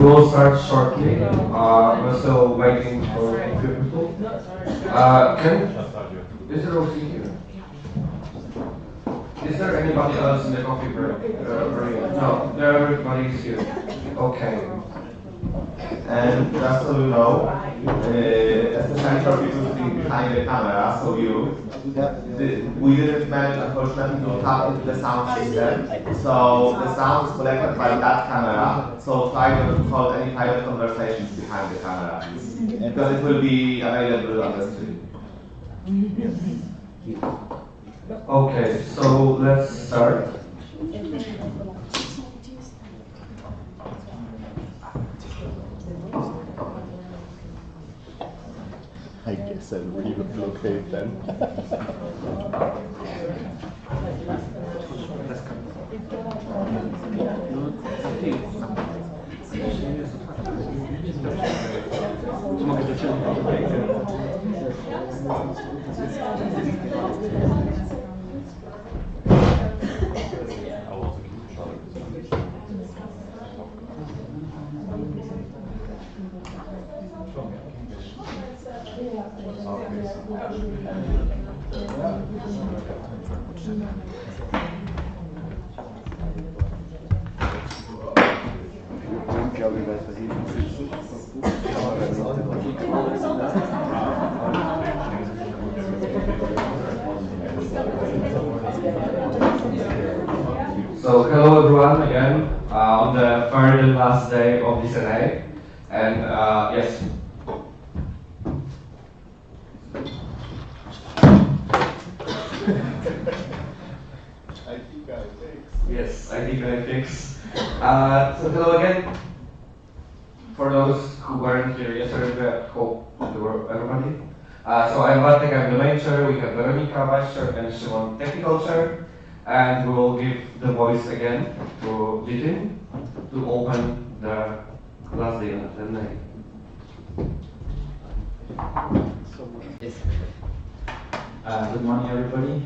We'll start shortly. We're still waiting for a few people. Is there Rosie here? Is there anybody else in the coffee break? No, everybody's here. Okay. And just so you know, especially for people sitting behind the camera, so we didn't manage, unfortunately, to tap into the sound system. So the sound is collected by that camera. So try not to hold any private conversations behind the camera, because it will be available on the screen. Okay, so let's start. I guess I'll relocate then. So hello everyone again on the third and last day of this NA, and yes. Yes, I think I fix. So hello again. For those who weren't here yesterday, I hope you were everybody. So I'm Bartek, I'm the main chair. We have Veronika, vice chair, and Szymon, technical chair. And we will give the voice again to Litin to open the last day of the night. Good morning, everybody.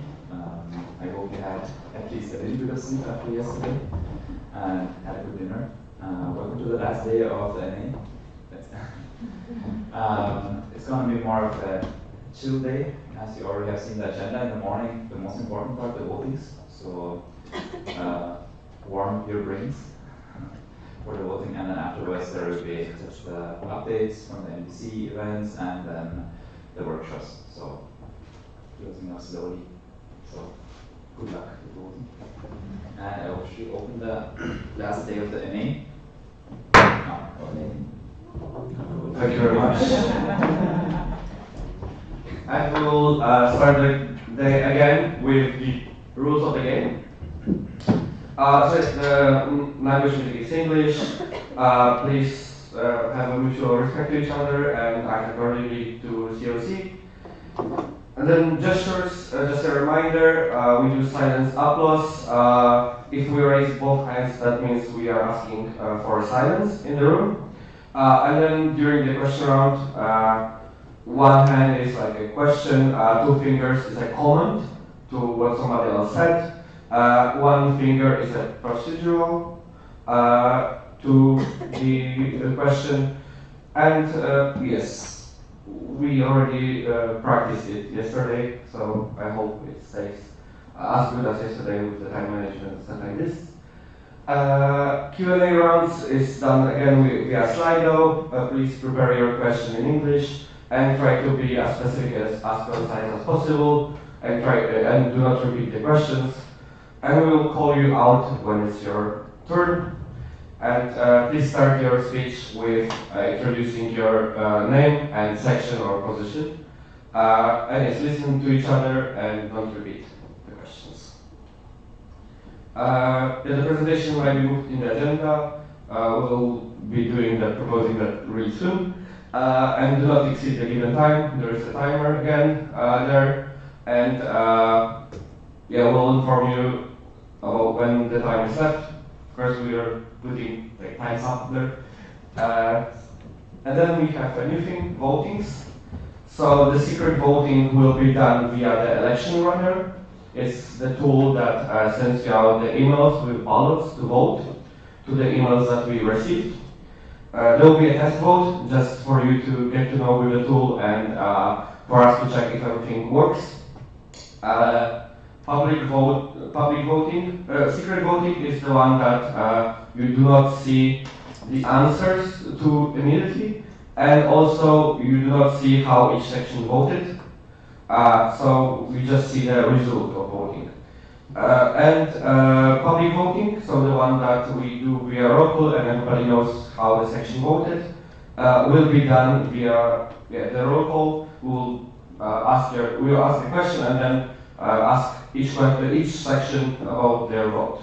I hope you had at least a little bit of sleep after yesterday and had a good dinner. Welcome to the last day of the NA. It's going to be more of a chill day, as you already have seen the agenda in the morning. The most important part, the votings. So warm your brains for the voting, and then afterwards there will be just updates from the NBC events and then the workshops. So closing up slowly. So good luck with voting. And I will actually open the last day of the NA. Thank you very much. And we will start the day again with the rules of the game. So the language is English. Please have a mutual respect to each other and act accordingly to COC. And then gestures, just a reminder, we do silence applause. If we raise both hands, that means we are asking for silence in the room. And then during the question round, one hand is like a question, two fingers is a comment to what somebody else said. One finger is a procedural to the question. And yes, we already practiced it yesterday, so I hope it stays as good as yesterday with the time management and stuff like this. Q&A rounds is done again via Slido. Please prepare your question in English and try to be as specific as concise as possible, and do not repeat the questions. And we will call you out when it's your turn. And please start your speech with introducing your name and section or position. And yes, listen to each other and don't repeat the questions. The presentation might be moved in the agenda. We'll be doing that, proposing that really soon. And do not exceed the given time. There is a timer again there. And yeah, we'll inform you about when the time is left. Of course, we are putting like times up there. And then we have a new thing, votings. So the secret voting will be done via the election runner. It's the tool that sends you out the emails with ballots to vote to the emails that we received. There will be a test vote just for you to get to know with the tool and for us to check if everything works. Public voting, secret voting is the one that you do not see the answers to immediately, and also you do not see how each section voted. So you just see the result of voting. Public voting, so the one that we do via roll call and everybody knows how the section voted, will be done via the roll call. We'll ask a question and then ask each section about their vote.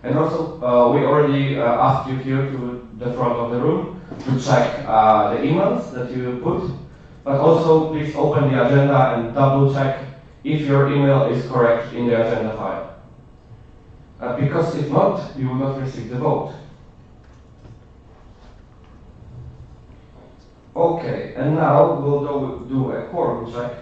And also, we already asked you here to the front of the room to check the emails that you put, but also please open the agenda and double check if your email is correct in the agenda file. Because if not, you will not receive the vote. Okay, and now we'll do a quorum check.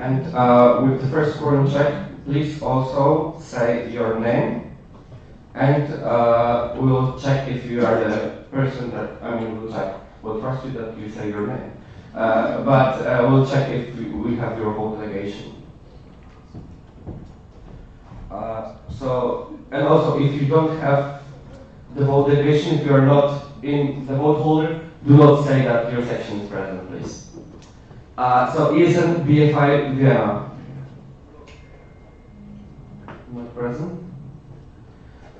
And with the first quorum check, please also say your name, and we'll check if you are the person that, we'll trust you that you say your name, but we'll check if we have your vote delegation. And also if you don't have the vote delegation, if you are not in the vote holder, do not say that your section is present, please. So ESN BFI Vienna. Not present.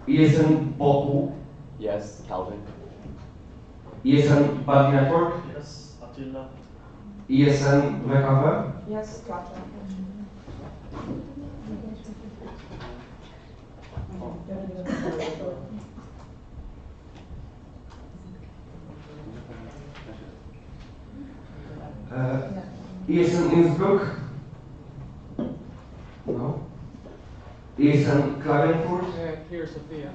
ESN Boku. Yes, Calvin. ESN Body Network. Yes, Attila. ESN WKW. Yes, Katja. ESN Innsbruck. No. ESN Klagenfurt. Here, Sophia.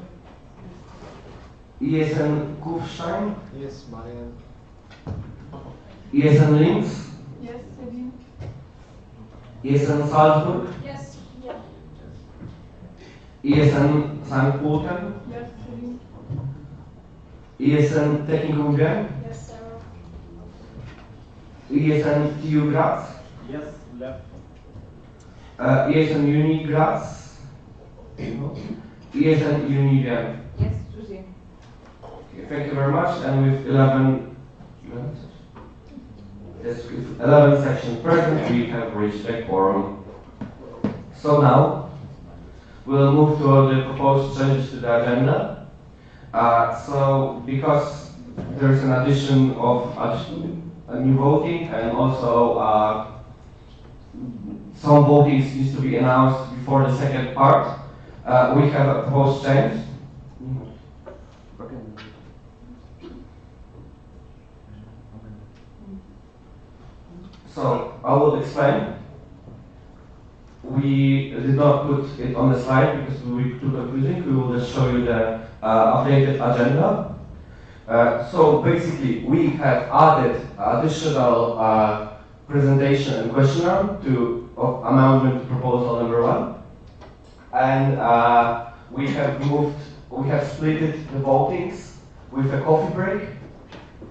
ESN Kufstein. Yes, Marian. ESN Linz. Yes, Sabine. ESN Salzburg. Yes, yeah. ESN St. Pölten. Yes, Sabine. ESN Technikum Wien. Yes, Sarah. ESN TU Graz. Yes, Lev. ESN Uni Graz. ESN Uni Wien. Yes, Susie. Okay, thank you very much. And with 11 sections present, we have reached a quorum. So now, we'll move to the proposed changes to the agenda. So because there's an addition of a new voting, and also some voting needs to be announced before the second part, we have a proposed change. So I will explain. We did not put it on the slide because we were too confusing. We will just show you the updated agenda. So basically, we have added additional presentation and questionnaire to amendment proposal number 1, and we have split the votings with a coffee break,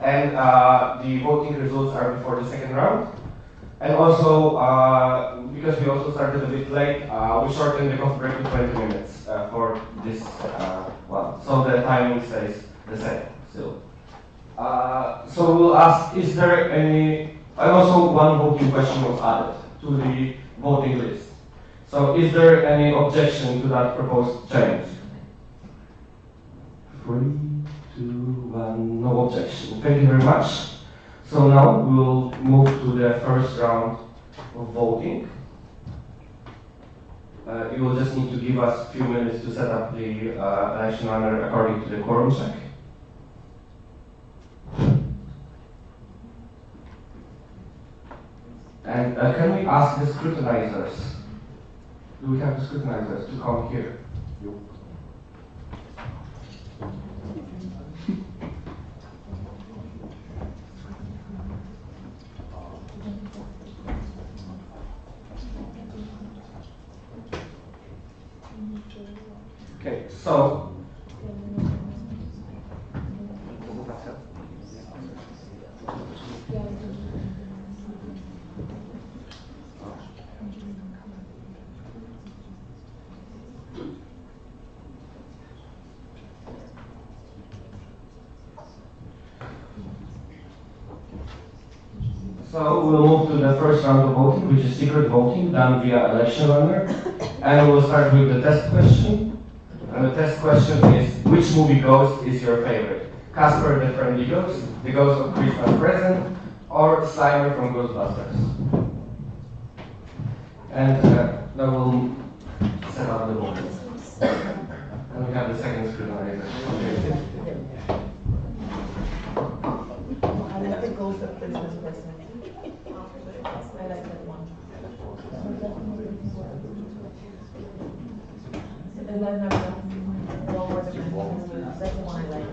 and the voting results are before the second round. And also, because we also started a bit late, we shortened the coffee break to 20 minutes for this one. So the timing stays the same still. So we'll ask, is there any, and also one voting question was added to the voting list. So is there any objection to that proposed change? 3, 2, 1, no objection. Thank you very much. So now we'll move to the first round of voting. You will just need to give us a few minutes to set up the election runner according to the quorum check. And can we ask the scrutinizers? Do we have the scrutinizers to come here? Okay, so we'll move to the first round of voting, which is secret voting done via election runner. And we'll start with the test question. And the test question is, which movie ghost is your favorite? Casper the Friendly Ghost, the Ghost of Christmas Present, or Slimer from Ghostbusters? And now we'll set up the vote. And we have the second scrutinizer. I like the Ghost of Christmas Present. I like that one. And then that's the one I like.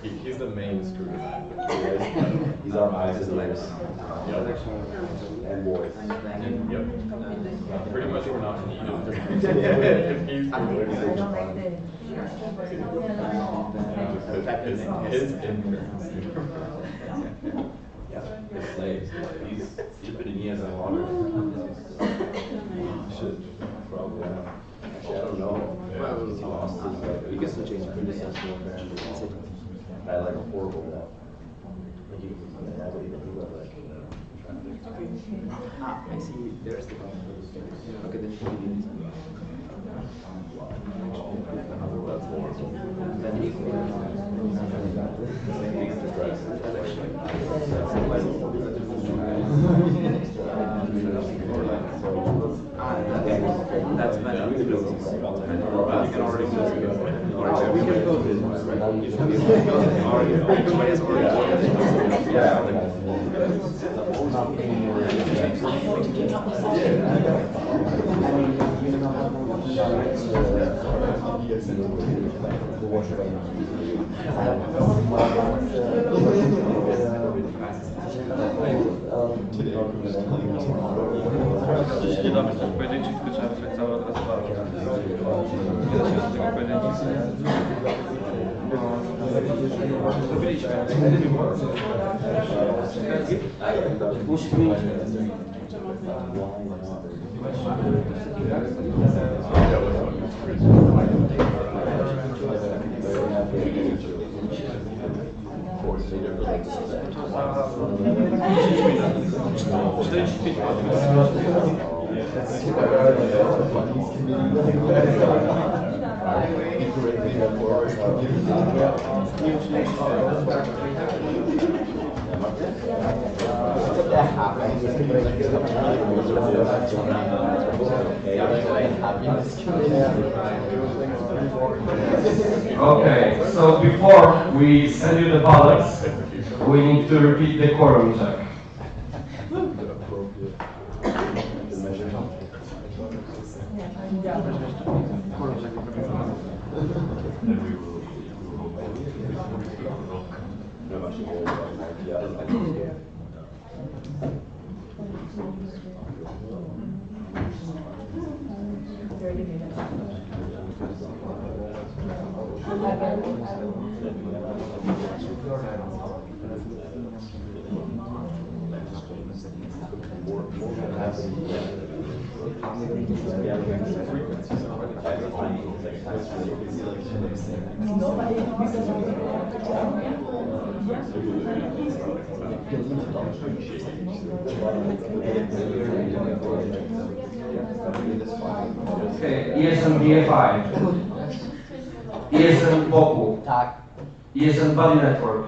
He's the main scrutinizer. He's our eyes and ears. And voice. Yep. Pretty much we're not needed. If he's his influence. Yeah, his slaves. He's been in years and water. Should probably. Actually, I don't know. You guess the change criticism I like a horrible wall. I see. There's the okay. Then that's horrible. Then you that's better. You can already go. We can go this way, Nie da się powiedzieć, że trzeba być cała odwrotna. Nie da się z tego powiedzieć. Zrobiliśmy. 45 Okay, so before we send you the ballots, we need to repeat the quorum check. Okay, ESN DFI, ESN Boku, ESN Body Network,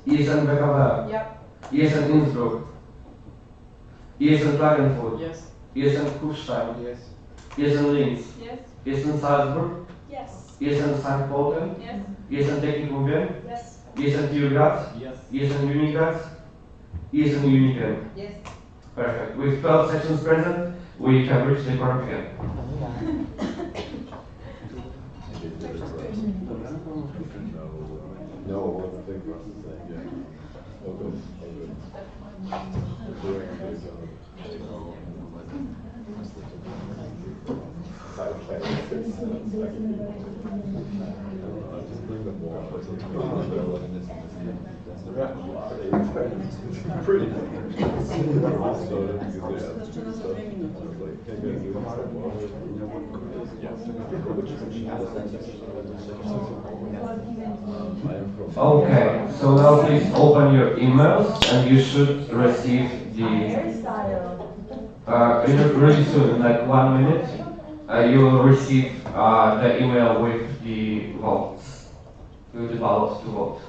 ESN BKW, ESN Innsbruck, ESN Klagenfurt, ESN Kufstein, ESN Linz, ESN Salzburg, ESN St. Pölten, ESN Technikum Wien, ESN Tiergraz, ESN Unigraz, ESN Unigen. Perfect. With 12 sections present, we can reach the quorum again. No, it wasn't a thing for us to say. Yeah. Oh, good. Oh, good. Just bring the ball. Pretty. Okay, so now please open your emails and you should receive the really soon, like 1 minute, you will receive the email with the votes, with the ballots to vote.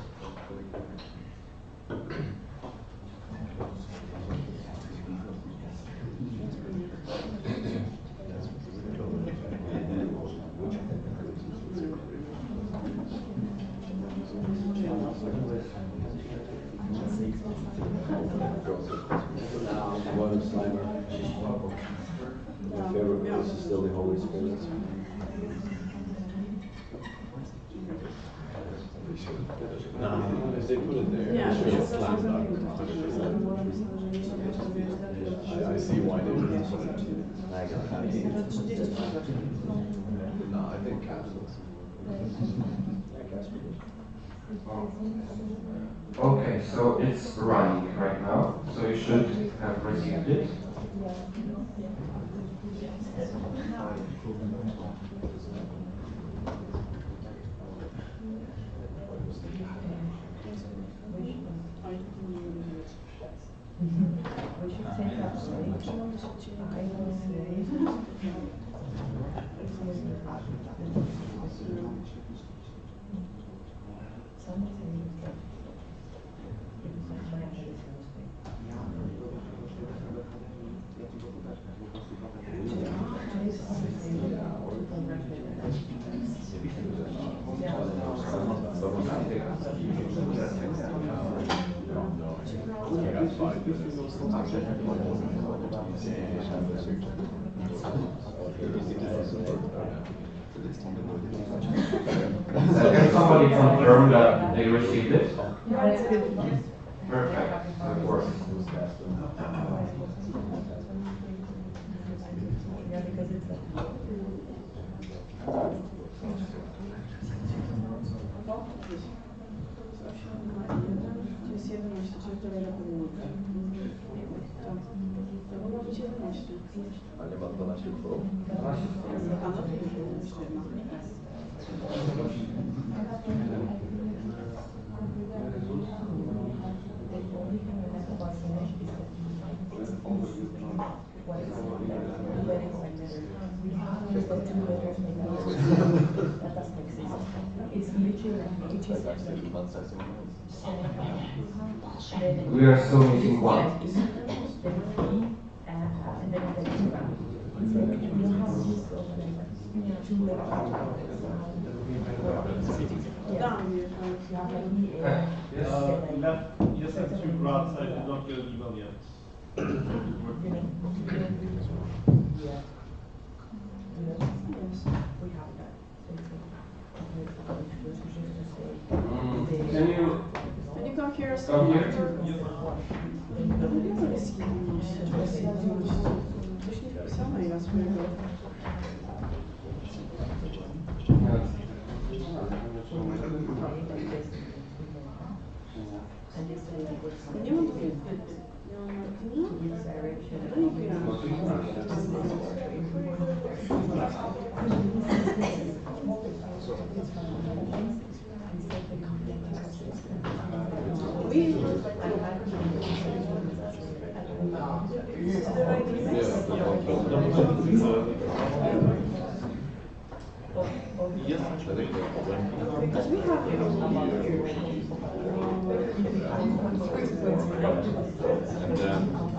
My favorite verse is still the Holy Spirit. No, if they put it there, it should have slammed dunk. I see why they did it. No, I think capsules. Okay, so it's running right now, so you should have received it. Can somebody confirm that they received it? Perfect, that works. A nie ma 12 pro. Just got 2 letters, maybe. That doesn't make sense. It's literally like which is We are still missing one. and then the next one. It's like you know how it is so like 2 letters. Yeah. You have like Left ESN 2 grads, I did not get an email yet. Yeah. We have that. Can you Can you come here? come here?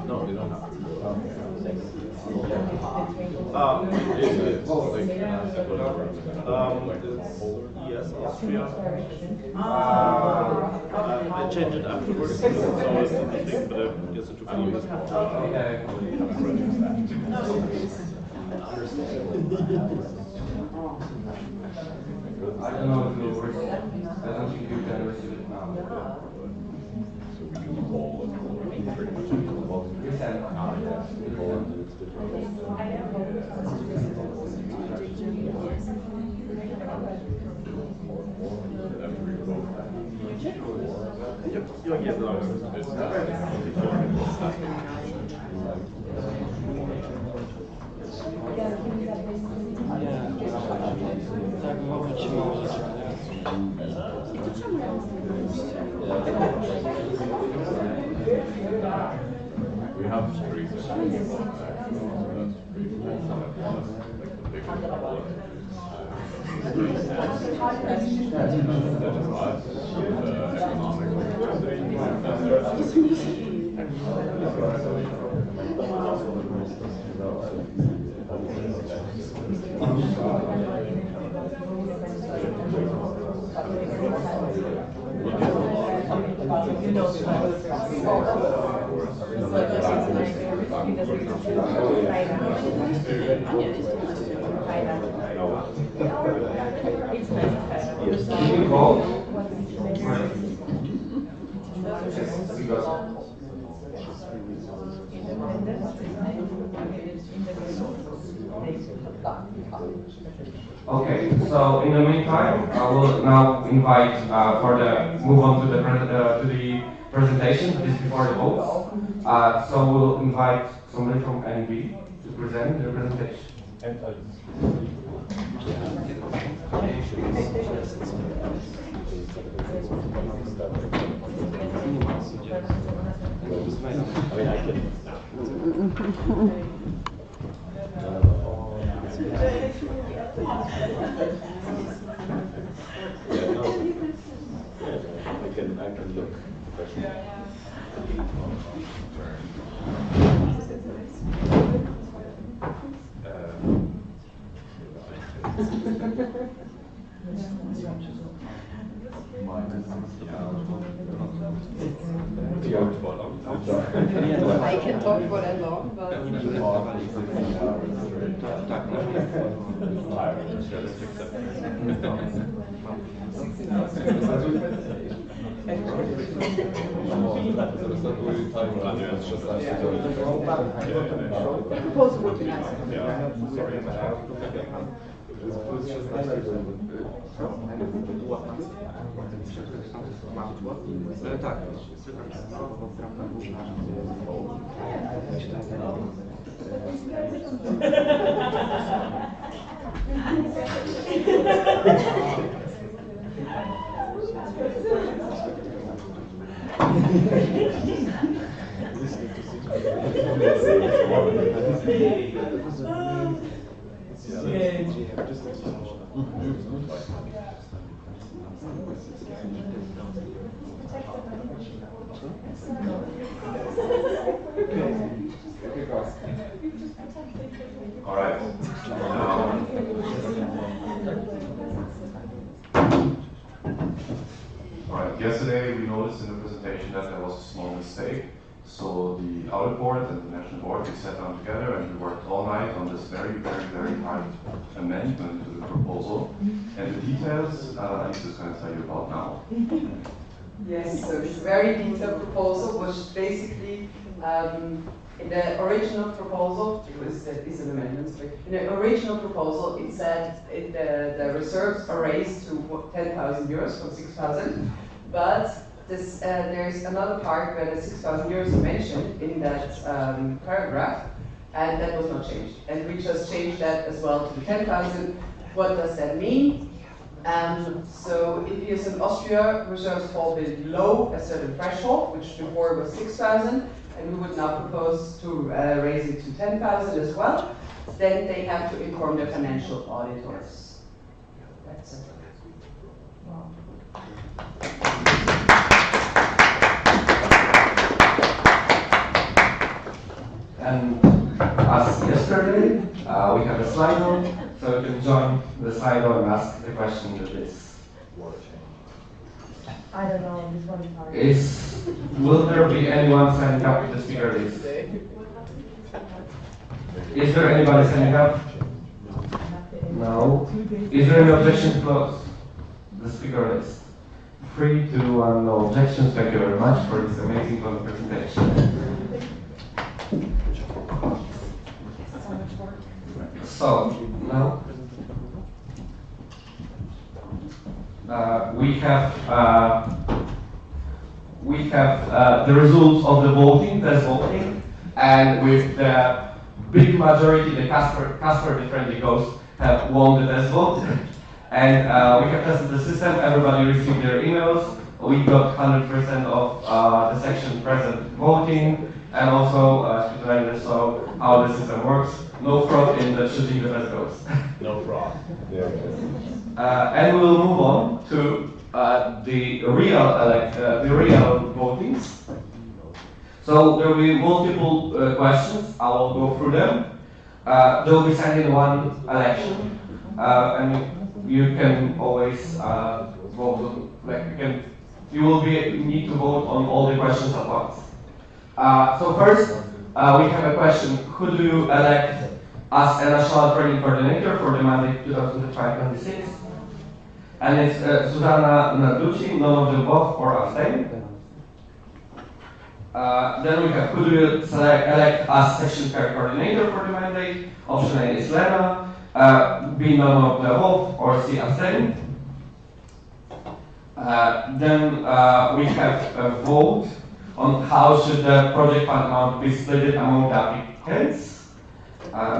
No, they don't have to. It's ESN Austria. I changed it afterwards, so it's not the thing, but I guess it took a little bit more. I don't know if it works. I don't think you can receive it now. We have streets. Okay, so in the meantime, I will now invite move on to the presentation. This is before the votes. So we'll invite somebody from NB to present the presentation. I can look professional. I can talk for that long, but proposal would be nice. Tak. All right. All right. Yesterday we noticed in the presentation that there was a small mistake. So the audit board and the national board, we sat down together and we worked all night on this very hard amendment to the proposal. And the details, Lisa is going to tell you about now. Yes, so it's a very detailed proposal, which basically, in the original proposal, these are the amendments, in the original proposal, it said the reserves are raised to 10,000 euros from 6,000, but there's another part where the 6,000 euros are mentioned in that paragraph, and that was not changed. And we just changed that as well to the 10,000. What does that mean? So if ESN Austria reserves fall below a certain threshold, which before was 6,000, and we would now propose to raise it to 10,000 as well, then they have to inform their financial auditors. That's it. Wow. And as yesterday, we have a Slido, so you can join the Slido and ask the question that is. I don't know, this one is hard. Will there be anyone signing up to the speaker list? Is there anybody signing up? No. Is there any objection to close the speaker list? 3, 2, 1, no objections. Thank you very much for this amazing presentation. So, now we have the results of the voting, test voting, and with the big majority, the Casper, the friendly ghost, have won the test vote. And we have tested the system, everybody received their emails. We got 100% of the section present voting, and also so how the system works. No fraud in the choosing the best ghost. No fraud. And we'll move on to the real votings. So there will be multiple questions. I will go through them. They will be sent in one election, and you can always vote. You will need to vote on all the questions at once. So first, we have a question: who do you elect as a national training coordinator for the mandate 2025-26? And it's Zuzana Naducci, none of the above, or abstain. Then we have who do you elect as section care coordinator for the mandate? Option A is Lena, B none of the above, or C abstain. Then we have a vote on how should the project fund amount be split among the applicants.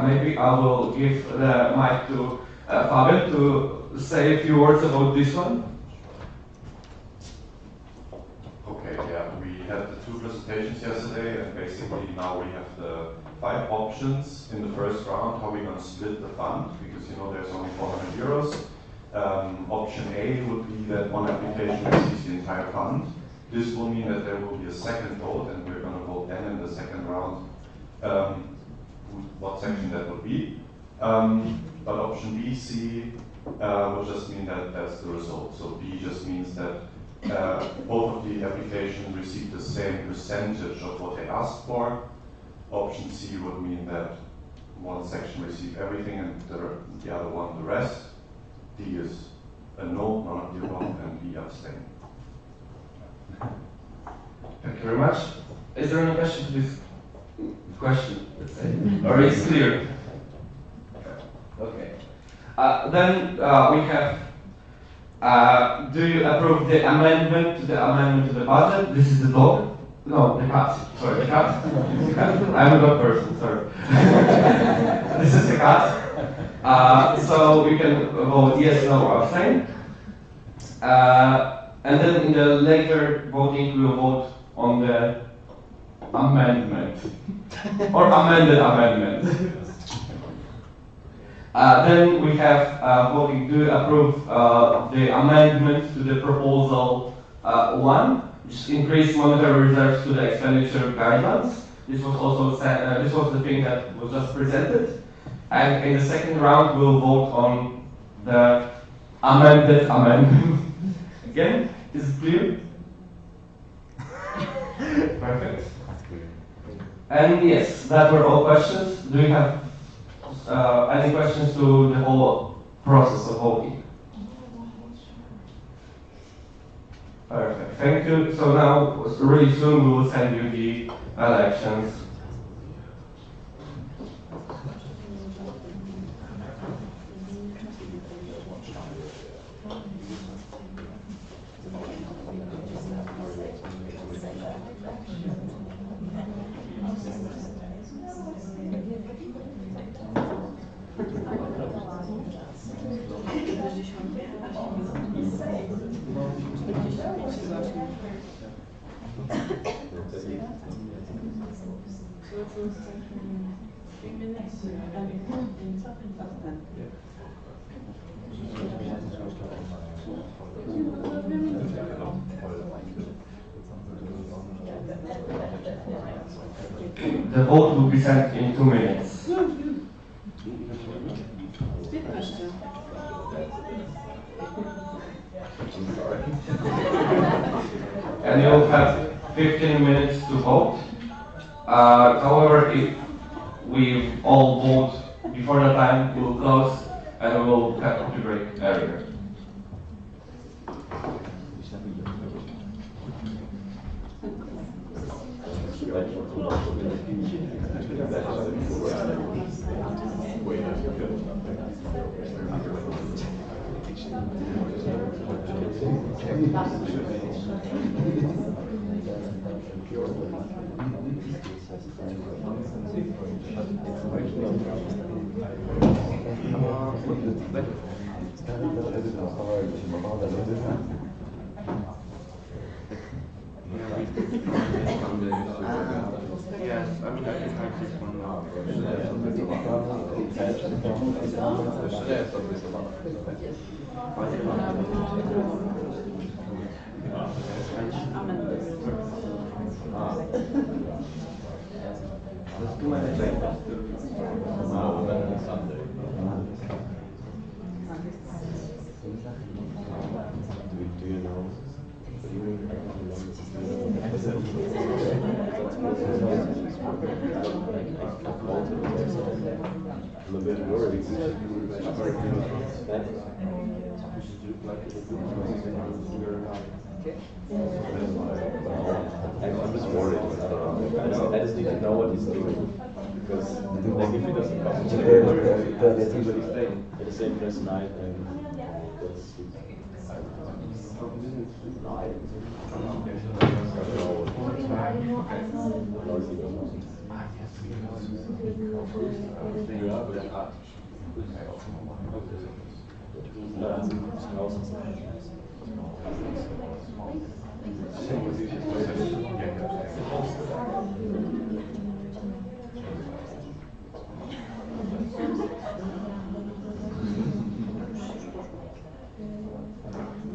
Maybe I will give the mic to Fabian to say a few words about this one. Okay, yeah, we had the 2 presentations yesterday, and basically now we have the 5 options in the first round, how we're going to split the fund, because there's only 400 euros. Option A would be that one application receives the entire fund. This will mean that there will be a second vote, and we're going to vote then in the second round what section that would be. But option B, C will just mean that that's the result. So B just means that both of the applications receive the same percentage of what they asked for. Option C would mean that one section received everything and the other one the rest. D is a no, none of the above, and B abstain. Thank you very much. Is there any question to this question, let's say? Or is it clear? Okay. Then we have, do you approve the amendment to the budget? This is the dog? No, the cat. Sorry, the cat. I'm a dog person, sorry. This is the cat. So we can vote yes, no, or abstain. And then in the later voting, we will vote on the amendment or amended amendment. Then we have voting to approve the amendment to the proposal 1, which increased monetary reserves to the expenditure guidelines. This was also this was the thing that was just presented. And in the second round, we'll vote on the amended amendment. Again, is it clear? Perfect. And yes, that were all questions. Do you have any questions to the whole process of voting? Perfect. Thank you. So now, really soon, we will send you the elections. The vote will be sent in 2 minutes. And you'll have 15 minutes to vote. However, if we all vote before the time, we will close and we will have coffee break earlier. Yes, I mean, I can type this one now. Do you know? I'm a bit worried. I'm just worried. I just need to know what he's doing. Because like, if he doesn't come to at the same press night, and that's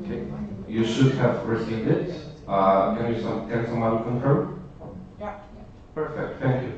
Okay, you should have received it. Can someone confirm? Yeah. Perfect, thank you.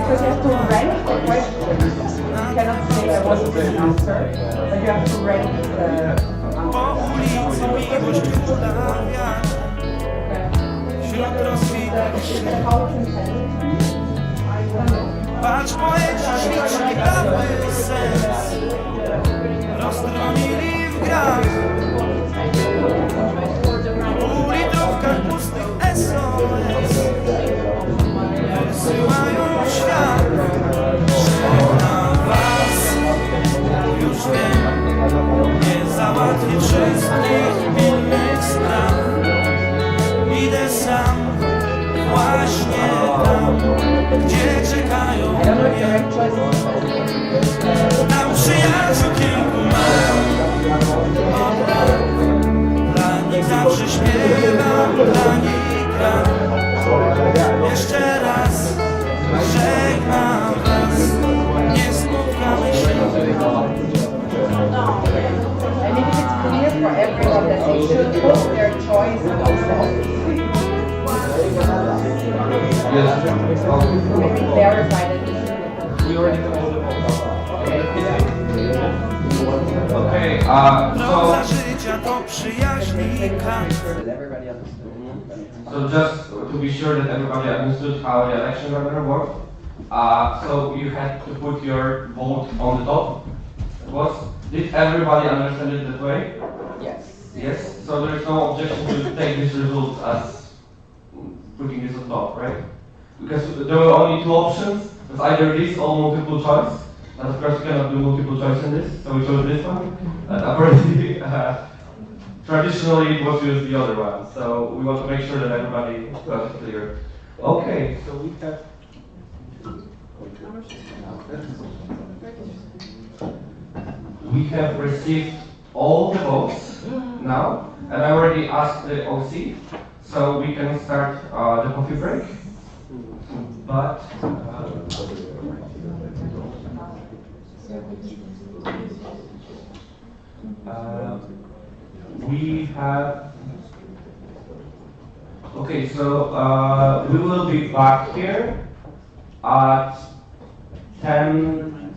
Because you have to rank the questions. You cannot say I want this answer, but you have to rank the Patrz, moje śliczne dały sens, roztronili w grach, w uliczówkach pustych SOS, wysyłają świat, że na was już wiem, nie załatwię wszystkich innych spraw, idę sam, właśnie tam, gdzie czekają mnie. Tam przyjaciół kilku mam, dla nich zawsze śpiewam, dla nich gram. Jeszcze raz żegnam was, nie spotkamy się. I mean, if it's clear for everyone that they should put their choice in Yes. maybe clarify that this Okay, Droga życia to przyjaźni kant. so just to be sure that everybody understood how the elections are going to work, so you had to put your vote on the top. Did everybody understand it that way? Yes. Yes. So there is no objection to take this result as putting this on top, right? Because there were only two options. It's either this or multiple choice. And of course, we cannot do multiple choice in this, so we chose this one. Apparently, traditionally it was used the other one. So we want to make sure that everybody got it clear. Okay, so we have. We have received all the votes now, and I already asked the OC, so we can start the coffee break. But we have. Okay, so we will be back here at 10.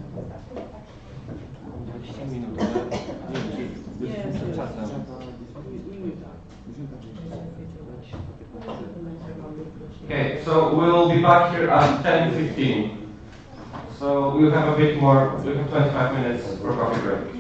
Okay, so we'll be back here at 10:15. So we'll have a bit more, we'll have 25 minutes for coffee break.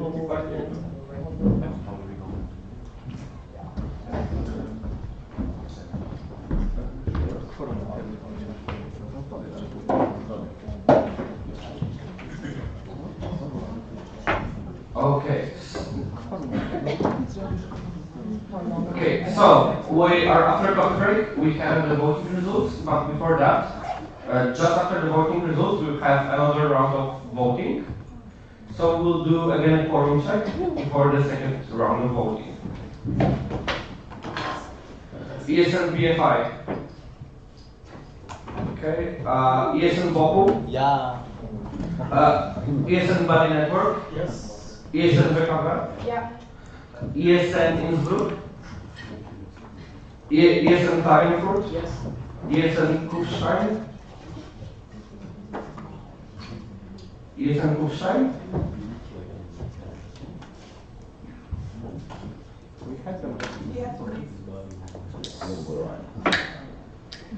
Okay. Okay, so we are after coffee break. We have the voting results, but before that, just after the voting results, we'll have another round of voting. So we'll do again a quorum check before the second round of voting. ESN BFI. Okay. ESN Boku. Yeah. ESN Body Network. Yes. ESN VKB. Yeah. ESN Innsbruck. ESN Klagenfurt. Yes. ESN Kufstein. ESN Kufstein.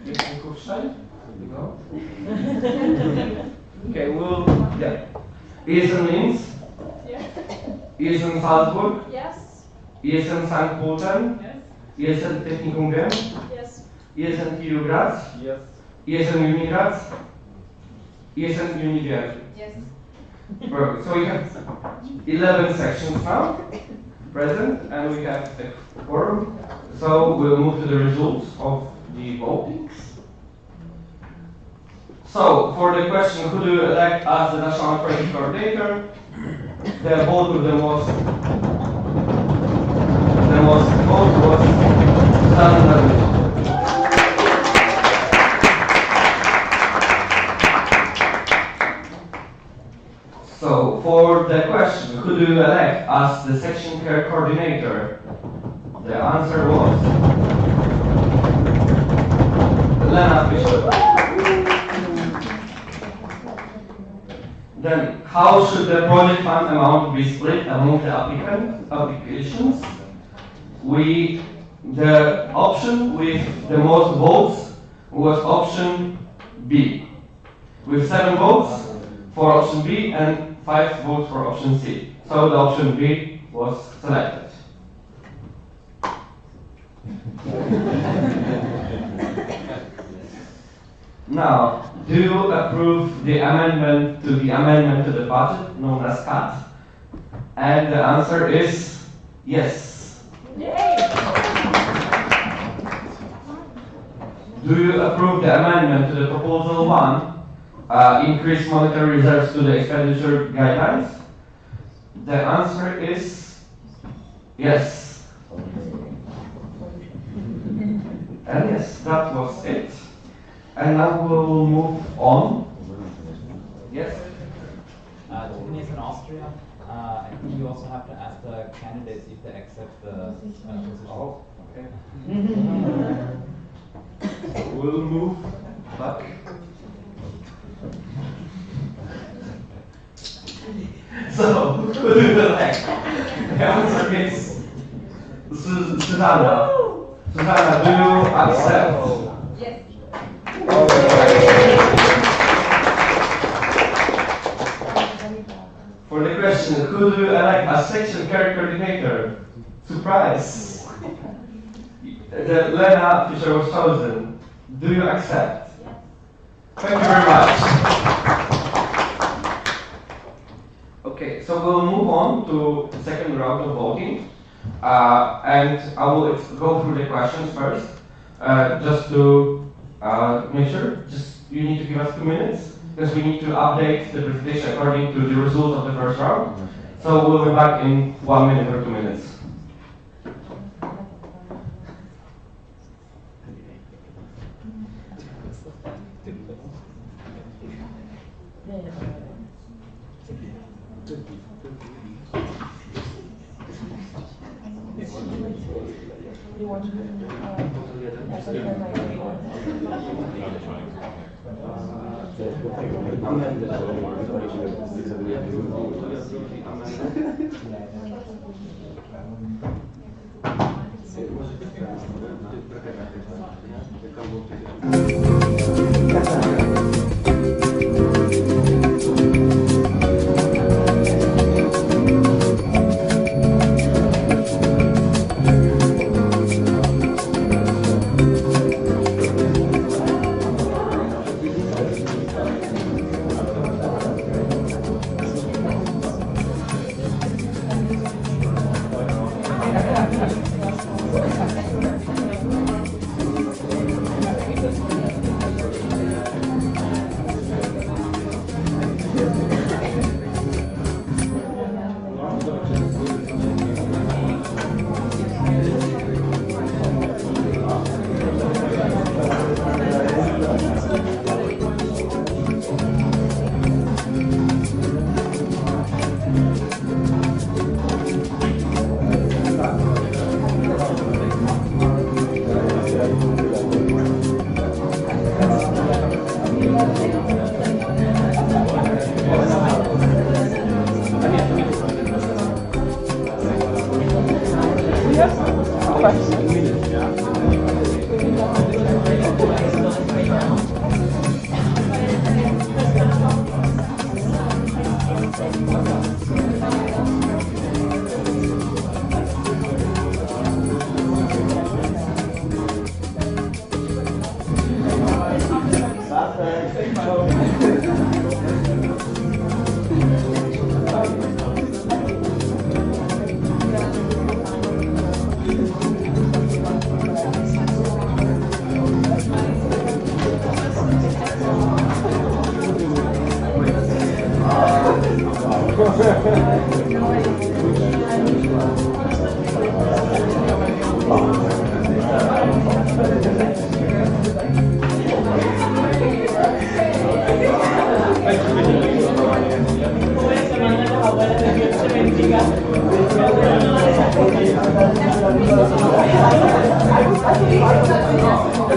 ESN Kufstein. No. Okay, yeah. ESN Linz. Yeah. ESN Salzburg. Yes. ESN St. Pölten. Yes. ESN Technikum Genf. Yes. ESN TU Graz. Yes. ESN Uni Graz. ESN Uni Vienna. Yes. Perfect. So we have 11 sections now present, and we have a quorum. So we'll move to the results of the votings. So for the question, who do you elect as the national project coordinator? The vote with the most vote was 700. So, for the question, who do you elect as the section care coordinator? The answer was Lena Fischer. Then, how should the project fund amount be split among the applications? The option with the most votes was option B, with 7 votes for option B and 5 votes for option C. So the option B was selected. Now, do you approve the amendment to the budget, known as CAT? And the answer is yes. Yay! Do you approve the amendment to the proposal 1, increase monetary reserves to the expenditure guidelines? The answer is yes. And yes, that was it. And now we'll move on. Yes? ESN Austria, I think you also have to ask the candidates if they accept the position. Oh, okay. We'll move back. So, who do you elect? The answer is Susanna. Susanna, do you accept? Yes. For the question, who do you elect as section care coordinator? Surprise! The Lena Fischer was chosen. Do you accept? Yes. Thank you very much. Okay, so we'll move on to the second round of voting. And I will go through the questions first, just to make sure. You need to give us 2 minutes, because we need to update the presentation according to the results of the first round. So we'll be back in 1 minute or 2 minutes.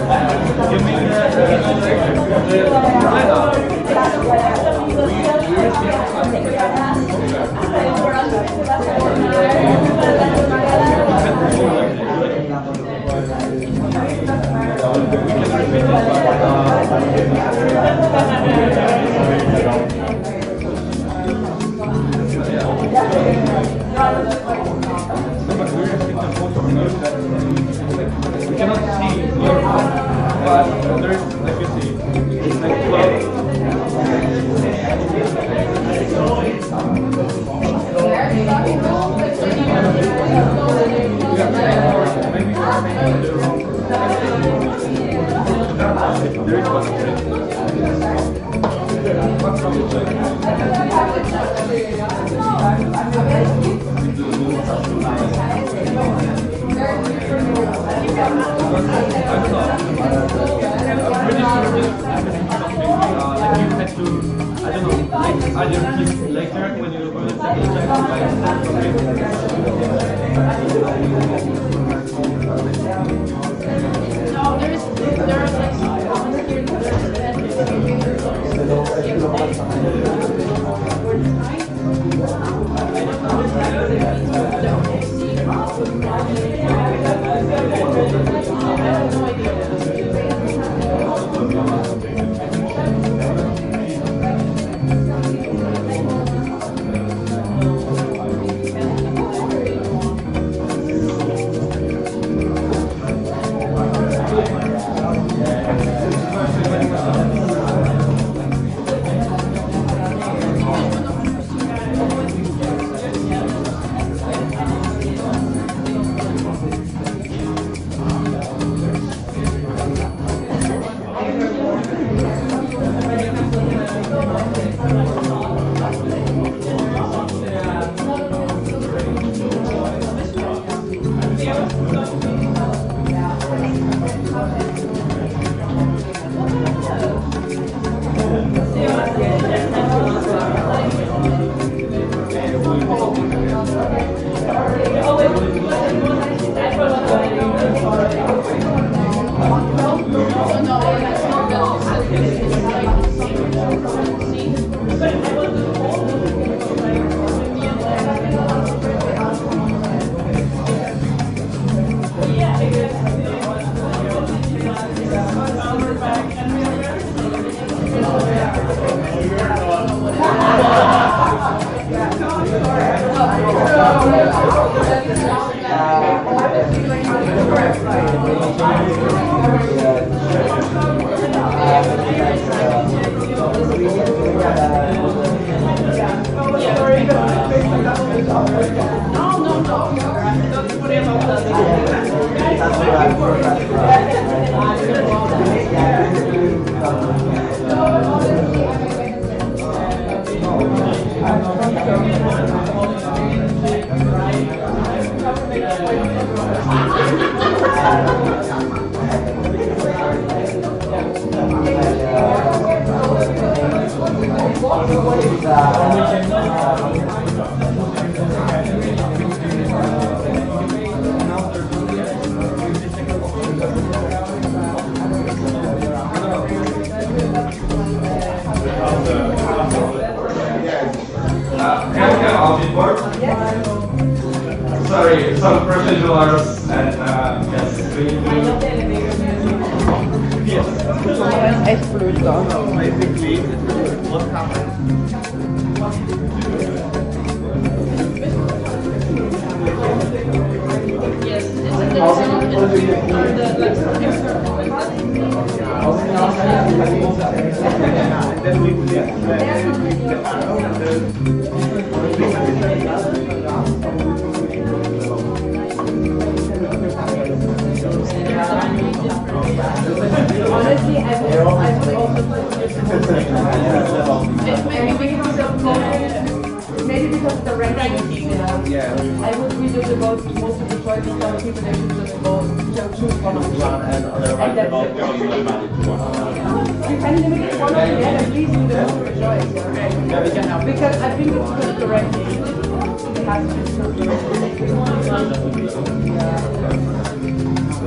We cannot see your but there is, like you see, it's like 12. There is either click later when you go to the second No, there are like Sorry, some procedural errors and yes, we need to... Echt blöd da. Basically, what happened? yes, And then we Honestly, I would also maybe because of the ranking, I would read it about most of the choices some people they should just choose one of them. And that's it. You can limit one or the other, please do the multiple choice. Because I think it's because of the ranking. It has to be because of the ranking.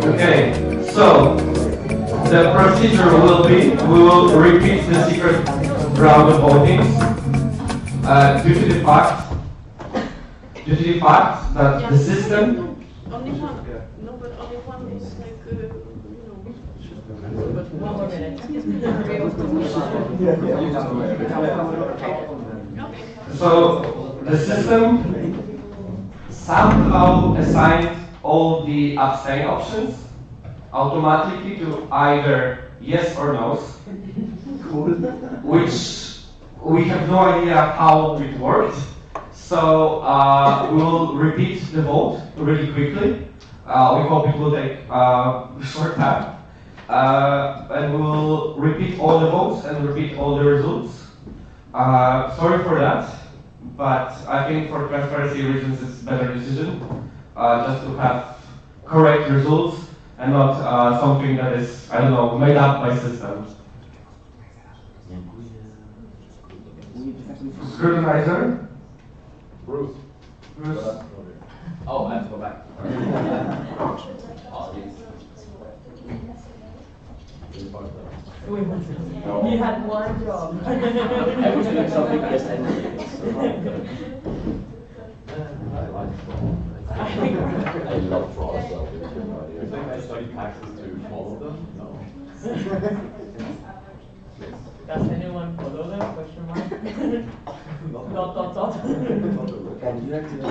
Okay, so the procedure will be, we will repeat the secret round of votings due to the fact that the system. Only one. No, but only one is like, One more minute. So the system somehow assigned all the abstain options automatically to either yes or no's, which we have no idea how it worked. So we'll repeat the vote really quickly. We hope it will take a short time. And we'll repeat all the votes and repeat all the results. Sorry for that, but I think for transparency reasons it's a better decision just to have correct results and not something that is, I don't know, made up by systems. Scrutinizer? Bruce. Oh, I have to go back. He had one job. I was doing something ESN. I love fraud as well. You think I study taxes to follow them? No. Does anyone follow them? Question mark. Dot. Can you actually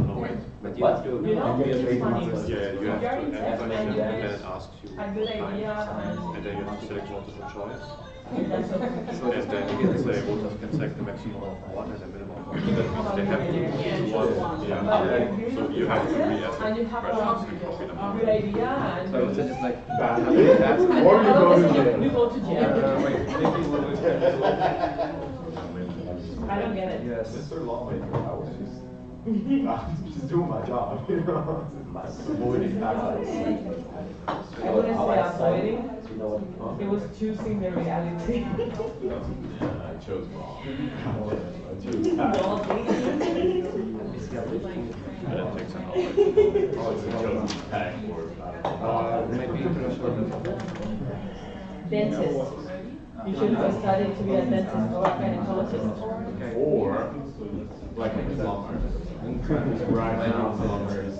No, wait. But you What? have to. You know, it's funny. Yeah, you have You're to. in test and And you then it asks you. a good idea And then you have to select multiple choice. and that's what And then you can say voters can select the maximum of one and the minimum of one. That means they have to choose one. Yeah. So you have to re-ask and you the have questions a and copy them. good idea and So it's just like or you go to jail. I don't get it. Yes. Mr. Lawmaker, I was just doing my job, you know. Avoiding taxes. I wouldn't say avoiding. It was choosing the reality. Yeah, I chose wrong. I chose tax. And it takes an hour. Oh, it's a chosen tag or Maybe Dentist. You should have studied to be a dentist or a gynecologist. or like a plumber. Right now, plumbers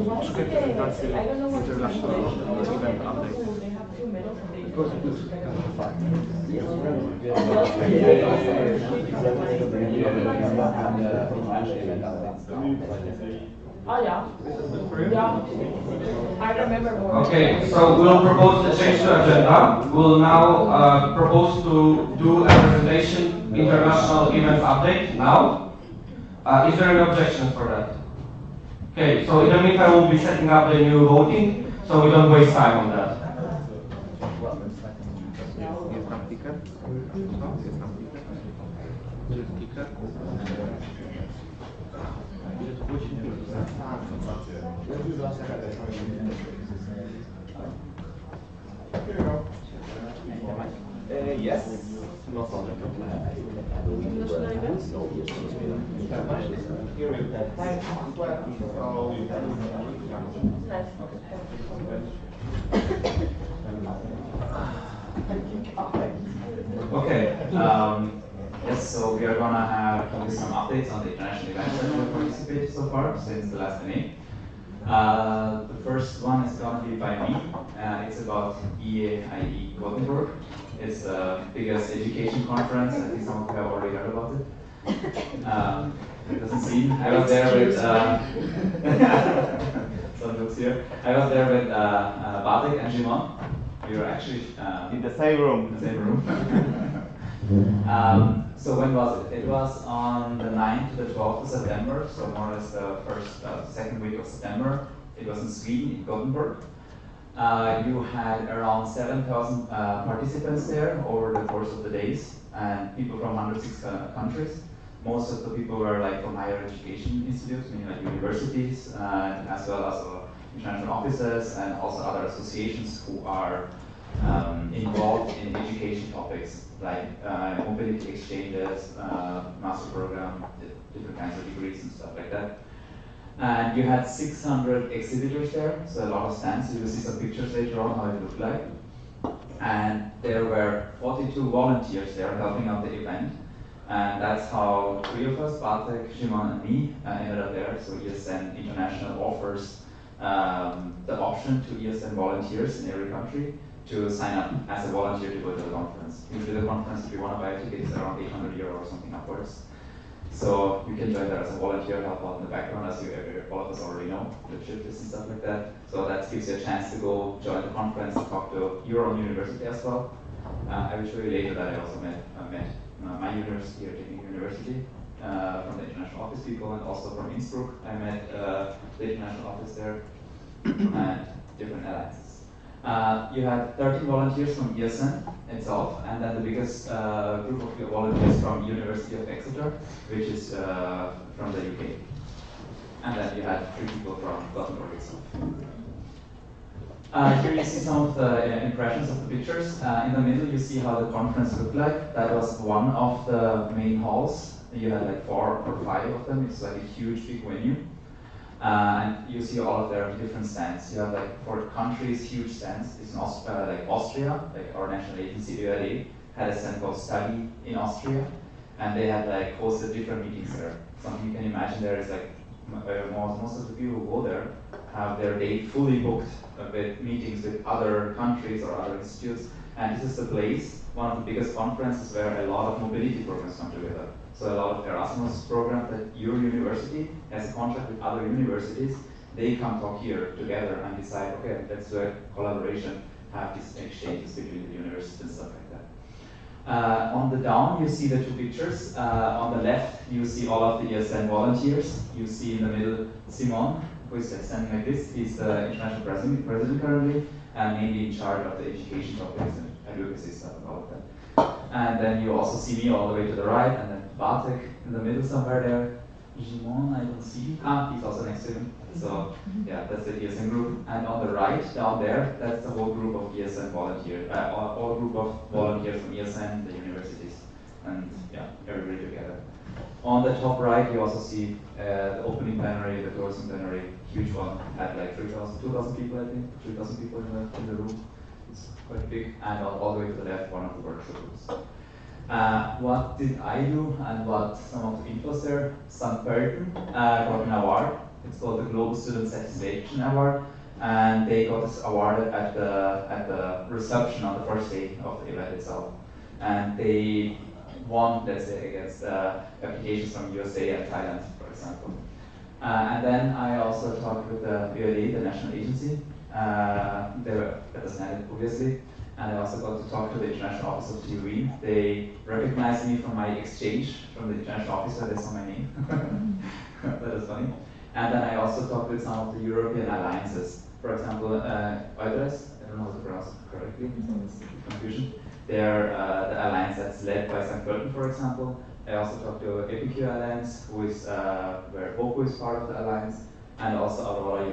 What's the I don't know what to do. They have 2 minutes and they Oh yeah. Yeah. I remember more. Okay, so we'll propose to change the agenda. We'll now propose to do a presentation, international events update now. Is there any objection for that? Okay, so in the meantime we'll be setting up the new voting, so we don't waste time on that. Yes. Okay. Yes, so we are gonna have some updates on the international events that we have participated so far since the last meeting. The first one is gonna be by me. It's about EAIE Gothenburg. It's the biggest education conference. I think some of you have already heard about it. It doesn't seem. I was there with some looks here. I was there with Bartek and Jimon. We were actually In the same room. in the same room. So when was it? It was on the 9th to the 12th of September, so more or less the second week of September. It was in Sweden, in Gothenburg. You had around 7,000 participants there over the course of the days. and people from 106 countries. Most of the people were like from higher education institutes, meaning like universities, as well as international offices and also other associations who are involved in education topics like mobility exchanges, master program, different kinds of degrees and stuff like that. And you had 600 exhibitors there, so a lot of stands. You will see some pictures later on how it looked like. And there were 42 volunteers there helping out the event. And that's how 3 of us, Bartek, Shimon, and me, ended up there. So ESN International offers the option to ESN volunteers in every country to sign up as a volunteer to go to the conference. Usually the conference, if you want to buy a ticket, is around €800 or something upwards. So you can join there as a volunteer, help out in the background, as all of us already know, the chip list and stuff like that. So that gives you a chance to go join the conference and talk to your own university as well. I will show you later that I also met my university, Technical University, from the international office people, and also from Innsbruck. I met the international office there and different alliances. You had 13 volunteers from ESN itself, and then the biggest group of volunteers from University of Exeter, which is from the UK. And then you had 3 people from Gothenburg itself. Here you see some of the impressions of the pictures. In the middle you see how the conference looked like. That was one of the main halls. You had like 4 or 5 of them. It's like a huge big venue. And you see all of their different stands. You have like for countries, huge stands. It's in like Austria, like our national agency, ÖRD, had a stand called Study in Austria. And they had like hosted different meetings there. Something you can imagine there is like most of the people who go there have their day fully booked with meetings with other countries or other institutes. And this is the place, one of the biggest conferences where a lot of mobility programs come together. So a lot of Erasmus programs that your university has a contract with other universities, they come talk here together and decide, okay, let's do a collaboration, have these exchanges between the universities and stuff like that. On the down, you see the 2 pictures. On the left, you see all of the ESN volunteers. You see in the middle Simon, who is standing like this. He's the international president currently, and mainly in charge of the education topics and advocacy stuff and all of that. And then you also see me all the way to the right, and then Bartek in the middle somewhere there. Jimon, I don't see. He's also next to him. So yeah, that's the ESN group. And on the right, down there, that's the whole group of ESN volunteers, all group of volunteers from ESN, the universities, and yeah, everybody together. On the top right, you also see the opening plenary, the closing plenary, huge one, had like 2,000 people, I think, 3,000 people in the room. It's quite big. And all the way to the left, one of the workshop groups. What did I do and what some of the infos there? St. Pölten got an award. It's called the Global Student Satisfaction Award, and they got this awarded at the reception on the first day of the event itself. And they won, let's say, against applications from USA and Thailand, for example. And then I also talked with the ÖRD, the national agency. They were represented, obviously. And I also got to talk to the international office of HalloWien. They recognized me from my exchange from the international officer. They saw my name. That is funny. And then I also talked with some of the European alliances. For example, EURES, I don't know how to pronounce it correctly, so it's confusion. They're the alliance that's led by St. Pölten, for example. I also talked to EPIQ Alliance, who is where BOCO is part of the alliance, and also Aurora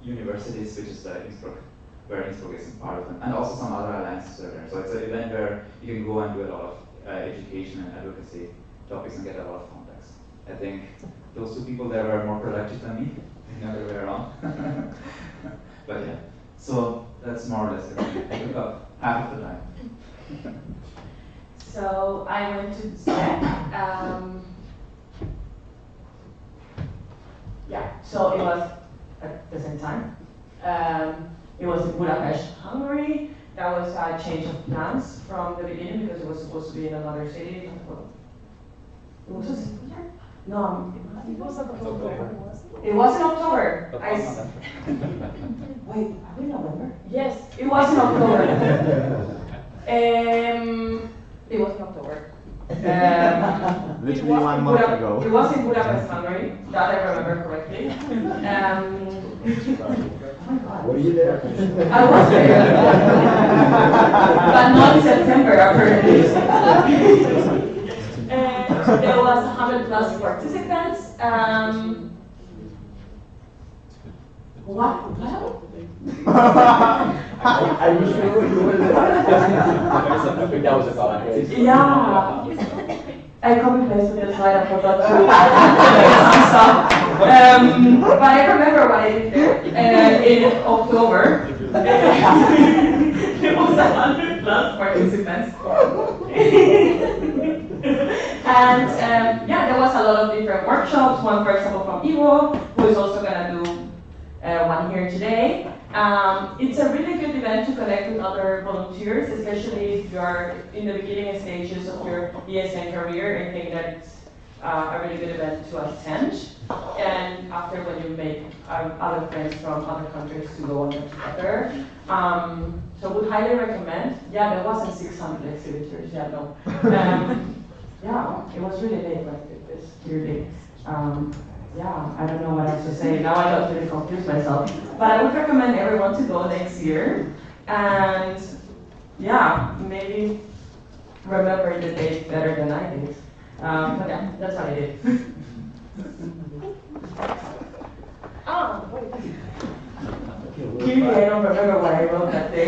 Universities, which is the Innsbruck, where Innsbruck is part of them, and also some other alliances are there. So it's an event where you can go and do a lot of education and advocacy topics and get a lot of contacts. I think those 2 people there were more productive than me, the other way around. But yeah, so that's more or less it. I took up half of the time. So I went to STEP. Yeah, so it was at the same time. It was in Budapest, Hungary. That was a change of plans from the beginning because it was supposed to be in another city. It was just, no, it was October. It was in October. Wait, are we in November? Yes, it was in October. It was in October. Literally 1 month ago. It was in Budapest, Hungary. That I remember correctly. my God. Were you there? I was there. But not in September, apparently. There was 100 plus participants. What? Are you sure you were there? I think that was about it. Yeah. I copy pasted the slide, I forgot to but I remember what I did there. In October, there was 100 plus participants. And yeah, there was a lot of different workshops. One, for example, from Ivo, who is also going to do one here today. It's a really good event to connect with other volunteers, especially if you're in the beginning stages of your ESN career. I think that it's a really good event to attend. And after, when you make other friends from other countries to go on them together. So would highly recommend. Yeah, there wasn't 600 exhibitors. Yeah, no. Yeah, it was really late, but it was clearly. Yeah, I don't know what else to say. Now I got really confused myself. But I would recommend everyone to go next year. And yeah, maybe remember the date better than I did. But yeah, that's what I did. Clearly I don't remember what I wrote that day.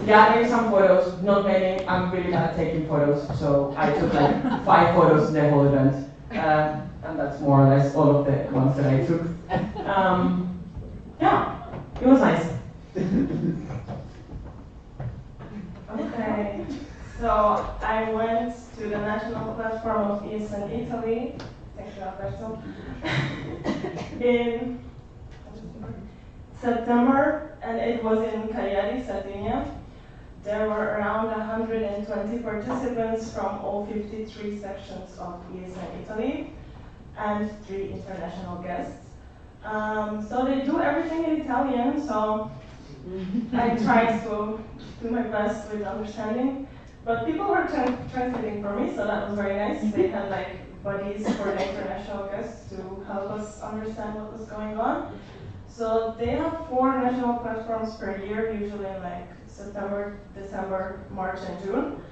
Yeah, there's some photos, not many. I'm really bad at taking photos, so I took like 5 photos in the whole event. And that's more or less all of the ones that I took. Yeah, it was nice. Okay, so I went to the national platform of ESN Italy. Thank you, Alberto. In September, and it was in Cagliari, Sardinia. There were around 120 participants from all 53 sections of ESN Italy and 3 international guests. So they do everything in Italian, so I tried to do my best with understanding. But people were translating for me, so that was very nice. They had like buddies for the international guests to help us understand what was going on. So they have 4 national platforms per year, usually in like September, December, March, and June.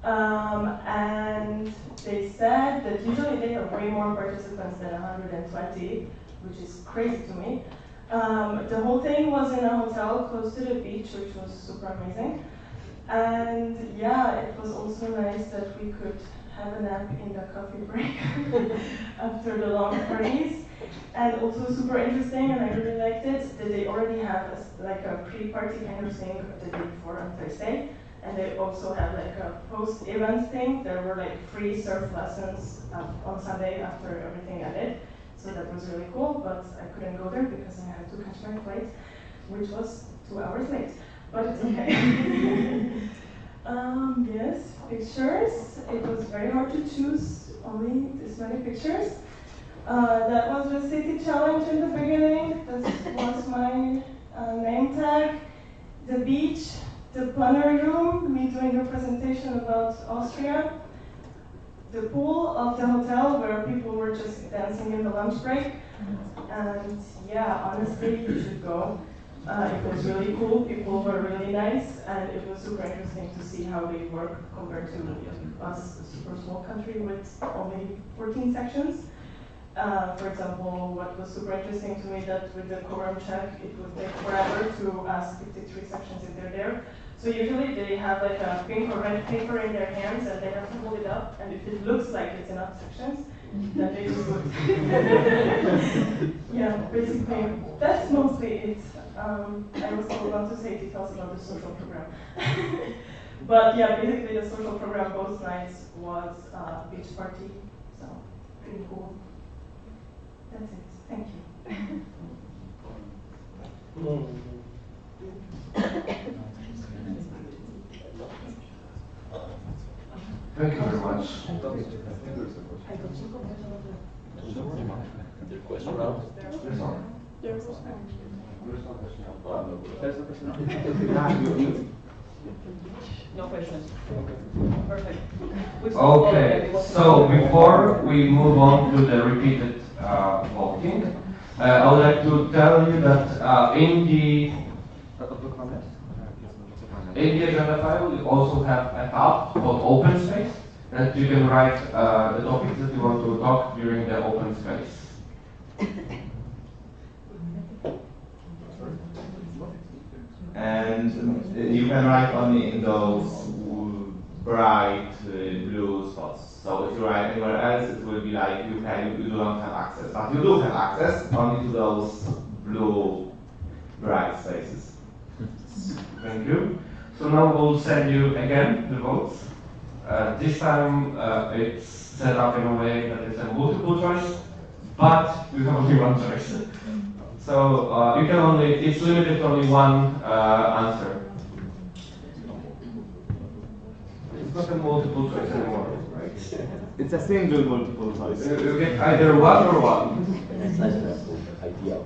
And they said that usually they have way more participants than 120, which is crazy to me. The whole thing was in a hotel close to the beach, which was super amazing. And yeah, it was also nice that we could have a nap in the coffee break after the long parties. And also super interesting, and I really liked it, that they already have like a pre-party kind of thing the day before on Thursday. And they also have like a post-event thing. There were like free surf lessons on Sunday after everything ended. So that was really cool, but I couldn't go there because I had to catch my flight, which was 2 hours late. But it's okay. Yes, pictures. It was very hard to choose only this many pictures. That was the city challenge in the beginning. That was my name tag. The beach, the plenary room, me doing a presentation about Austria. The pool of the hotel where people were just dancing in the lunch break. And yeah, honestly, you should go. It was really cool, people were really nice, and it was super interesting to see how they work compared to us, a super small country with only 14 sections. For example, what was super interesting to me that with the quorum check, it would take forever to ask 53 sections if they're there. So usually they have like a pink or red paper in their hands and they have to hold it up, and if it looks like it's enough sections, then they just would. Yeah, basically, that's mostly it. I was about to say details about the social program. But yeah, basically the social program both nights was a beach party, so pretty cool. That's it. Thank you. Thank you very much. No questions. Perfect. Okay, so before we move on to the repeated voting, I would like to tell you that in the agenda file, you also have a tab called Open Space that you can write the topics that you want to talk during the open space. And you can write only in those bright blue spots. So if you write anywhere else, it will be like you do not have access. But you do have access only to those blue bright spaces. Thank you. So now we'll send you again the votes. This time it's set up in a way that it's a multiple choice, but you have only one choice. So you can only, it's limited to only one answer. It's not a multiple choice anymore, right? It's a single multiple choice. You get either one or one. It's nice to have the idea of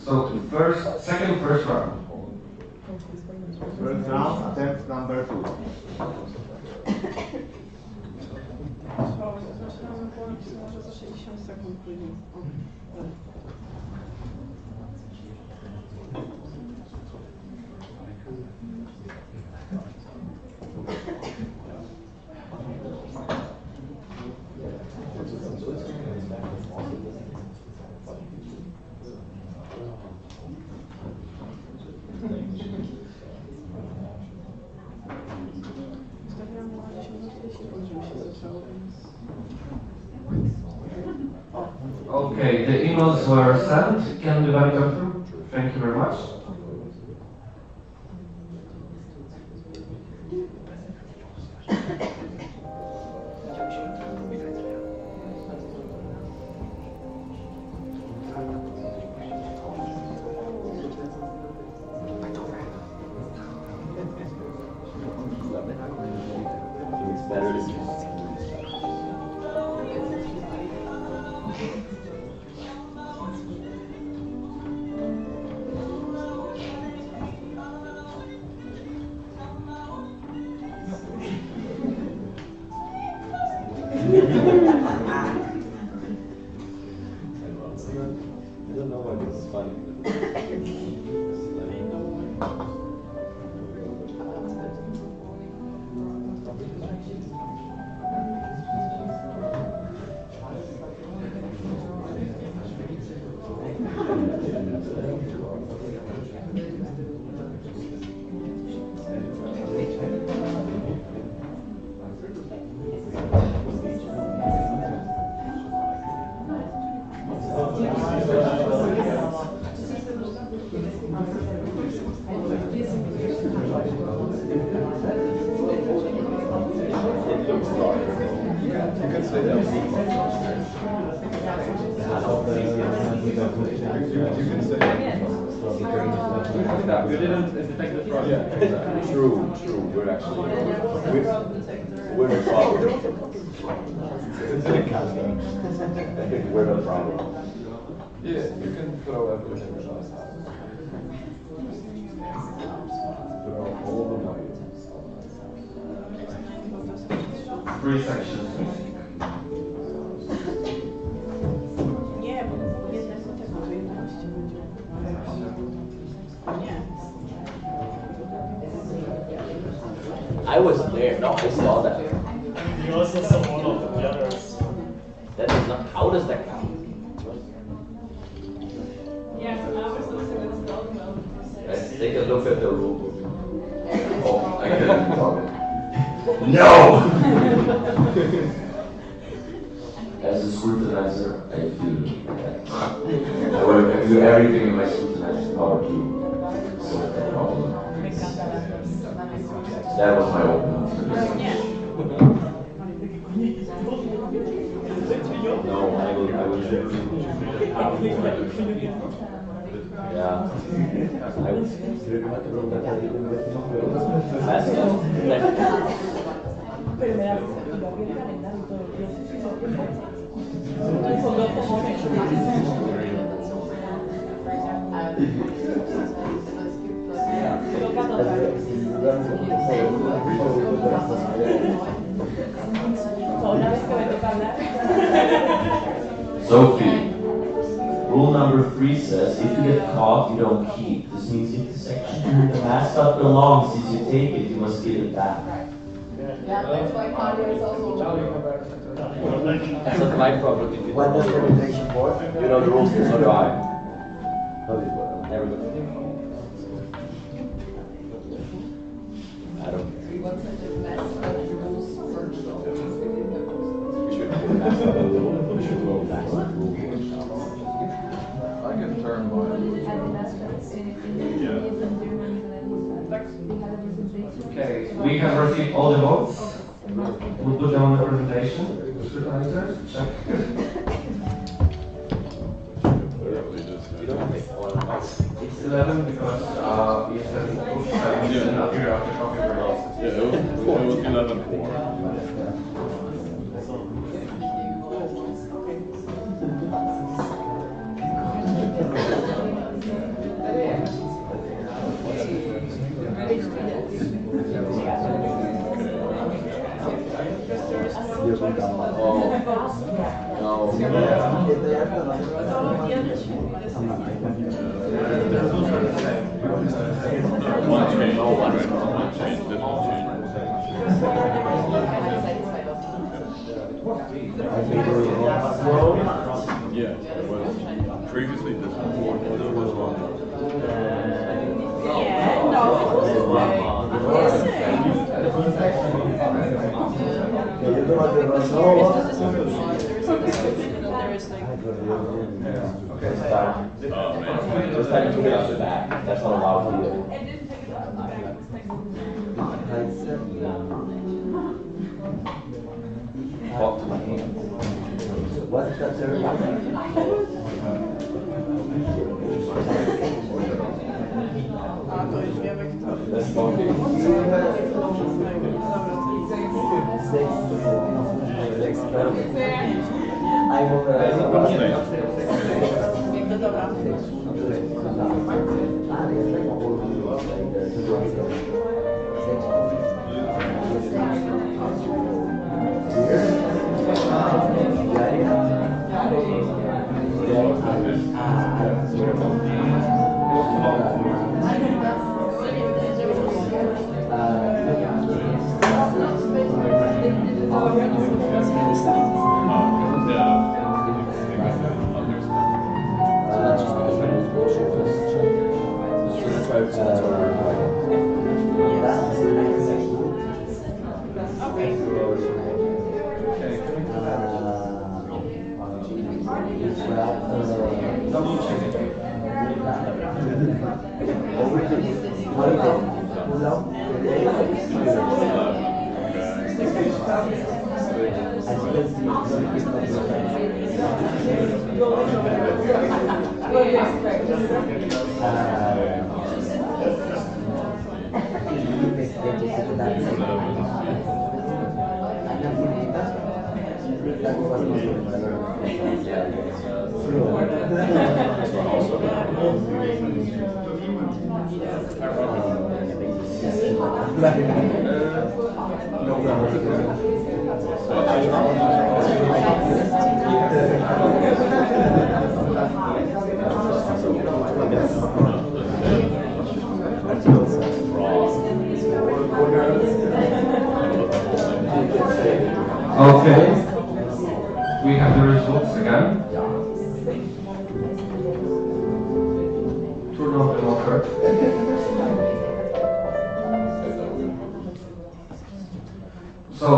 So first round. First round, attempt number 2. Może za 60 sekund później. Okay, the emails were sent. Can everybody go through? Thank you very much. It's better to I don't know why this is funny. You didn't detect the fraud. True. We're actually we're the problem. I think we're the problem. Yeah, you can throw everything aside. Throw all the money. 3 sections. Nie, bo jedne są tego, że 11 będzie. Nie. I was there. No, I saw that. You also saw one of the others. That is not. How does that count? Yeah, so now we're supposed to go to Belgium. Let's take a look at the rule. Oh, I couldn't talk it. No! As a scrutinizer, I feel that I will do everything in my scrutinizing power to solve the problem. That was my opening to this. No, I will Ja. Sophie, rule number 3 says if you get caught, you don't keep. This means if the section the mascot belongs, if you take it, you must give it back. Yeah, that's why Claudia is also. That's not my problem. If you what does the rotation for? You know the rules, so do I. How does it work? Everybody. I don't care. We want such a mascot rules workshop. We should do a mascot rule. We should do a mascot rule workshop. I can turn Okay, we have received all the votes. We'll put them on the presentation. Scrutinizers, check. It's 11 because ESN Austria and Austria after coffee break. Yeah, it was 11-4. Yeah, well, previously this was one. Okay, start. Just like 2 minutes to back. That's not allowed here. What's that Okay, we have the results again. Turn off the motor. So,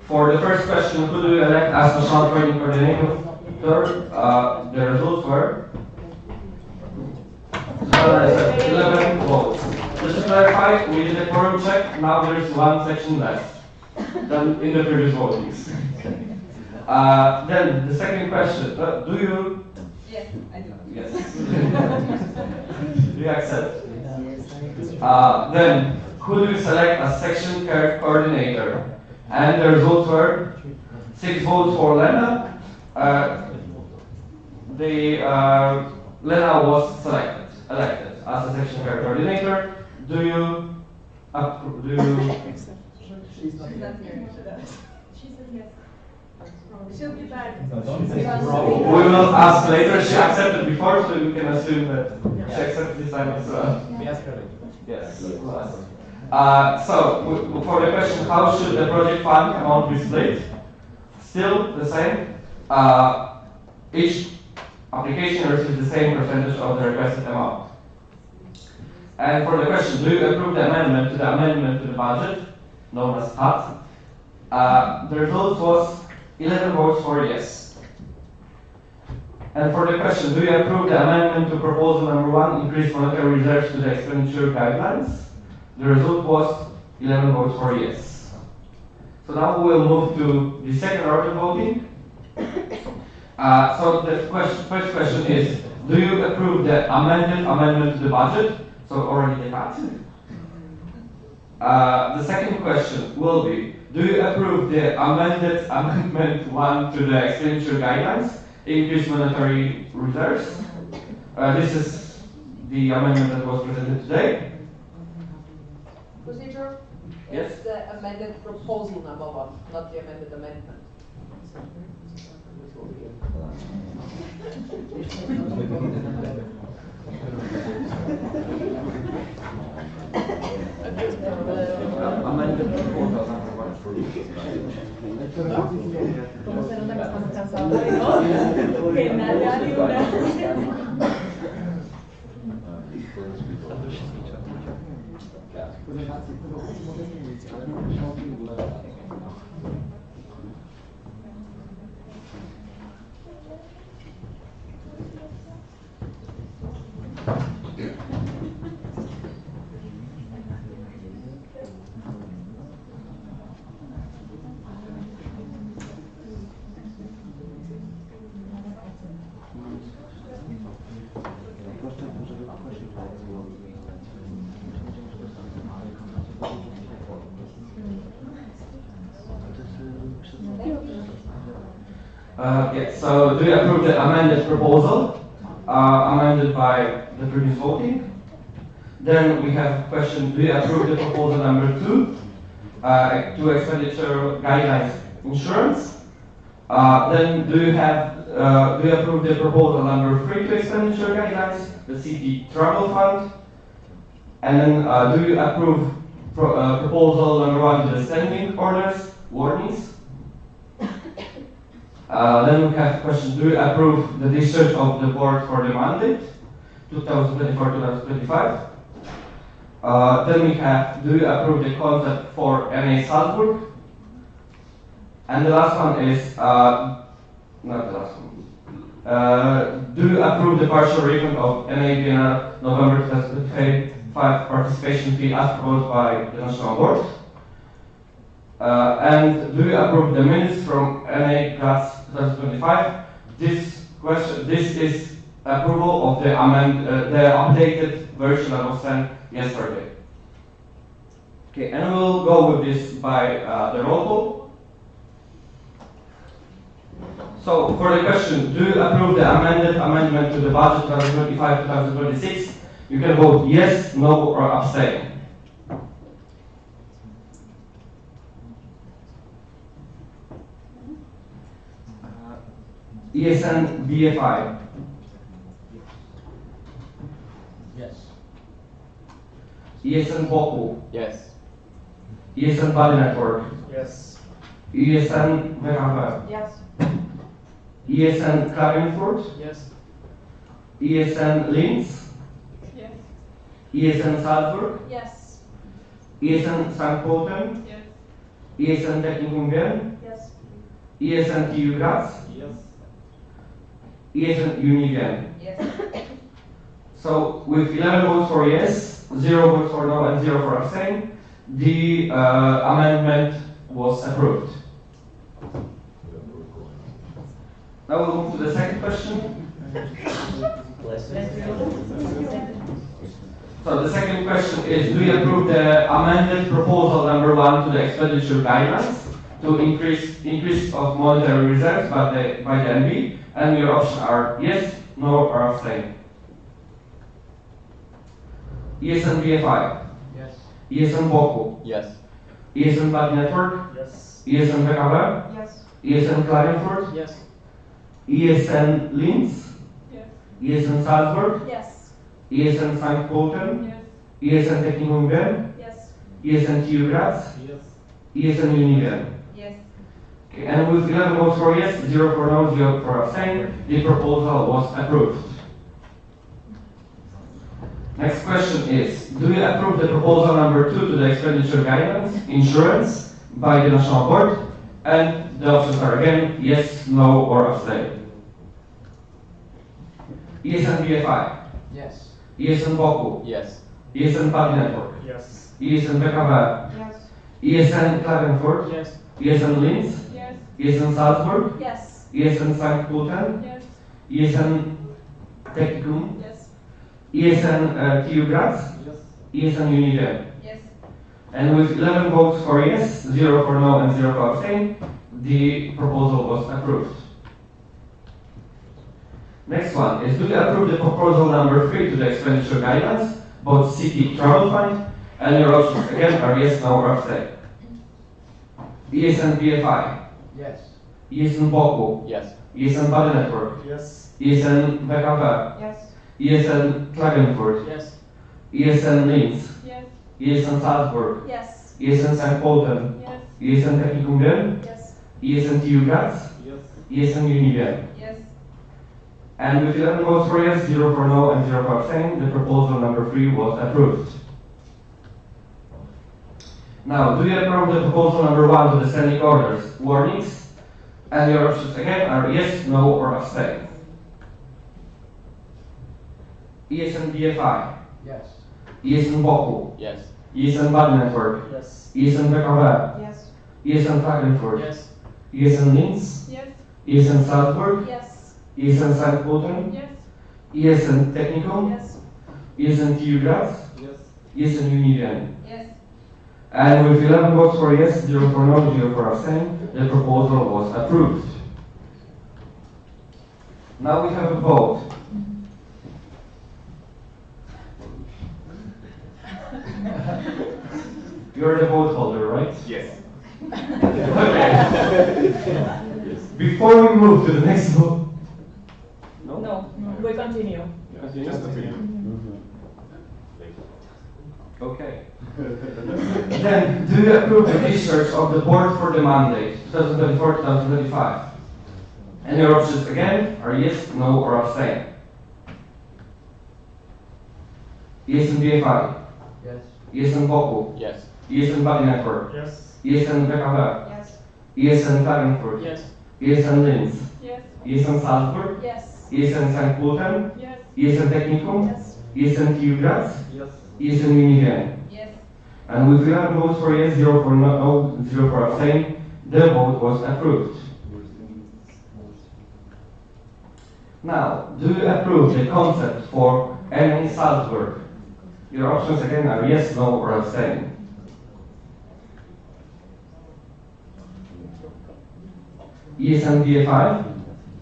for the first question, who do you elect as national training coordinator? The results were 11 votes. Just to clarify, we did a quorum check, now there's one section less than in the previous votings. Then the second question, do you? Yes, I do. Yes. Do you accept? Then, who do you select as section care coordinator? And the results were 6 votes for Lena. Lena was elected as a section care coordinator. Do you? She's not here. She said yes. She'll be back. We will ask later. She accepted before, so you can assume that she accepted this time as well. Yes. So, for the question, how should the project fund amount be split? Still the same. Each application receives the same percentage of the requested amount. And for the question, do you approve the amendment to the budget, known as PAT? The result was 11 votes for yes. And for the question, do you approve the amendment to proposal number 1, increase monetary reserves to the expenditure guidelines? The result was 11 votes for yes. So now we will move to the second order voting. So the first question is, do you approve the amendment to the budget? So already the PAT. The second question will be, do you approve the amendment 1 to the expenditure guidelines, increase monetary reserves? This is the amendment that was presented today. Procedure? Yes. It's the amended proposal number 1, not the amended amendment. Amended proposal number 1. Como se nota que estamos cansados de no, que nada ni una. Yes, so do you approve the amended proposal, amended by the previous voting? Then we have a question, do you approve the proposal number 2, to expenditure guidelines insurance? Then do you approve the proposal number 3 to expenditure guidelines, the city travel fund? And then do you approve proposal number 1 to the standing orders, warnings? Then we have a question, do you approve the discharge of the board for the mandate, 2024-2025? Then we have, do you approve the contract for NA Salzburg? And the last one is, not the last one. Do you approve the partial refund of NA Vienna November 2025 participation fee as proposed by the National Board? And do you approve the minutes from NA Graz 2025? This is approval of the updated version that was sent yesterday. Okay, and we'll go with this by the roll call. So for the question, do you approve the amendment to the budget 2025-2026? You can vote yes, no, or abstain. ESN BFI. Yes. ESN Boku. Yes. ESN Body Network. Yes. ESN VHV. Yes. ESN Klagenfurt. Yes. ESN Linz. Yes. ESN Salzburg. Yes. ESN St. Pölten. Yes. ESN Technikum Wien. Yes. ESN TU Graz. Yes. ESN Uni Wien. Yes. So with 11 votes for yes, 0 votes for no, and 0 for abstain, the amendment was approved. move to the second question. So the second question is, do you approve the amended proposal number 1 to the expenditure guidelines to increase of monetary reserves by the NB? And your options are yes, no, or abstain. ESN BFI. Yes. ESN Boku. Yes. ESN Bad Network. Yes. ESN PKB. Yes. ESN Klagenfurt. Yes. ESN Linz. Yes. ESN Salzburg. Yes. ESN St. Pölten. Yes. ESN Technikum Wien. Yes. ESN TU Graz. Yes. ESN Univen. Yes. Okay, and with 11 votes for yes, 0 for no, 0 for abstain, the proposal was approved. Next question is, do you approve the proposal number 2 to the expenditure guidelines, insurance, by the National Board? And the options are again, yes, no, or abstain. ESN BFI. Yes. ESN Boku. Yes. ESN Bad Network. Yes. ESN PKB. Yes. ESN Klagenfurt. Yes. ESN Linz. Yes. ESN Salzburg. Yes. ESN St. Pölten. Yes. ESN Technikum. Yes. ESN TU Graz. Yes. ESN Univen. Yes. And with 11 votes for yes, 0 for no, and 0 for abstain, the proposal was approved. Next one is, do you approve the proposal number 3 to the expenditure guidelines, both city travel fund, and your options again are yes, no, or abstain. ESN BFI. Yes. ESN Boku. Yes. ESN Bad Network. Yes. ESN PKB. Yes. ESN Klagenfurt. Yes. ESN Linz. Yes. ESN Salzburg. Yes. ESN St. Pölten. Yes. ESN Technikum Wien. Yes. ESN TU Graz. Yes. ESN Univen. Yes. And with 11 votes for yes, 0 for no, and 0 for abstain, the proposal number 3 was approved. Now, do you approve the proposal number 1 to the standing orders, warnings? And your options again are yes, no, or abstain. ESN BFI. Yes. ESN Boku. Yes. ESN Bad Network. Yes. ESN PKB. Yes. ESN Klagenfurt. Yes. ESN Linz. Yes. ESN Salzburg. Yes. ESN St. Pölten. Yes. ESN Technikum. Yes. ESN TU Graz. Yes. ESN Univen. Yes. And with 11 votes for yes, 0 for no, 0 for abstain, the proposal was approved. Now we have a vote. You're the vote holder, right? Yes. Okay. Before we move to the next vote. No, we continue. Just a few. Okay. Then, do you approve the discharge of the board for the mandate 2024-2025? And your options again are yes, no, or abstain. ESN BFI. Yes. ESN Boku. Yes. ESN Bad Network. Yes. ESN PKB. Yes. ESN Klagenfurt. Yes. ESN Linz. Yes. ESN Salzburg. Yes. ESN St. Pölten. Yes. ESN Technikum. Yes. ESN TU Graz. Yes. ESN Univen. Yes. And with 11 votes for yes, 0 for no, 0 for abstain, the vote was approved. Now, do you approve the concept for NA Salzburg? Your options again are yes, no, or abstain. ESN BFI.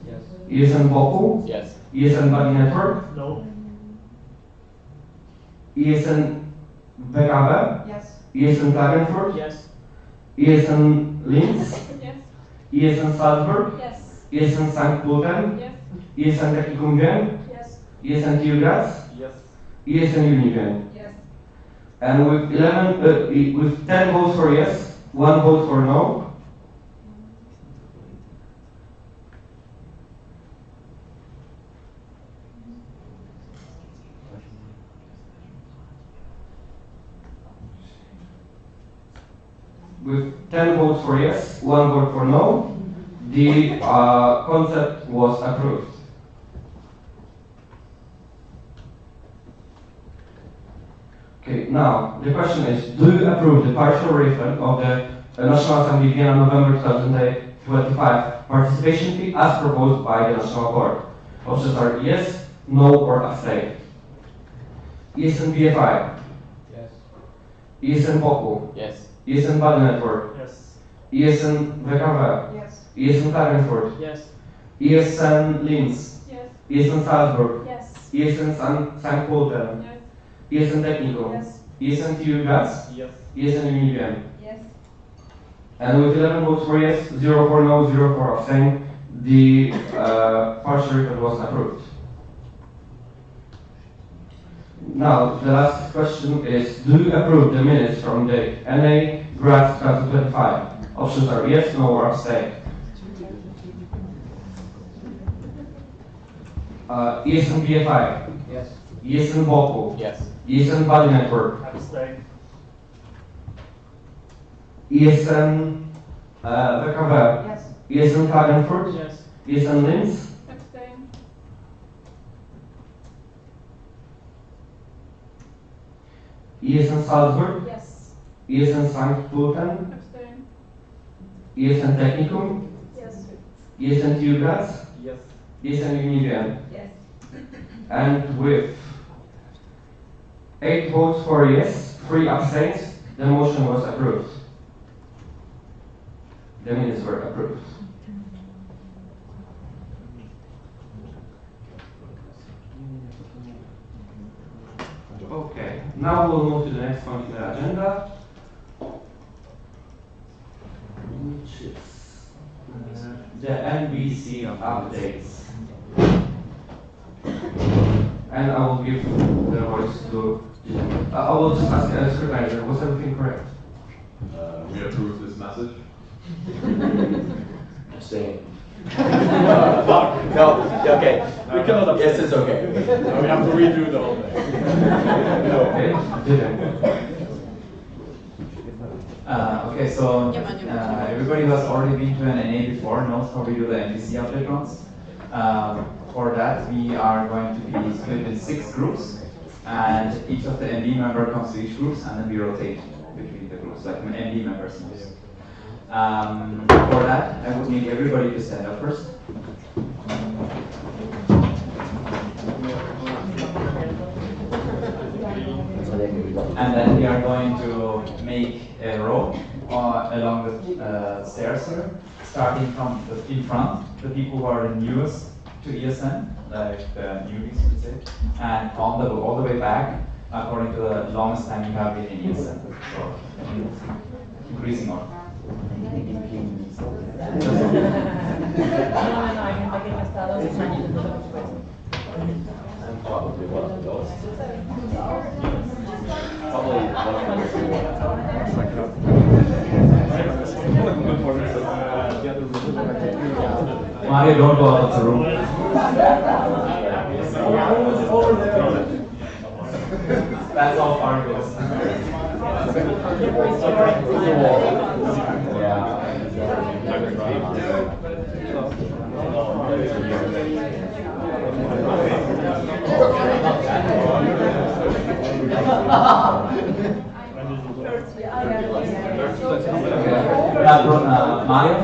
Yes. ESN Boku. Yes. ESN Bad Network. No. ESN PKB. Yes. ESN Klagenfurt. Yes. ESN Linz. Yes. ESN Salzburg. Yes. ESN St. Pölten. Yes. ESN Technikum Wien. Yes. ESN TU Graz. Yes. ESN Univen. Yes. And with 10 votes for yes, 1 vote for no. With 10 votes for yes, 1 vote for no, the concept was approved. Okay, now the question is, do you approve the partial refund of the National Assembly Vienna November 2008 25 participation fee as proposed by the National Court. Options are yes, no, or abstain. ESN BFI. Yes. ESN Boku. Yes. ESN Body Network. Yes. ESN WKW. Yes. ESN Klagenfurt. Yes. ESN Linz. Yes. ESN Salzburg. Yes. ESN St. Pölten. Yes. ESN Technikum. Yes. ESN TU Graz. Yes. ESN Univien. Yes. And with 11 votes for yes, 0 for no, 0 for abstain, the partial record was approved. Now, the last question is, do you approve the minutes from the NA Graz 2025? Options are yes, no, or abstain. ESN BFI. Yes. ESN Boku. Yes. ESN Body Network. Abstain. ESN WKW. Yes. ESN Klagenfurt. Yes. ESN Linz. Abstain. ESN Salzburg. Yes. ESN St. Pölten. Abstain. ESN Technikum. Yes. ESN TU Graz. Yes. ESN Univien. Yes. And with 8 votes for yes, 3 abstains, the motion was approved. The minutes were approved. Okay, now we'll move to the next point in the agenda, which is the NBC updates. And I will give the voice to, I will just ask the scrutinizer, was everything correct? We approve this message. Abstain. No, okay. We cannot abstain. Yes, it's okay. No, we have to redo the whole thing. Okay, so everybody who has already been to an NA before knows how we do the NBC update runs. For that, we are going to be split in 6 groups, and each of the MD member comes to each group, and then we rotate between the groups, like MD members. For that, I would need everybody to stand up first. And then we are going to make a row along the stairs here, starting from in front, the people who are the newest to ESN, like the newbies, you could say, and all the way back, according to the longest time you have been in ESN. So, increasing order. I'm probably one of those. Probably one of those. Mario, don't go out of the room. That's how far it goes. Mario?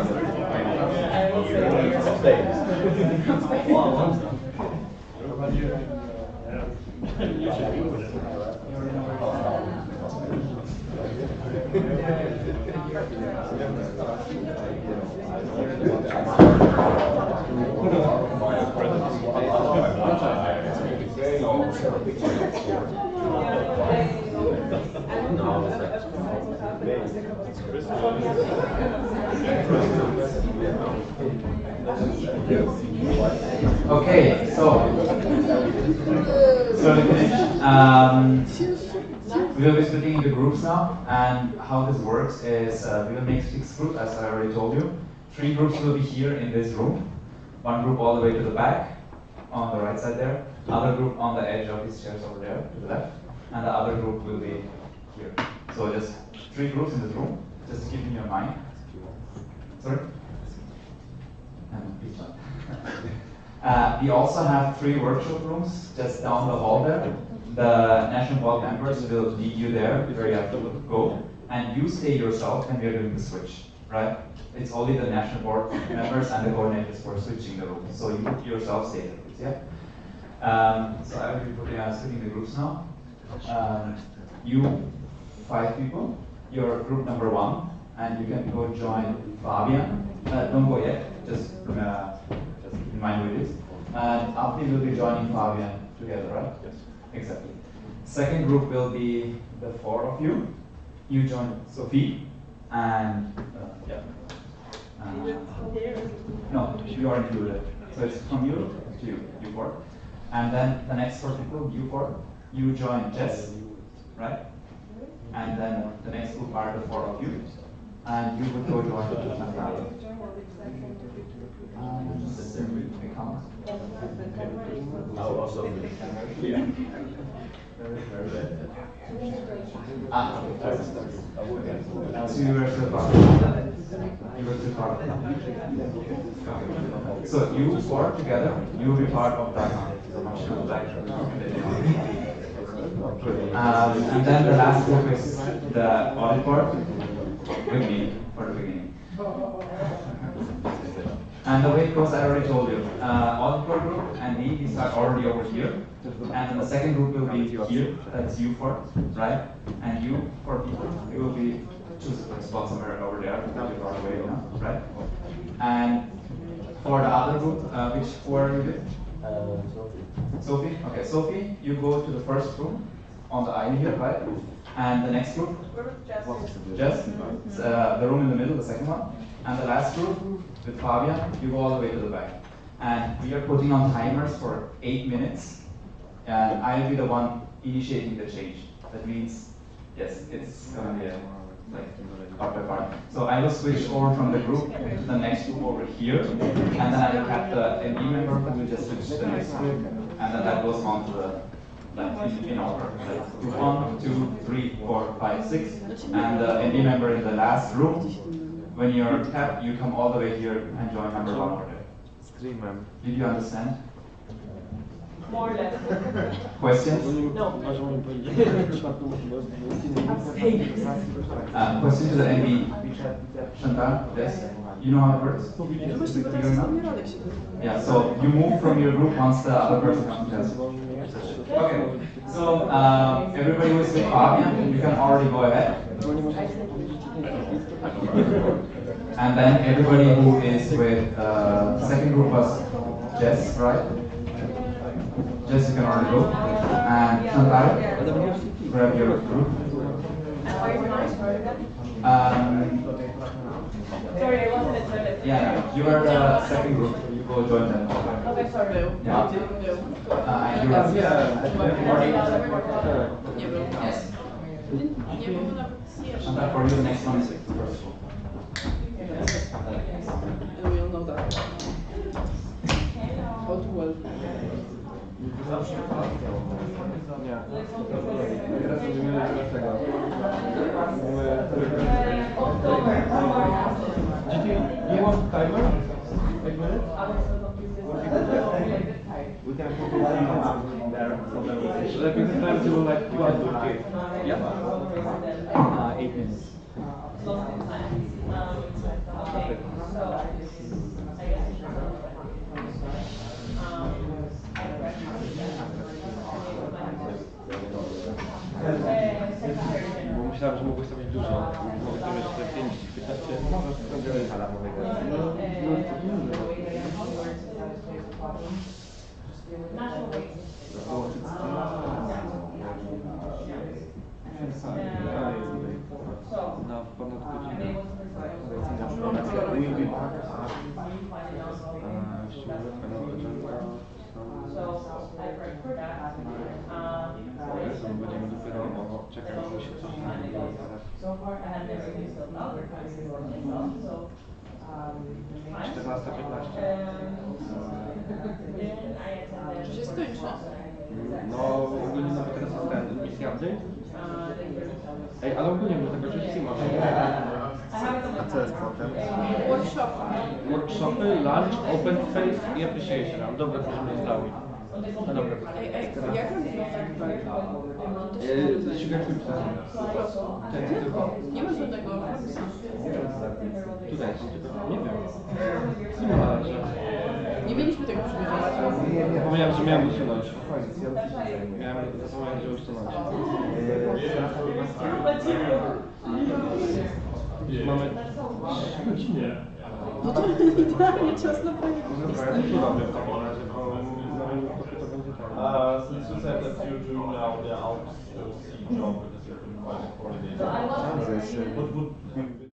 Okay, so we finished. We will be splitting into groups now, and how this works is we will make 6 groups, as I already told you. 3 groups will be here in this room. 1 group all the way to the back, on the right side there. Other group on the edge of these chairs over there, to the left. And the other group will be here. So just 3 groups in this room. Just keep in your mind. Sorry? Please don't. We also have 3 workshop rooms just down the hall there. The national board members will lead you there where you have to go, and you stay yourself when we are doing the switch. right? It's only the national board members and the coordinators for switching the room. So you yourself stay there, please, yeah? So I will be splitting the groups now. You 5 people, you're group number 1, and you can go join Fabian. Don't go yet, just in mind with it. And Abdi will be joining Fabian together, right? Yes. Exactly. Second group will be the 4 of you. You join Sophie, and yeah. No, you are included. So it's from you to you, you 4. And then the next 4 people, you 4, you join Jess, right? And then the next group are the 4 of you, and you would go join Natalia. Also, yeah. So you were still part. So you 4 together, you will be part of that. And then the last group is the audit board with me for the beginning. And the way it goes, I already told you. Audit board group and me, we start already over here. And then the second group will be here, that's you 4, right? And you 4 people, you will be choose a spot somewhere over there, because you're far away now, right? And for the other group, which 4 are you with? Sophie? Okay, Sophie, you go to the first room on the aisle here, right? And the next group? Jess. The room in the middle, the second one. And the last group, with Fabian, you go all the way to the back. And we are putting on timers for 8 minutes. And I'll be the one initiating the change. That means, yes, it's gonna be part by part. So I will switch over from the group to the next group over here. And then I will have the MD member who will just switch to the next group. And then that goes on to the in order. Like 1, 2, 3, 4, 5, 6. And the MD member in the last room. When you're tapped, you come all the way here and join number 1 over there. Did you understand? More or less. Questions? No. Question to the MD. Chantal, yes? You know how it works? Yeah, so you move from your group once the other person comes to us. Okay, so everybody who is with Fabian, you can already go ahead. And then everybody who is with second group was Jess, right? Jess, you can already go. And Chantal, grab your group. Sorry, I wasn't at toilet. Yeah, you are the second group. You go join them. Okay, sorry. Yeah. Yes. Chantal, for you, the next one is the first group. And we all know that. How to well. Do you want timer? 8 minutes? We can put it there for the rotation. So that means the time to like 2 hours. Yeah? 8 minutes. Okay, so I guess Bo myślałem, że mogłeś stawić dużo. Mogę stawiać te 5, 15. Na ponad godzinę. Będziemy dopiero czekać, żeby się cofnąć. 14:15. Czy się skończy? No, ogólnie nawet teraz jest ten misja update. Ej, ale ogólnie my tego rzeczy mamy. A co jest potem? Workshopy. Workshopy, lunch, open face i appreciation. Mam dobre, że mnie zostały. Jak robimy Ściągać film ten tylko. Nie ma żadnego Tutaj są tylko. Nie wiem. Nie ma, że... Nie mieliśmy tego przymierzować. Zapomniałem, że miałem usunąć. Zapomniałem, że usunąć. Mamy 3 godziny. No to idealnie czas na projekt. Co robię w takim razie, bo to będzie tak. Since you said that you're doing now the out-of-sea job, because you've been quite coordinated, what would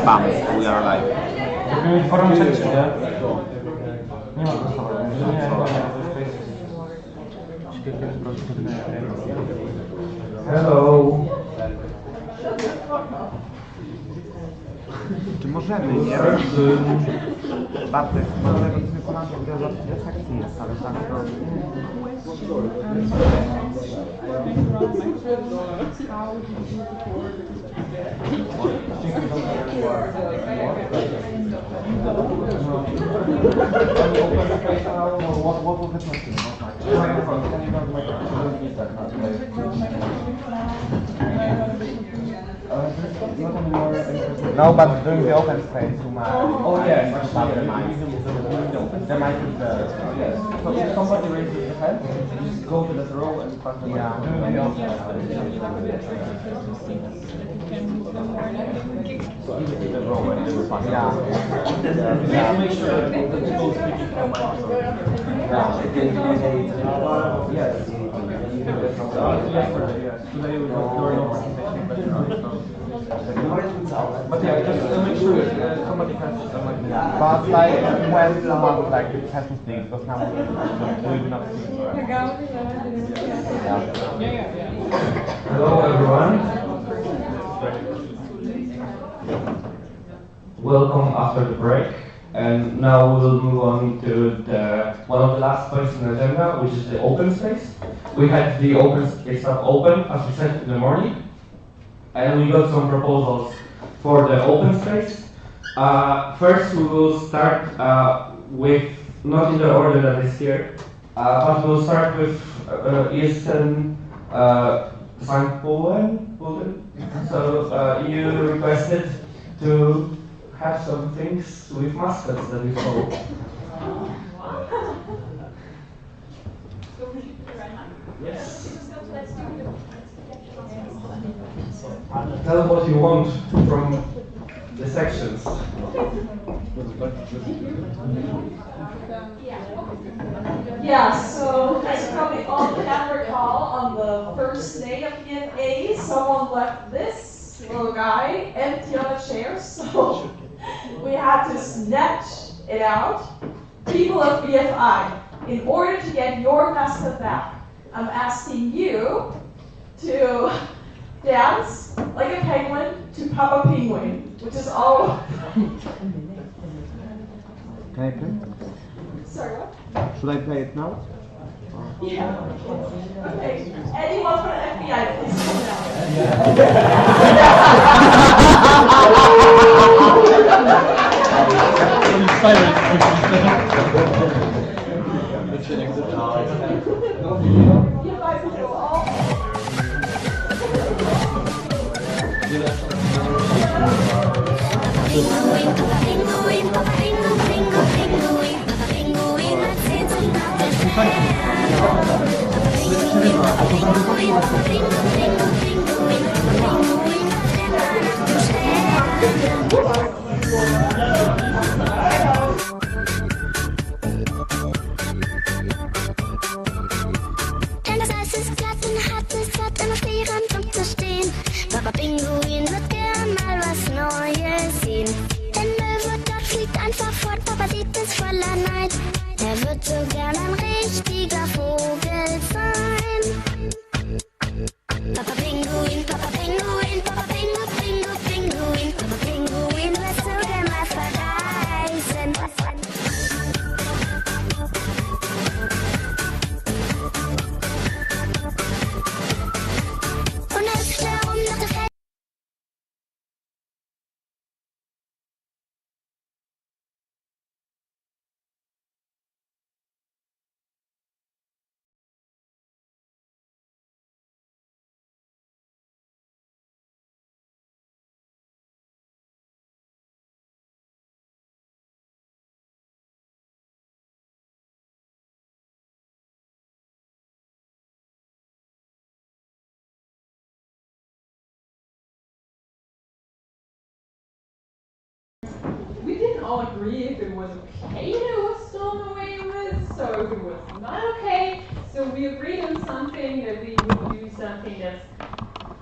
Bam, we are live. Robimy forum chat, czy nie? Nie ma głosowania. Hello. Czy możemy, nie? Bartek, możemy wykonać efekty jest, ale tak to... No, but during the open space, you might... Oh yes, the mic. The mic is there. Yes. So if somebody raises their hand, you just go to that row and pass the mic. Yeah, during the open space. So I'm in the row and they will pass. Yeah. Just make sure that the people speaking from microphone. Yes. Yesterday, yes. Today we have no presentation background. But yeah, just make sure somebody catches the mic. But like when someone like has to speak, because now we do not speak. Hello everyone. Welcome after the break. And now we'll move on to one of the last points on the agenda, which is the open space. We had the open space up open, as we said, in the morning. And we got some proposals for the open space. First, we will start with, not in the order that is here, but we'll start with ESN St. Polen. So you requested to have some things with mascots that we follow. Yes. Tell what you want from the sections. Yeah, so as you probably all can recall, on the first day of ENA, someone left this little guy empty on a chair, so we had to snatch it out. People of BFI, in order to get your mascot back, I'm asking you to dance like a penguin to Papa Penguin, which is all. Can I play? Sorry, what? Should I play it now? Yeah. Okay. Anyone from the FBI, please come down. You guys will all. Denn das Eis ist glatt und hart, es hat immer frieren zum zu stehen. Papa Pinguin wird gern mal was Neues sehen. Der Löwe dort fliegt einfach fort, Papa sieht es voller Neid. Er wird so gern ein richtiger Vogel sein. Papa Pinguin, Papa Pinguin, Papa Pinguin, Pinguin, Pinguin, Papa Pinguin, wirst du gern mal verreisen. Und hüpft herum nach der Feld. We didn't all agree if it was okay that it was stolen away with, so if it was not okay, so we agreed on something that we would do something that's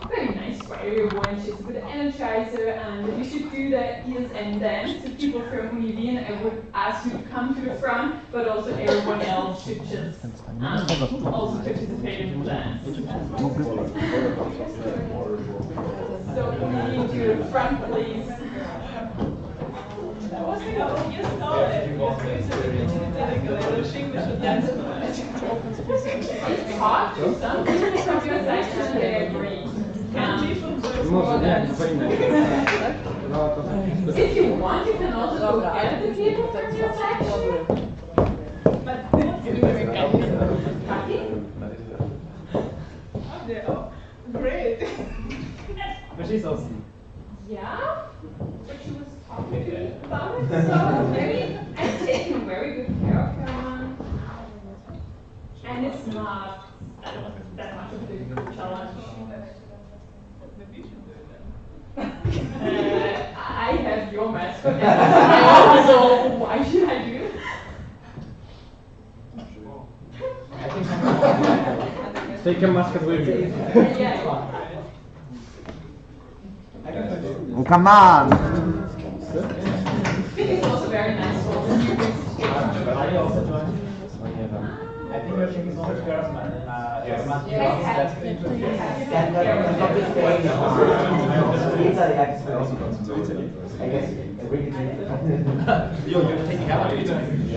very nice for everyone. She's a good energizer, and if you should do the ESN dance to people from HalloWien, I would ask you to come to the front, but also everyone else should just also participate in the dance. So moving to the front, please. Talk to some people from your section, they agree. If you want, you can also go get the people from your section. Great. But she's awesome. Yeah, but she was talking about it, so I'm taking very good care of her. And it's not that much of a difficult challenge. I have your mascot, so why should I do it? Take a mascot with you. Yeah. Oh, come on! It's also very nice for the new I think you're taking so much care of my You're taking out of Italy.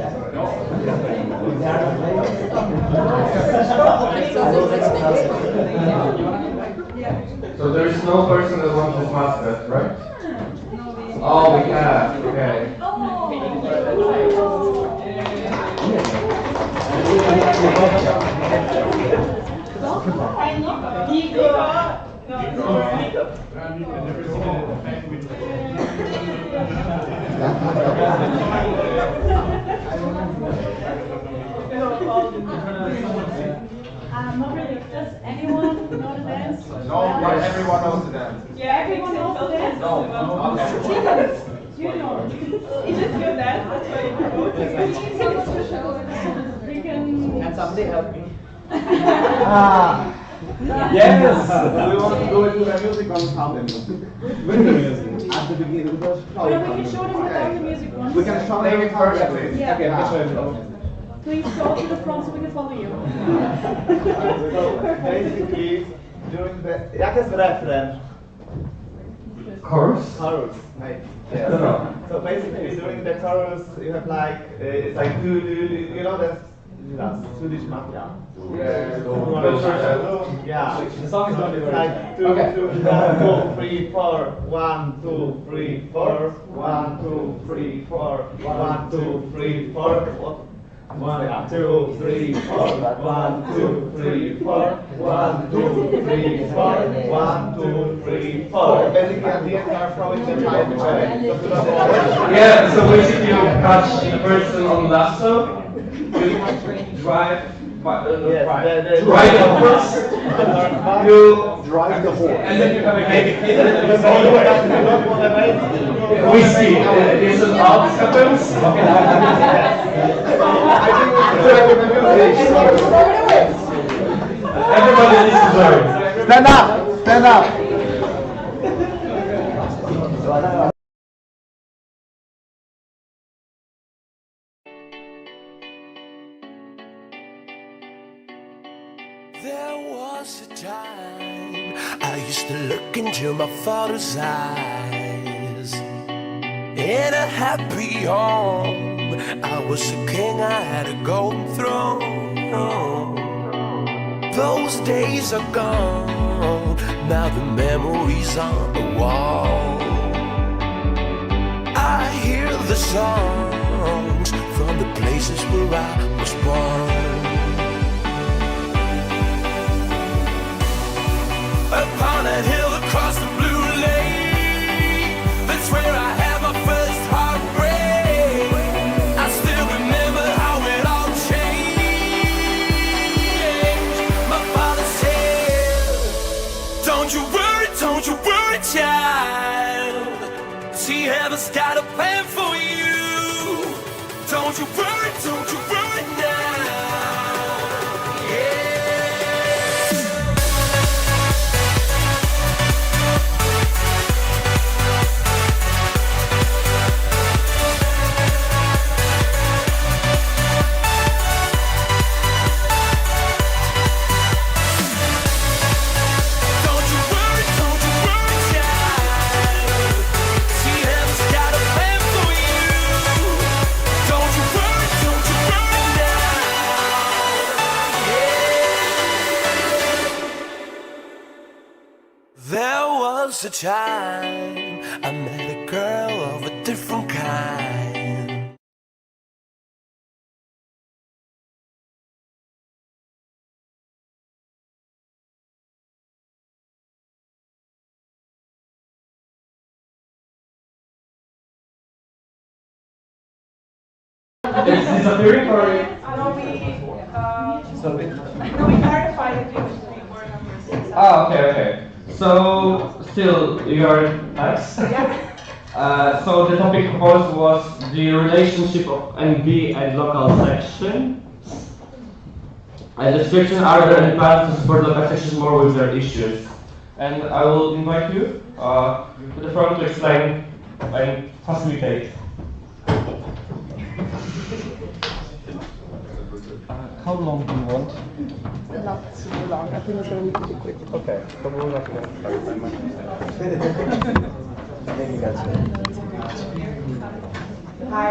So there is no person that wants this mascot, right? Oh, we have. Okay. Not really. Does anyone know the dance? No, not everyone knows the dance. Yeah, everyone knows the dance. No, okay. You know. It's just your dance, that's why you promote it. You can... Can somebody help me? Yes! We want to go into the music on sound music. With the music. At the beginning, Well, we can show them without the music once. We can show them first, please. Yeah. Okay, let's show them. Please go to the front so we can follow you. So basically, during the... Jak jest refren? Chorus? Chorus, right. Yes. So basically, during the chorus, you have like, it's like, you know that Swedish Mafia? Yeah. The song is not It's like 2, 1, 2, 3, 4, 1, 2, 3, 4, 1, 2, 3, 4, 1, 2, 3, 4. 1, 2, 3, 4, 1, 2, 3, 4, 1, 2, 3, 4, 1, 2, 3, 4. Basically, at the end, you are throwing the child away. Yeah, so basically you catch the person on lasso, you drive, ride the horse, you drive the horse, and then you have a cake. We see, is it all this happens? Everybody needs to learn. Stand up! Stand up! There was a time I used to look into my father's eyes. In a happy home, I was a king, I had a golden throne. Those days are gone, now the memories on the wall. I hear the songs from the places where I was born. Upon that hill across the blue lake, that's where I had my first heartbreak. I still remember how it all changed. My father said, don't you worry, child. See, heaven's got a plan for you. Don't you worry now. There was a time I met a girl of a different kind. It's disappearing or? No, we clarified it between word number 6. Ah, okay. So, still, your X? So the topic proposed was the relationship of NB and local section. And description, are there any plans to support local sections more with their issues? And I will invite you to the front to explain and facilitate. How long do you want? Not too long. I think it's going to be pretty quick. Okay, so we're not going to start by much. Maybe that's Hi.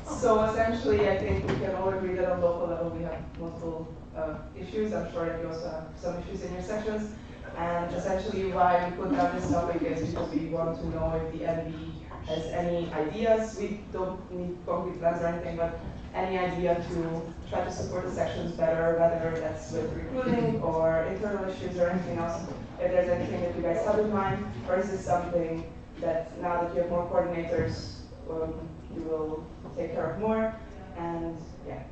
So essentially, I think we can all agree that on local level we have multiple issues. I'm sure that you also have some issues in your sections. And essentially why we put down this topic is because we want to know if the NB has any ideas. We don't need concrete plans or anything, but any idea to try to support the sections better, whether that's with recruiting or internal issues or anything else. If there's anything that you guys have in mind, or is this something that now that you have more coordinators, you will take care of more? And yeah.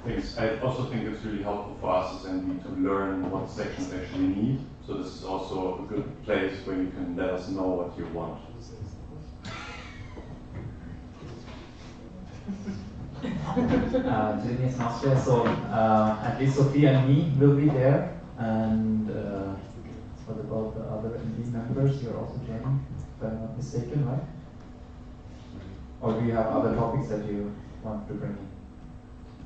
Thanks. I also think it's really helpful for us as NB to learn what sections actually need. So this is also a good place where you can let us know what you want. ESN Austria, so at least Sophia and me will be there, and what about the other NB members? You're also joining, if I'm not mistaken, right? Or do you have other topics that you want to bring in?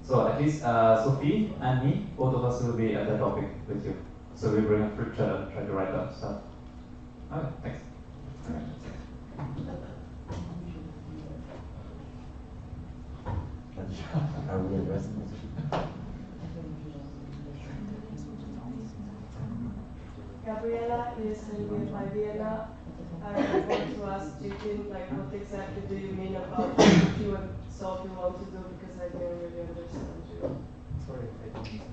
So at least Sophie and me, both of us will be at the topic with you. So we bring a flip chart and try to write down stuff. Okay, thanks. Are we addressing this? Gabriela is by Vienna. I want to ask Jitin, like, what exactly do you mean about what you and Sophie want to do, because I don't really understand you. Sorry, I didn't listen.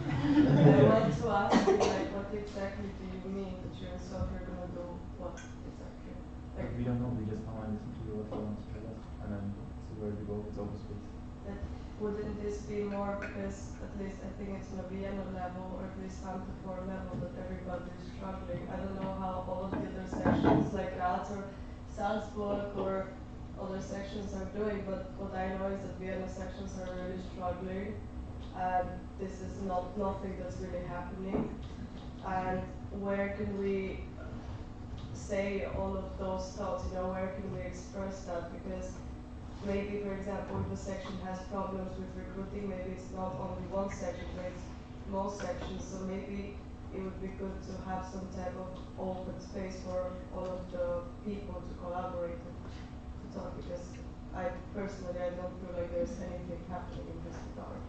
I want to ask you, like, what exactly do you mean that you and Sophie are going to do? What exactly? Like, We don't know, we just want to listen to you what you want to tell us, and then see where we go, it's open space. that wouldn't this be more, because at least I think it's on a Vienna level, or at least Antwerp level, that everybody is struggling. I don't know how all of the other sections, like Graz or Salzburg or other sections are doing, but what I know is that Vienna sections are really struggling, and this is nothing that's really happening. And where can we say all of those thoughts, where can we express that? Because maybe, for example, if a section has problems with recruiting, maybe it's not only one section, but it's most sections. So maybe it would be good to have some type of open space for all of the people to collaborate and to talk, because I personally, I don't feel like there's anything happening in this regard.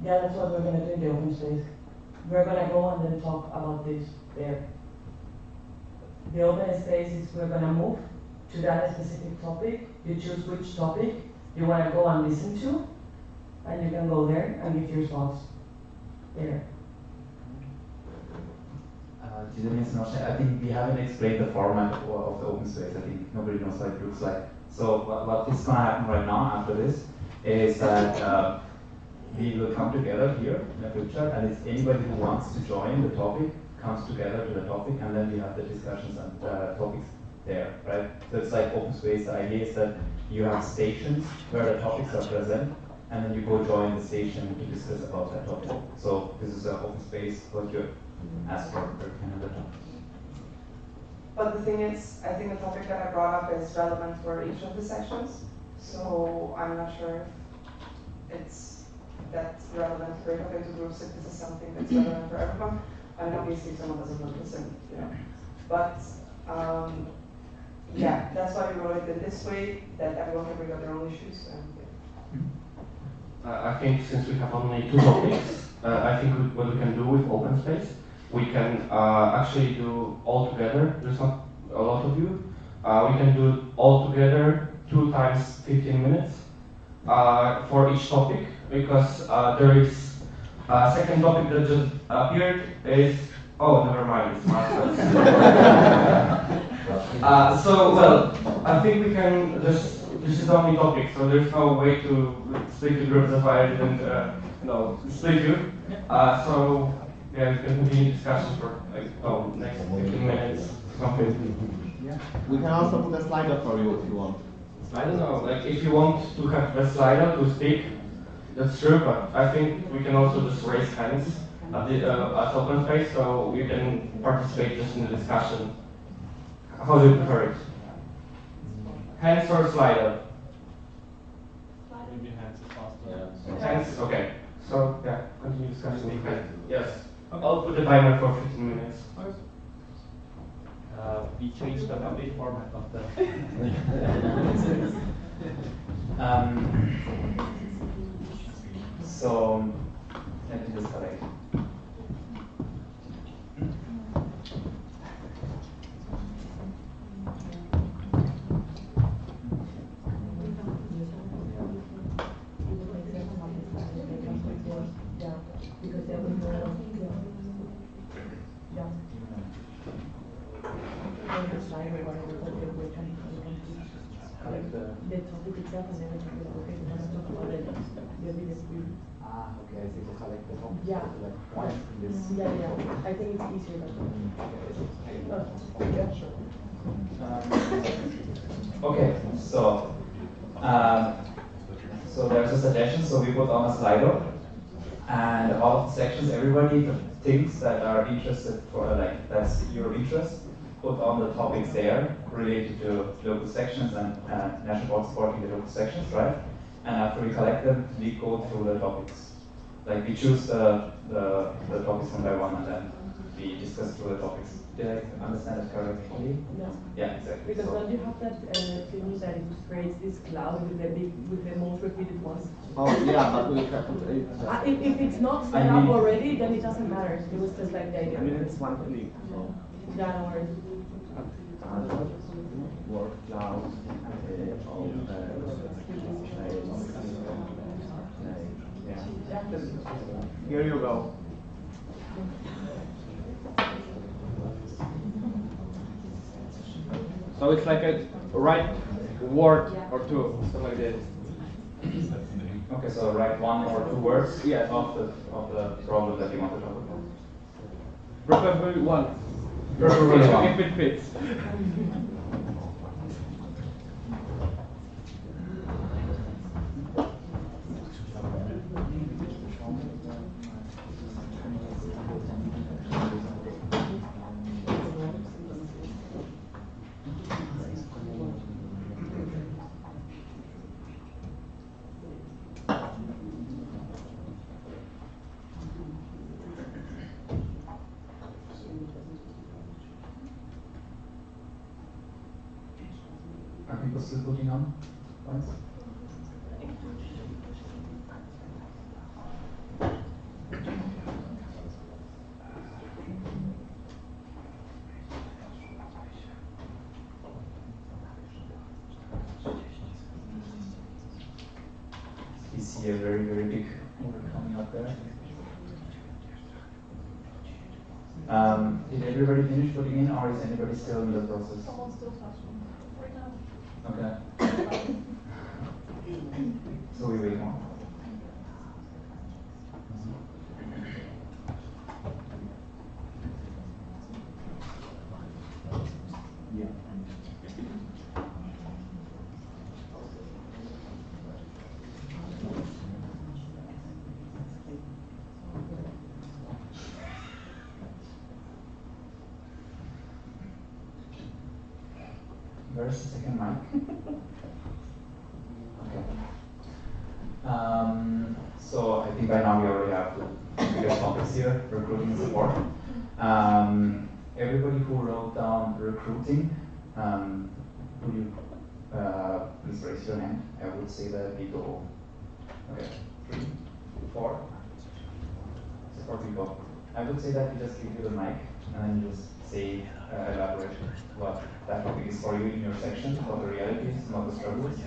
Yeah, that's what we're going to do in the open space. We're going to go and then talk about this there. The open space is we're going to move to that specific topic. You choose which topic you want to go and listen to, and you can go there and give your thoughts there. I think we haven't explained the format of the open space. I think nobody knows what it looks like. So what is going to happen right now after this is that we will come together here in a picture, and it's anybody who wants to join the topic comes together to the topic, and then we have the discussions and topics there, right? So it's like open space. The idea is that you have stations where the topics are present, and then you go join the station to discuss about that topic. So this is an open space, what you ask for another topic. But the thing is, I think the topic that I brought up is relevant for each of the sections, so I'm not sure if it's that's relevant to break up into groups if this is something that's relevant for everyone. And obviously someone doesn't listen, you know. But yeah, that's why we wrote it this way, that everyone can bring up their own issues. I think since we have only 2 topics, I think what we can do with open space, we can actually do all together. There's not a lot of you. We can do all together 2 times 15 minutes for each topic, because there is a second topic that just appeared is, oh, never mind, it's masters. So, well, I think we can just, this is the only topic, so there's no way to split the group, that's why I didn't, split you. So, yeah, we can continue discussion for like, next 15 minutes, something. Yeah. We can also put a slider for you if you want. I don't know, like if you want to have a slider to speak, that's true, but I think we can also just raise hands at open space, so you can participate just in the discussion. How do you prefer it? Hands or slider? Maybe hands is faster. Hands, okay. So, yeah, continue discussion. Yes. I'll put the timer for 15 minutes. We changed the update format of the. So, let me just correct. The topic itself and everything is okay. We want to talk about it. Okay, I see. To collect the topics. Yeah. Like points in this. Yeah. I think it's easier that way. Yeah, sure. Okay, so there's a suggestion. So we put on a Slido, and out of the sections, everybody the things that are interested for that's your interest. Put on the topics there related to local sections and national board supporting the local sections, right? And after we collect them, we go through the topics. Like we choose the topics one by one, and then we discuss through the topics. Did I understand it correctly? No. Yeah, exactly. Because don't you have that thing that it creates this cloud with the most repeated ones? Oh yeah, but we can put it. If it's not set up already, then it doesn't matter. It was just like the idea. I mean, it's one click. So. Yeah, no worries. Word cloud. Here you go. So it's like a right word or two, something like this. Okay, so write 1 or 2 words of the problem that you want to talk about. Preferably 1. Preferably 1. If it fits. Are people still putting on points? You see a very, very big order coming up there. Did everybody finish putting in, or is anybody still in the process? Someone's still touching right now. Okay. So we wait more. Yeah. Where's the second mic? Okay. So I think by now we already have the biggest topics here, recruiting and support. Everybody who wrote down recruiting, would you please raise your hand? I would say that we go, okay, 3, 4, 4 people. I would say that we just give you the mic and then you just say, elaborate what that topic is for you in your section, what the reality is, what the struggle is,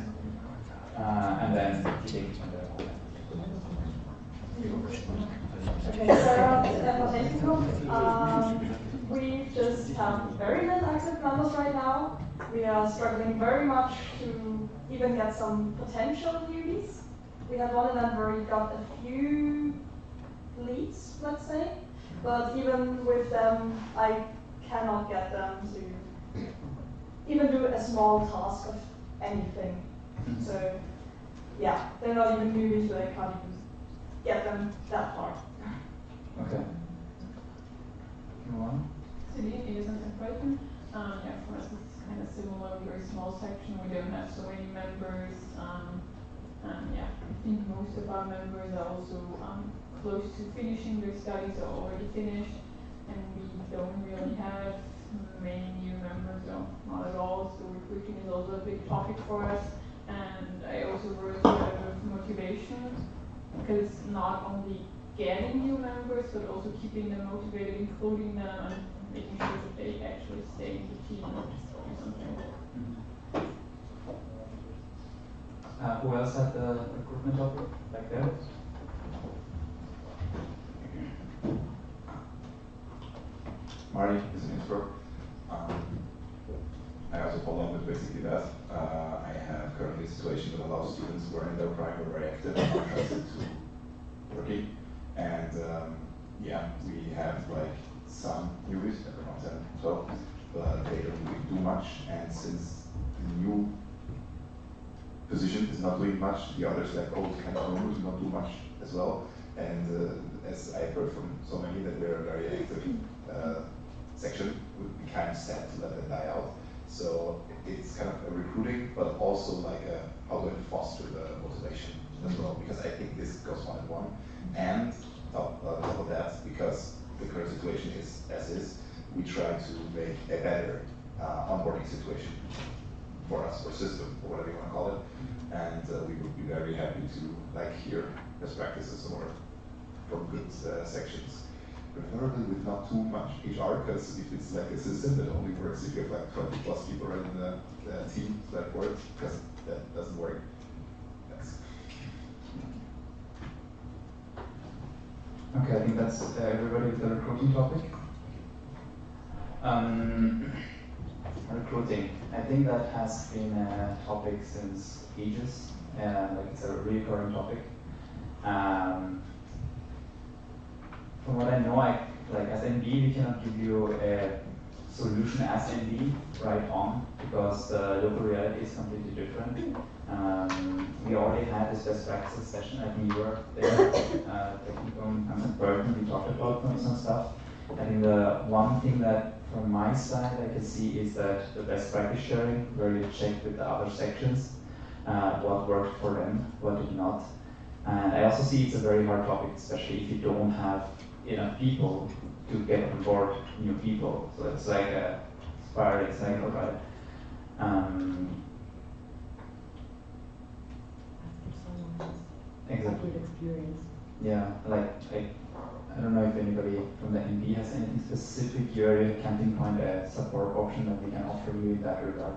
and then you take it from there. Okay, so we just have very little active members right now. We are struggling very much to even get some potential newbies. We had one event where we got a few leads, let's say, but even with them, I cannot get them to even do a small task of anything. So, yeah, they're not even newbies, so I can't even get them that far. Okay. Go on. So the ESN and Brighton, yeah, for us it's kind of similar, very small section, we don't have so many members, and yeah, I think most of our members are also close to finishing their studies or already finished, and we don't really have many new members, or not at all, so recruiting is also a big topic for us, and I also wrote a lot of motivation, because not only getting new members, but also keeping them motivated, including them, and making sure that they actually stay in the team or something. Who else had the recruitment topic back there? Marty is in Innsbruck. I also follow up with basically that. I have currently a situation with a lot of students who are in their prime, are very active and are interested to working. And yeah, we have like some newbies, around 10, 12, but they don't really do much. And since the new position is not doing much, the others like old kind of do not do much as well. And as I've heard from so many that we're a very active section, would be kind of sad to let that die out. So it's kind of a recruiting, but also like a, how do I foster the motivation as well? Because I think this goes one in one. And on top of that, because the current situation is as is, we try to make a better onboarding situation for us, or system, or whatever you want to call it. And we would be very happy to like hear best practices or from good sections. Preferably with not too much HR, because if it's like a system that only works if you have like 20 plus people right in the team, that works, because that doesn't work. That's Okay, I think that's everybody with the recruiting topic. Recruiting. I think that has been a topic since ages, like it's a recurring topic. From what I know, like as NB, we cannot give you a solution as NB right on, because the local reality is completely different. We already had this best practices session. I think you were there, Technicum and Burton, we talked about some stuff. I think the one thing that from my side I can see is that the best practice sharing, where you check with the other sections, what worked for them, what did not. And I also see it's a very hard topic, especially if you don't have enough people to get on board new people. So it's like a spiraling cycle, right? Exactly. Experience. Yeah, like I don't know if anybody from the NB has anything specific where you can pinpoint a support option that we can offer you in that regard.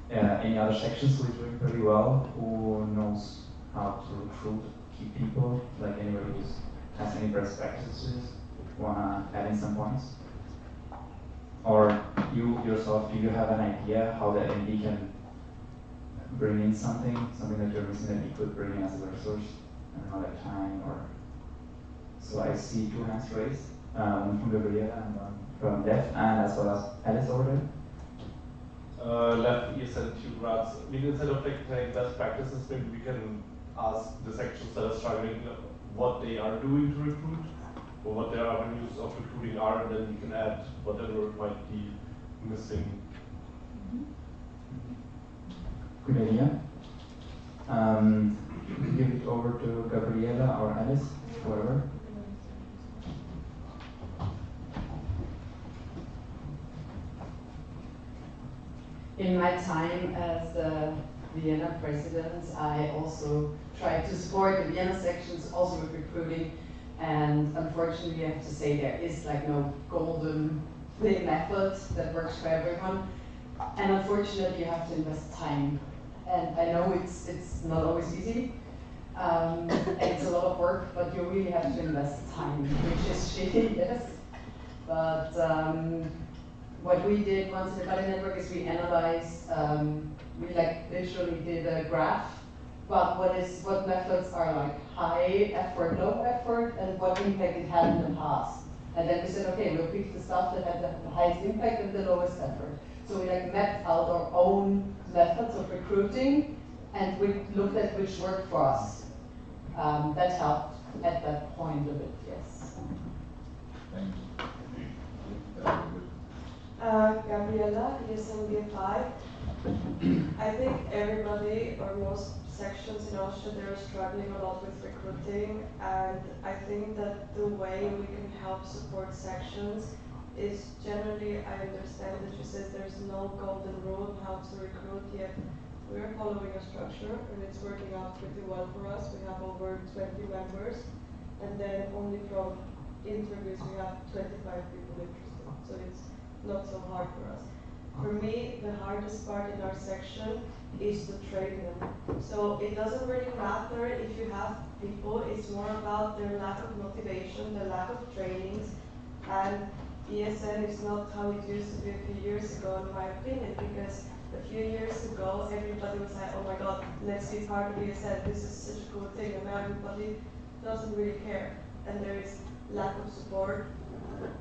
Any other sections who is doing pretty well, who knows how to recruit key people, like anybody who has any best practices, wanna add in some points? Or you yourself, do you have an idea how the NB can bring in something that you're missing that you could bring in as a resource? I don't know, like time or... So I see 2 hands raised, one from Gabriela and one from Lev, and as well as Alice over there. Left ESN 2 grads. I mean, instead of like taking best practices, maybe we can ask the sections that are struggling what they are doing to recruit, or what their avenues of recruiting are, and then we can add whatever might be missing. Good idea. Give it over to Gabriela or Alice, whoever. in my time as the Vienna president, I also tried to support the Vienna sections, also with recruiting. And unfortunately, I have to say there is like no golden method that works for everyone. And unfortunately, you have to invest time. And I know it's not always easy. And it's a lot of work, but you really have to invest time, which is shitty, yes. But what we did once in the Buddy Network is we analyzed, we like literally did a graph, but what methods are like high effort, low effort, and what impact it had in the past. And then we said, okay, we'll pick the stuff that had the highest impact and the lowest effort. So we like mapped out our own methods of recruiting, and we looked at which worked for us. That helped at that point a bit, yes. Thank you. Gabriela, ESN 5. I think everybody or most sections in Austria, they're struggling a lot with recruiting, and I think that the way we can help support sections is generally, I understand that you said there's no golden rule on how to recruit yet. We're following a structure and it's working out pretty well for us. We have over 20 members, and then only from interviews we have 25 people interested. So it's not so hard for us. For me, the hardest part in our section is to train them. So it doesn't really matter if you have people, it's more about their lack of motivation, their lack of trainings, and ESN is not how it used to be a few years ago, in my opinion, because a few years ago, everybody was like, oh my god, let's be part of ESN, this is such a cool thing, and now everybody doesn't really care, and there is lack of support.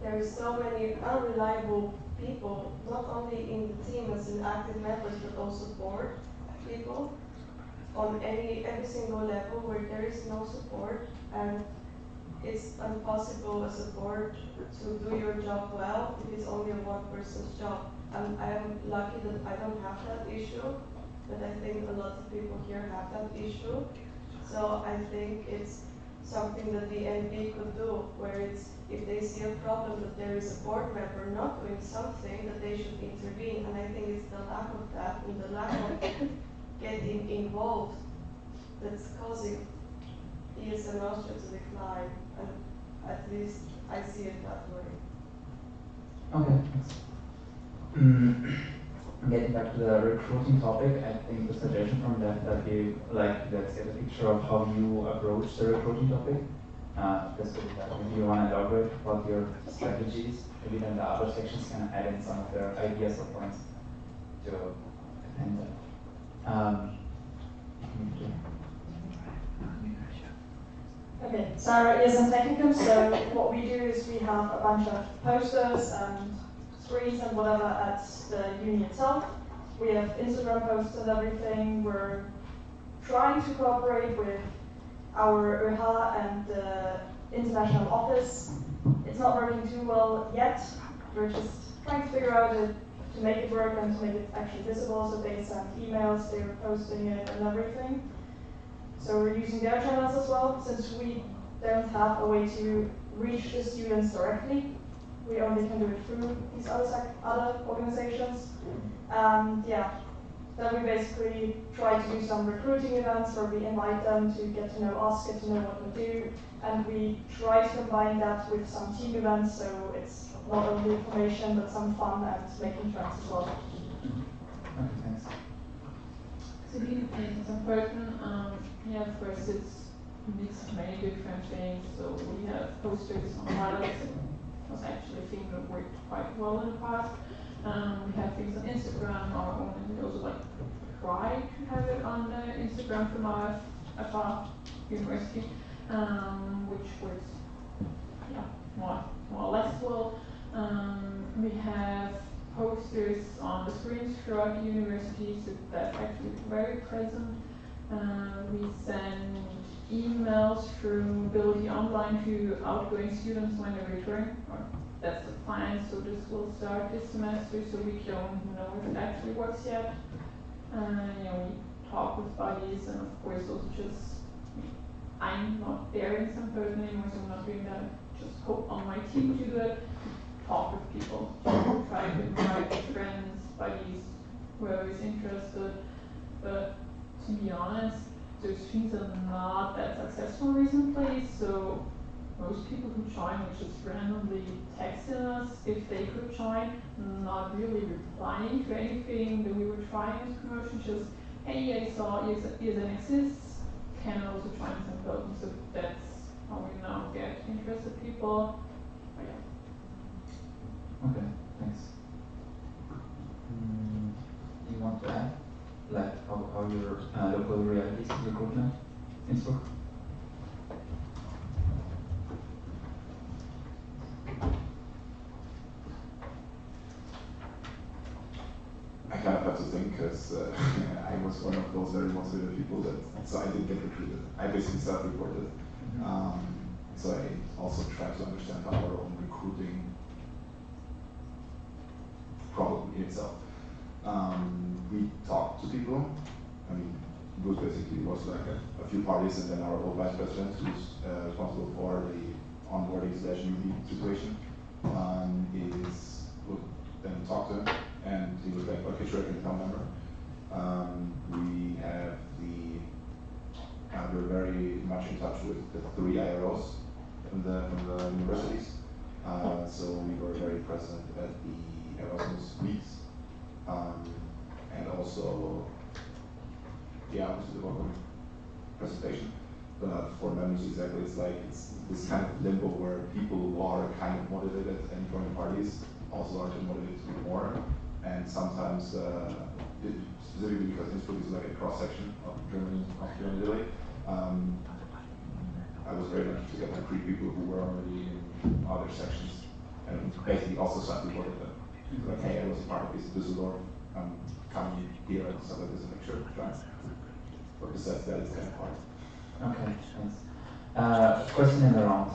There is so many unreliable people, not only in the team as in active members, but also board people on every single level where there is no support, and it's impossible as a board to do your job well if it's only a one person's job. I am lucky that I don't have that issue, but I think a lot of people here have that issue. So I think it's something that the NB could do, where it's, if they see a problem that there is a board member not doing something, that they should intervene. And I think it's the lack of that and the lack of getting involved that's causing ESN Austria to decline. And at least I see it that way. Okay, thanks. Getting back to the recruiting topic, I think the suggestion from that we let's get a picture of how you approach the recruiting topic. Because if you want to elaborate what your strategy is, maybe then the other sections can add in some of their ideas or points to attend that. Okay, Sarah, ESN Technicum. So what we do is we have a bunch of posters and screens and whatever at the uni itself. We have Instagram posts and everything. We're trying to cooperate with our ÖH and the international office. It's not working too well yet. We're just trying to figure out to make it work and to make it actually visible. So they send emails, they're posting it and everything. So we're using their channels as well, since we don't have a way to reach the students directly. We only can do it through these other organizations. Yeah, then we basically try to do some recruiting events where we invite them to get to know us, get to know what we do, and we try to combine that with some team events, so it's not only information but some fun and making friends as well. Okay, thanks. So being in some person, yeah, of course it's a mix of many different things. So we have posters on products. Was actually a thing that worked quite well in the past. We have things on Instagram, our own, and we also like try to have it on Instagram from our FH university, which works, yeah, more or less well. We have posters on the screens throughout the university, so that's actually very present. We send emails through Ability Online to outgoing students when they're returning, or that's the plan, so this will start this semester, so we don't know if it actually works yet. We talk with buddies, and of course also just, I'm not there in some person anymore, so I'm not doing that, just hope on my team to do it, talk with people, try to invite friends, buddies, whoever is interested. But to be honest, those things are not that successful recently, so most people who join were just randomly texting us if they could join, not really replying to anything that we were trying as promotion, just, hey, I saw ESN exists, can I also join some club? So that's how we now get interested people. But yeah. Okay, thanks. Do you want to add? Like how your local realities of recruitment in Innsbruck? I kind of have to think because I was one of those very motivated people so I didn't get recruited. I basically self-reported. So I also try to understand our own recruiting problem in itself. We talked to people. I mean, it was like a few parties, and then our old vice president, who's responsible for the onboarding/newbie situation, would then talk to him, and he was like, okay, sure, I can become a member. We have we're very much in touch with the 3 IROs from the universities. So we were very present at the Erasmus weeks, and also, obviously the welcome presentation. But for members, exactly, it's this kind of limbo where people who are kind of motivated and join parties also are motivated to do more. And sometimes, specifically because Innsbruck is like a cross section of Germany, Austria, and Italy. I was very lucky to get to 3 people who were already in other sections, and basically also self-reported them. Like, hey, I was a part of this Düsseldorf, I'm coming here and stuff like this, and make sure to join. But besides that, it's kind of hard. Okay, thanks. Question in the round.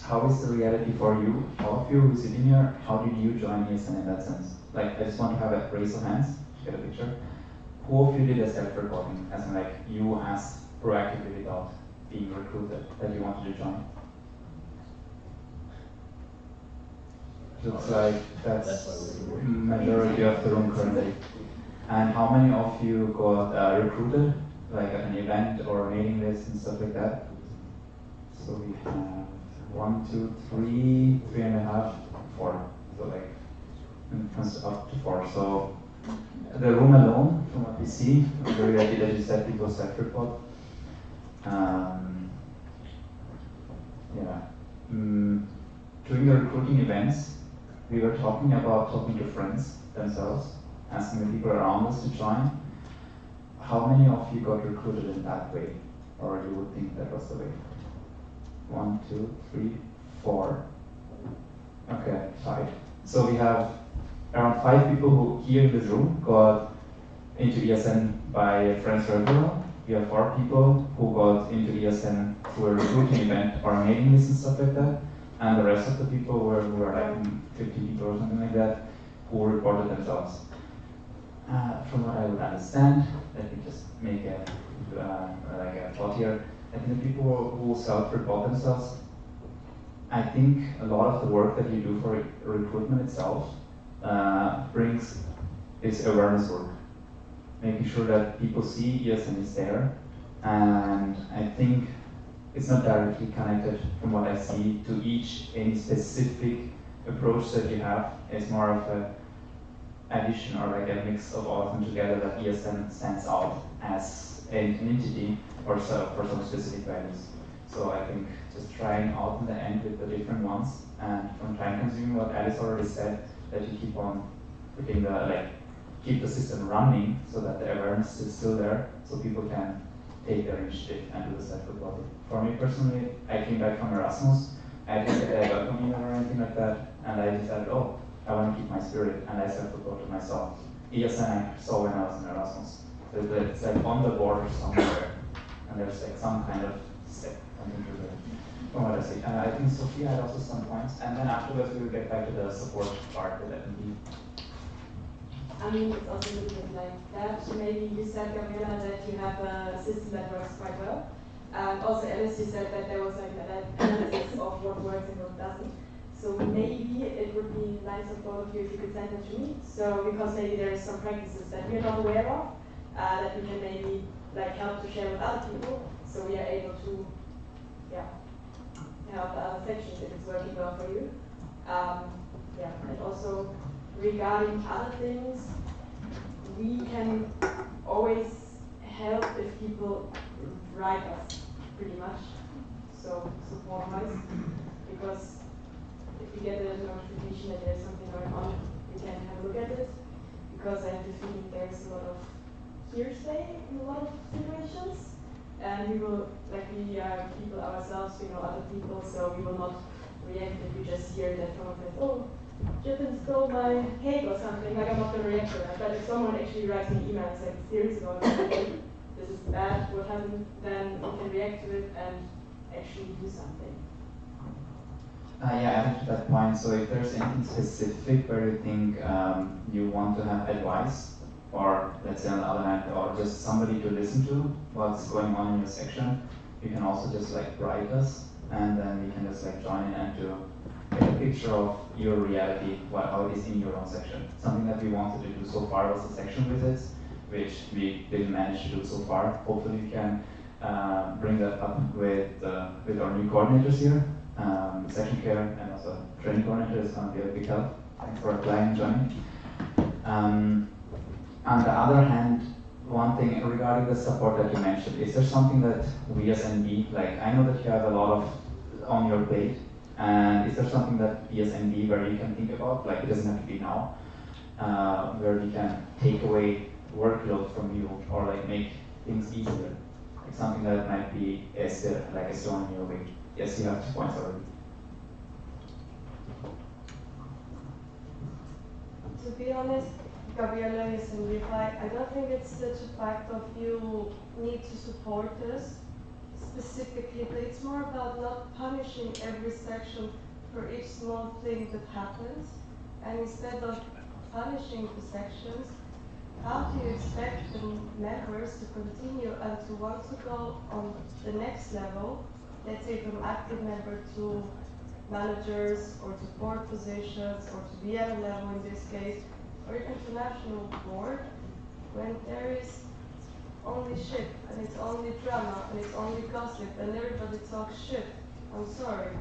How is the reality for you? All of you who sit in here, how did you join ESN in that sense? Like, I just want to have a raise of hands to get a picture. Who of you did a self-reporting, as in like you asked proactively without being recruited that you wanted to join? Looks like that's majority of the room currently. And how many of you got recruited, like at an event or a mailing list and stuff like that? So we have 1, 2, 3, 3.5, 4. So like it comes up to 4. So the room alone, from what we see, I'm very happy that you said people self-report. During the recruiting events, we were talking about talking to friends themselves, asking the people around us to join. How many of you got recruited in that way? Or you would think that was the way? 1, 2, 3, 4. Okay, 5. So we have around 5 people who here in this room got into ESN by friends referral. We have 4 people who got into ESN through a recruiting event or a mailing list and stuff like that. And the rest of the people were like 50 people or something like that who reported themselves. From what I would understand, let me just make a thought here. I think the people who self-report themselves, I think a lot of the work that you do for recruitment itself brings this awareness work, making sure that people see ESN is there, and I think it's not directly connected from what I see to any specific approach that you have. It's more of a addition or like a mix of all of them together that ESN stands out as an entity or so for some specific values. So I think just trying out in the end with the different ones, and from time consuming what Alice already said, that you keep on putting keep the system running so that the awareness is still there, so people can take their initiative and do the self-reporting. For me personally, I came back from Erasmus. I didn't get a welcome email or anything like that, and I decided, I want to keep my spirit, and I self-reported myself. ESN I saw when I was in Erasmus. So it's like on the border somewhere, and there's like some kind of step, something to do from what I see. I think Sophia had also some points, and then afterwards we will get back to the support part with FNB. I mean, it's also a little bit like that. Maybe you said, Gabriela, that you have a system that works quite well. Also, Alice, you said that there was like an analysis of what works and what doesn't. So maybe it would be nice of both of you if you could send it to me. So because maybe there's some practices that we're not aware of, that we can maybe like help to share with other people. So we are able to, help the other sections if it's working well for you. And also regarding other things, we can always help if people write us, pretty much. So support-wise, because if we get a notification that there's something going on, we can have a look at it. Because I have the feeling there's a lot of hearsay in a lot of situations, and we will, like we are people ourselves, we know other people, so we will not react if we just hear that someone says, oh, Japan stole my cake or something, like I'm not going to react to that. But if someone actually writes me an email and says, seriously about it, this is bad, what happened, then we can react to it and actually do something. Adding to that point, so if there's anything specific where you think you want to have advice, or let's say on the other hand, or just somebody to listen to what's going on in your section, you can also just like write us, and then we can just like join in and to get a picture of your reality, how it is in your own section. Something that we wanted to do so far was the section visits, which we didn't manage to do so far. Hopefully we can bring that up with our new coordinators here. Section care and also training coordinator is going to be a big help. Thanks for applying and joining. On the other hand, one thing regarding the support that you mentioned, is there something that we as NB, like I know that you have a lot of on your plate, and is there something that we as NB where you can think about, like it doesn't have to be now, where we can take away workload from you or like make things easier? Like something that might be like a stone in your way. Yes, you have 2 points already. To be honest, Gabriela is in reply. I don't think it's such a fact of you need to support us specifically, but it's more about not punishing every section for each small thing that happens. And instead of punishing the sections, how do you expect the members to continue and to want to go on the next level, let's say from active member to managers or to board positions or to Vienna level in this case, or international board, when there is only shit and it's only drama and it's only gossip and everybody talks shit? I'm sorry.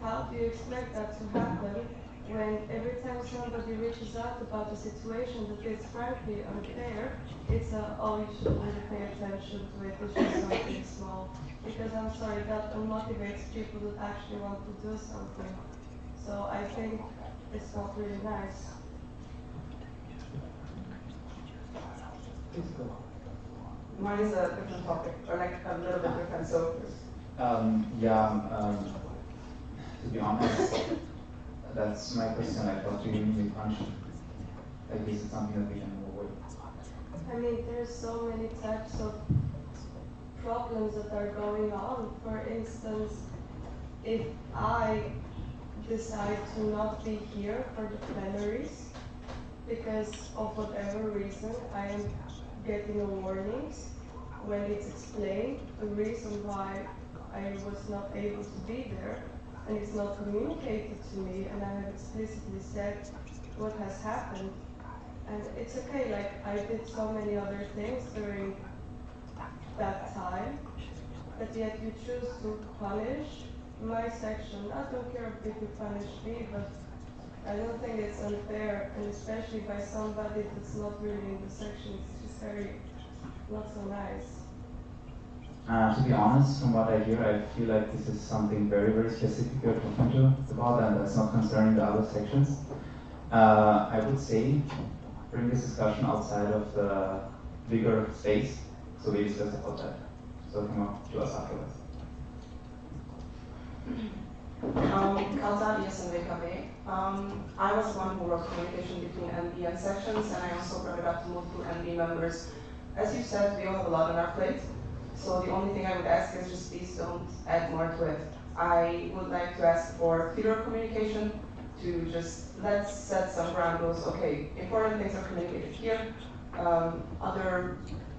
How do you expect that to happen when every time somebody reaches out about a situation that is frankly unfair, it's oh, you should really pay attention to it, it's just something small. Because I'm sorry, that unmotivates people that actually want to do something. So I think it's not really nice. Mine is a different topic, or like a little bit different, so. To be honest, that's my question, like what do you mean with punishment? Like is it something that we can move away? I mean, there's so many types of problems that are going on. For instance, if I decide to not be here for the plenaries, because of whatever reason, I am getting a warnings when it's explained the reason why I was not able to be there, and it's not communicated to me, and I have explicitly said what has happened. And it's okay, like I did so many other things during that time, but yet you choose to punish my section. I don't care if you punish me, but I don't think it's unfair, and especially by somebody that's not really in the section. It's just very not so nice. To be honest, from what I hear, I feel like this is something very, very specific you're talking about, and that's not concerning the other sections. I would say bring this discussion outside of the bigger space, so we discuss about that. So come up to us afterwards. Kalta, ESN WKW. I was the one who wrote communication between NB and sections, and I also brought it up to multiple NB members. As you said, we all have a lot on our plate, so the only thing I would ask is just please don't add more to it. I would like to ask for clearer communication, to just let's set some ground rules. Okay, important things are communicated here, other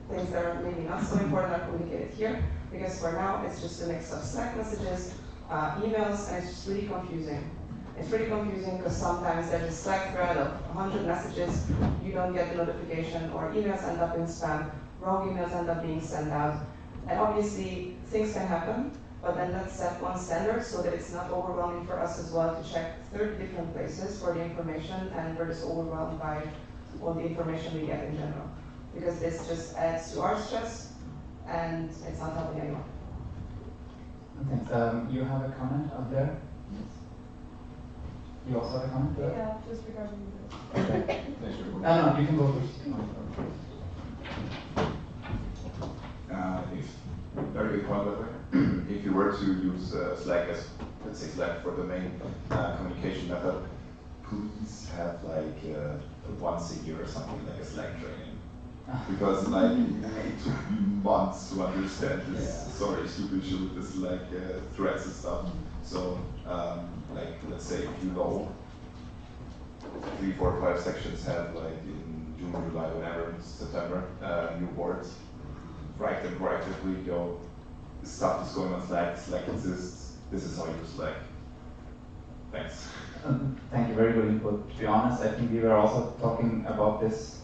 things that are maybe not so important are communicated here, because for now it's just a mix of Slack messages, emails, and it's just really confusing. It's pretty confusing because sometimes there's a Slack thread of 100 messages, you don't get the notification, or emails end up in spam, wrong emails end up being sent out. And obviously, things can happen, but then let's set one standard so that it's not overwhelming for us as well to check 30 different places for the information, and we're just overwhelmed by all the information we get in general. Because this just adds to our stress, and it's not helping anyone. Thanks. You have a comment up there? You also have a comment? Yeah, just regarding this. Okay. No, you can go first. Very good point, by the way. If you were to use Slack as, let's say, Slack for the main communication method, please have like once a year or something like a Slack training. Because like it took me months to understand this sorry stupid issue with this like threads and stuff. So like let's say if you know 3, 4, 5 sections have like in June, July, whatever, September, new boards, write them proactively, go, this stuff is going on Slack, Slack exists, this is how you use Slack. Thanks. Thank you, very good input. To be honest, I think we were also talking about this,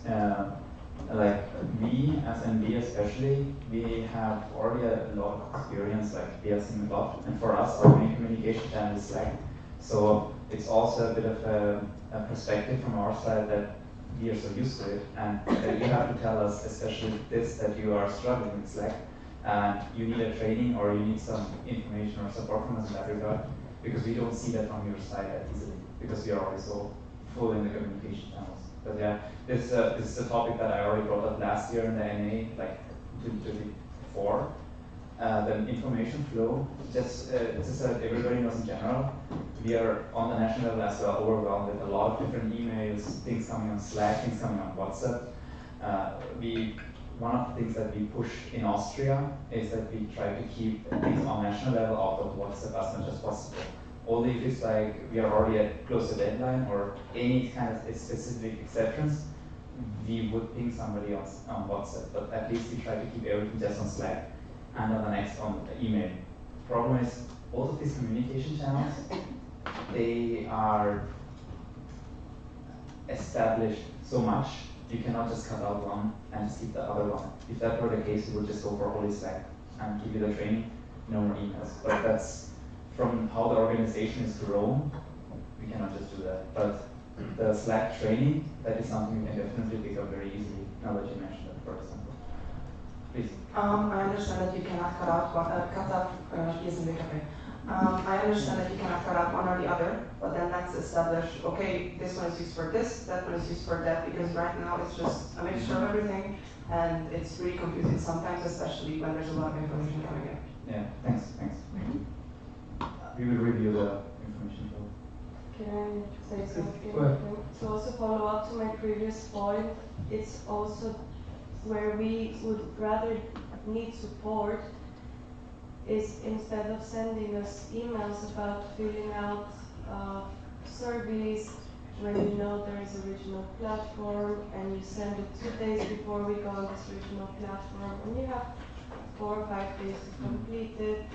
like we as NB especially, we have already a lot of experience, like we are seeing a lot, and for us our main communication channel is Slack. So it's also a bit of a perspective from our side that we are so used to it, and you have to tell us, especially this, that you are struggling with Slack, and you need a training or you need some information or support from us in that regard, because we don't see that from your side that easily, because we are already so full in the communication channels. But yeah, this is a topic that I already brought up last year in the NA, like 2024. The information flow, just like everybody knows in general, we are on the national level as well overwhelmed with a lot of different emails, things coming on Slack, things coming on WhatsApp. One of the things that we push in Austria is that we try to keep things on national level out of WhatsApp as much as possible. Only if it's like we are already at close to deadline or any kind of specific exceptions, we would ping somebody on WhatsApp. But at least we try to keep everything just on Slack and on the next on email. Problem is, all of these communication channels, they are established so much, you cannot just cut out one and just keep the other one. If that were the case, we would just go for only Slack and give you the training, no more emails. But that's from how the organization is grown, we cannot just do that. But the Slack training, that is something we can definitely pick up very easily, now that you mentioned that, for example. Please. I understand that you cannot cut out ESN Austria. I understand that you cannot cut out one or the other, but then let's establish, okay, this one is used for this, that one is used for that, because right now it's just a mixture of everything, and it's really confusing sometimes, especially when there's a lot of information coming in. Yeah, thanks. We will review the information flow. Can I say something? Go ahead. To also follow up to my previous point, it's also where we would rather need support is instead of sending us emails about filling out surveys when you know there is a regional platform and you send it 2 days before we go on this regional platform and you have 4 or 5 days to complete it.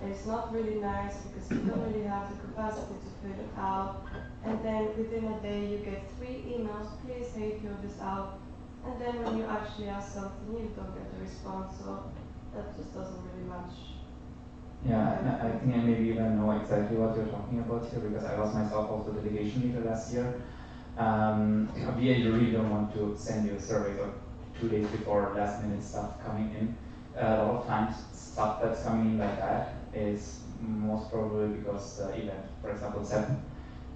And it's not really nice because you don't really have the capacity to fill it out. And then within a day you get 3 emails, please hey, fill this out. And then when you actually ask something, you don't get a response. So that just doesn't really match. Yeah, I think I maybe even know exactly what you're talking about here, because I was myself also delegation leader last year. We really don't want to send you a survey or 2 days before last minute stuff coming in. A lot of times stuff that's coming in like that is most probably because the event, for example, 7,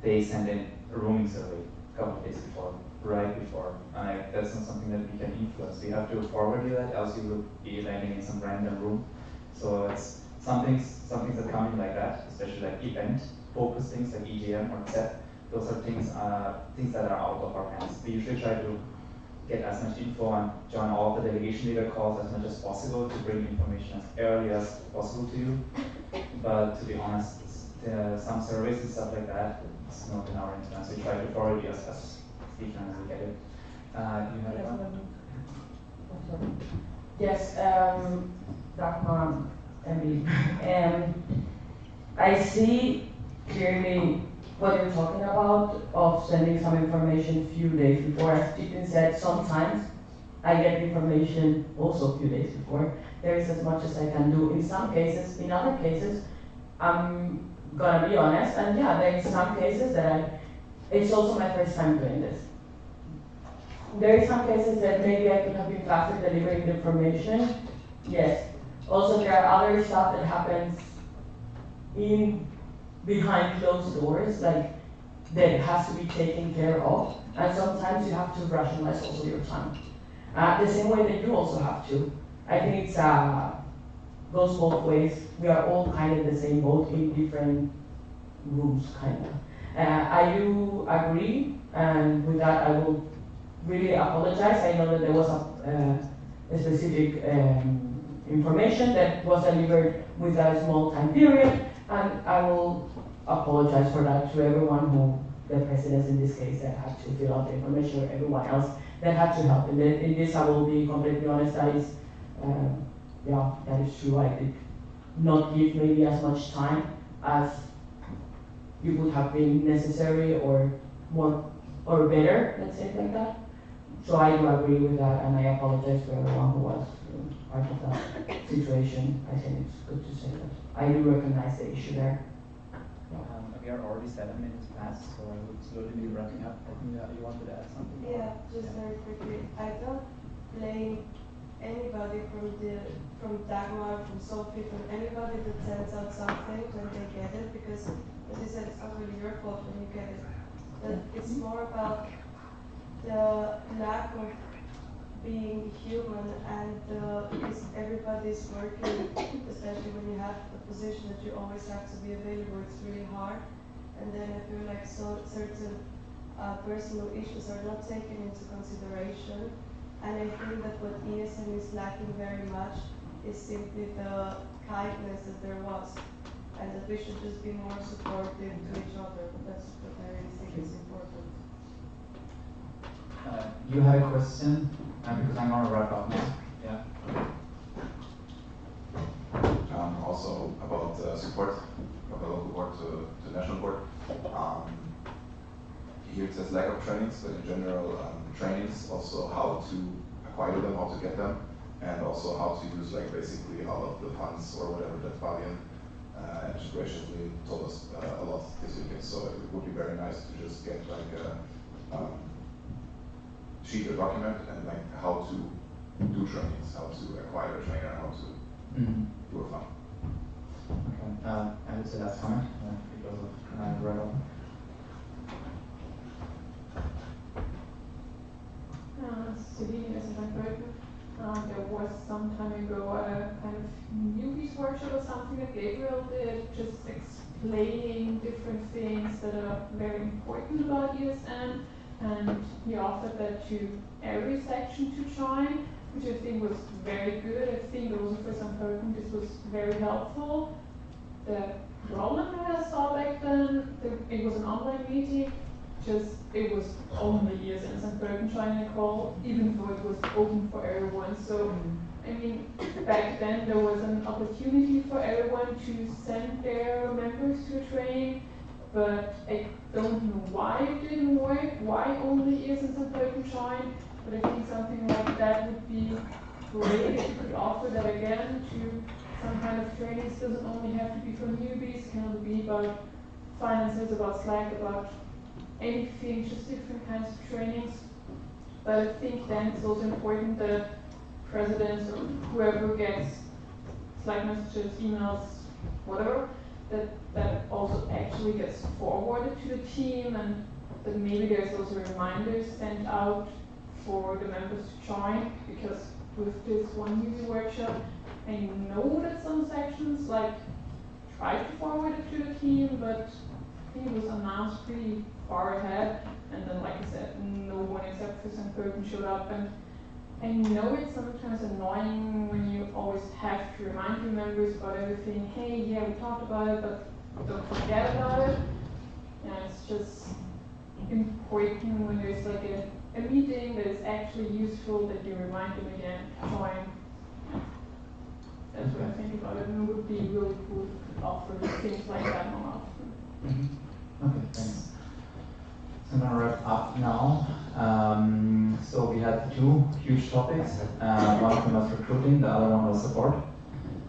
they send in a rooming survey a couple of days before, right before. And that's not something that we can influence. We have to forward you that, else you will be landing in some random room. So it's some things that come in like that, especially like event focused things like EGM or ZEP. Those are things that are out of our hands. We usually try to get as much info and join all the delegation leader calls as much as possible to bring information as early as possible to you. But to be honest, some surveys and stuff like that, it's not in our influence. We try to forward you as frequent as we get it. You had one? Yes, Dagmar, I see clearly what you're talking about of sending some information few days before. As Chitin said, sometimes I get information also a few days before. There is as much as I can do in some cases. In other cases, I'm gonna be honest, and yeah, there is some cases that it's also my first time doing this. There is some cases that maybe I could have been faster delivering the information. Yes. Also, there are other stuff that happens behind closed doors, like that has to be taken care of, and sometimes you have to rationalize also your time. The same way that you also have to. I think it's goes both ways. We are all kind of the same boat in different rooms, kind of. I do agree, and with that I will really apologize. I know that there was a specific information that was delivered with a small time period, and I will apologize for that to everyone who, the presidents in this case, that had to fill out the information, or everyone else that had to help. And in this, I will be completely honest, that is, yeah, that is true. I did not give maybe as much time as it would have been necessary or more, or better, let's say it like that. So I do agree with that, and I apologize to everyone who was part of that situation. I think it's good to say that. I do recognize the issue there. We are already 7 minutes past, so I would slowly be wrapping up. I think you wanted to add something? Yeah, just very quickly. I don't blame anybody from Dagmar, from Sophie, from anybody that sends out something when they get it, because as you said, it's not really your fault when you get it. But it's more about the lack of being human, and because everybody's working, especially when you have a position that you always have to be available, it's really hard. And then I feel like certain personal issues are not taken into consideration. And I think that what ESN is lacking very much is simply the kindness that there was, and that we should just be more supportive to each other. That's what I really think is important. You had a question, because I'm going to wrap up now. Yeah. Also about support from the local board to national board. Here it says lack of trainings, but in general, trainings, also how to acquire them, how to get them, and also how to use like basically all of the funds or whatever that Fabian graciously told us a lot this weekend. So it would be very nice to just get like a sheet or document and like how to do trainings, how to acquire a trainer, how to do a fund. Okay, and it's the last comment because of Rebel. Celine is in Britain. There was some time ago a kind of newbies workshop or something that Gabriel did, just explaining different things that are very important about ESN, and he offered that to every section to join, which I think was very good. I think also for some person this was very helpful. The problem that I saw back then, it was an online meeting, just it was only ESN and Bergen joining the call, even though it was open for everyone. So, I mean, back then there was an opportunity for everyone to send their members to a training, but I don't know why it didn't work, why only ESN and Bergen joined, but I think something like that would be great if you could offer that again to some kind of trainings. It doesn't only have to be for newbies, it can also be about finances, about Slack, about anything, just different kinds of trainings. But I think then it's also important that presidents or whoever gets Slack messages, emails, whatever, that also actually gets forwarded to the team, and that maybe there's also reminders sent out for the members to join, because with this one user workshop, I know that some sections like tried to forward it to the team, but I think it was announced pretty far ahead, and then like I said, no one except for St. Bergen showed up. And I know it's sometimes annoying when you always have to remind your members about everything. Hey, yeah, we talked about it, but don't forget about it. Yeah, it's just important when there's like a meeting that is actually useful, that you remind them again to join. That's what I think about it, and it would be really cool if we could offer things like that more often. Okay, thanks. So I'm gonna wrap up now. So we had two huge topics. One of them was recruiting, the other one was support.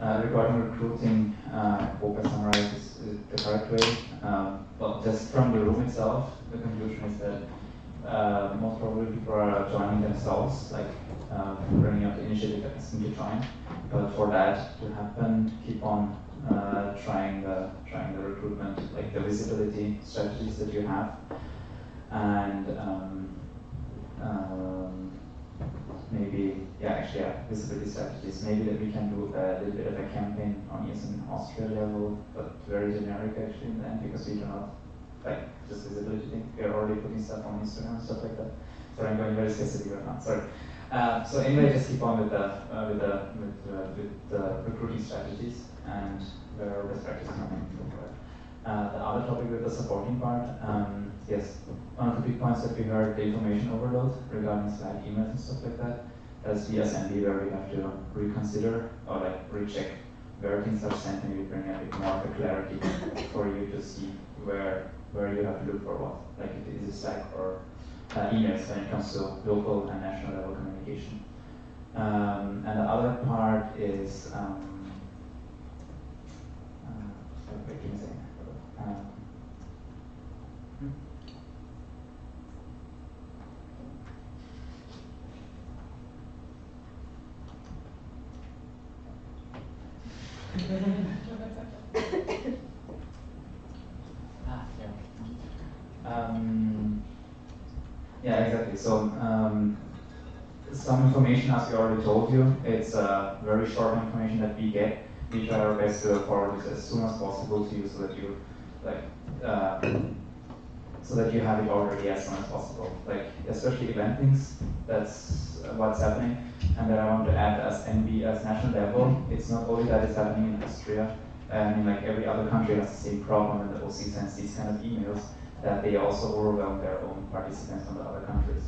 Regarding recruiting, I hope I summarize is the correct way. Well, just from the room itself, the conclusion is that most probably people are joining themselves, like bringing up the initiative asking to join. But for that to happen, keep on trying the recruitment, like the visibility strategies that you have, and maybe visibility strategies. Maybe that we can do a little bit of a campaign on ESN Austria level, but very generic actually in the end, because we do not like just visibility thing. We are already putting stuff on Instagram and stuff like that. So I'm going very specific right now. Sorry. So anyway, just keep on with the recruiting strategies and where best practice coming from. The other topic with the supporting part, yes, one of the big points that we heard, the information overload regarding Slack emails and stuff like that. That's the assembly where we have to reconsider or like recheck where things are sent, maybe bring a bit more of the clarity for you to see where you have to look for what, like if it is a Slack or emails when it comes to local and national level communication. And the other part is, wait, give me a second. Yeah, exactly. So some information, as we already told you, it's very short information that we get. We try our best to forward this as soon as possible to you, so that you so that you have it already as soon as possible. Like especially event things, that's what's happening. And then I want to add as NB as national level, it's not only that it's happening in Austria. I mean, like every other country has the same problem, and the OC sends these kind of emails that they also overwhelm their own participants from the other countries.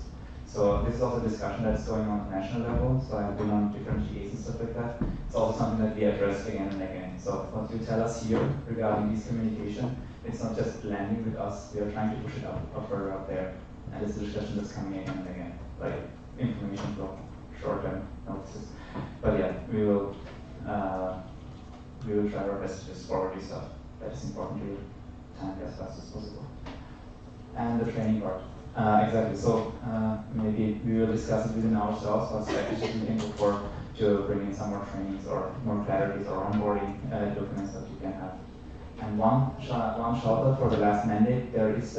So this is also a discussion that's going on at national level. So I've been on different GAs and stuff like that. It's also something that we address again and again. So what you tell us here regarding this communication, it's not just landing with us. We are trying to push it up further out there. And it's a discussion that's coming again and again, like information flow, short-term notices. But yeah, we will try our best to just forward this stuff that is important to you, time as fast as possible. And the training part. Exactly. So maybe we will discuss it within ourselves what strategies we can look for to bring in some more trainings or more clarities or onboarding documents that you can have. And one shout out for the last mandate. There is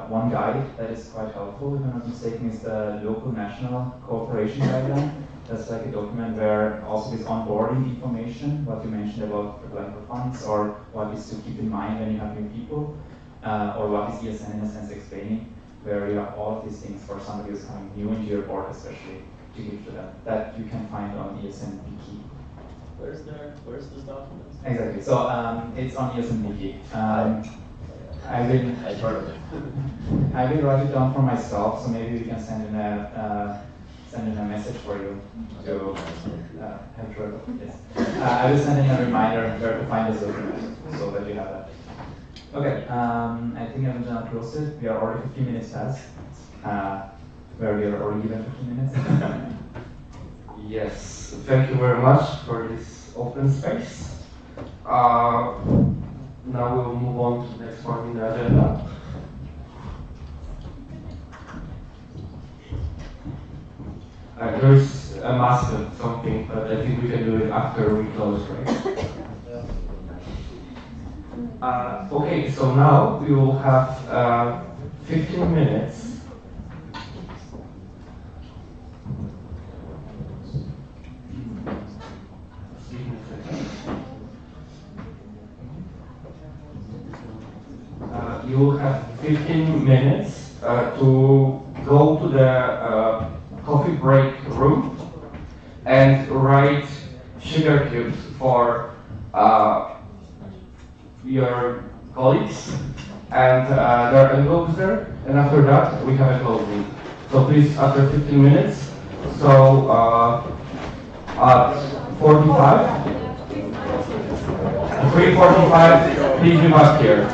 one guide that is quite helpful, if I'm not mistaken, is the local national cooperation guideline. That's like a document where also this onboarding information, what you mentioned about applying for funds, or what is to keep in mind when you have new people. Or what is ESN in a sense explaining, where you have all of these things for somebody who's coming new into your board, especially to give to them. That you can find on ESN Wiki. Where's this document? Exactly. So it's on ESN Wiki. I will write it down for myself, so maybe we can send in a message for you to have sure. Yes. I will send in a reminder where to find this document, so that you have that. Okay, I think I'm gonna close it. We are already 15 minutes past, where we are already given 15 minutes. Yes, thank you very much for this open space. Now we'll move on to the next point in the agenda. There's a massive something, but I think we can do it after we close, right? Okay, so now we will have 15 minutes. You will have 15 minutes to go to the coffee break room and write sugar cubes for your colleagues, and there are envelopes there, and after that we have a closing. So please, after 15 minutes, so at 3:45, please be back here.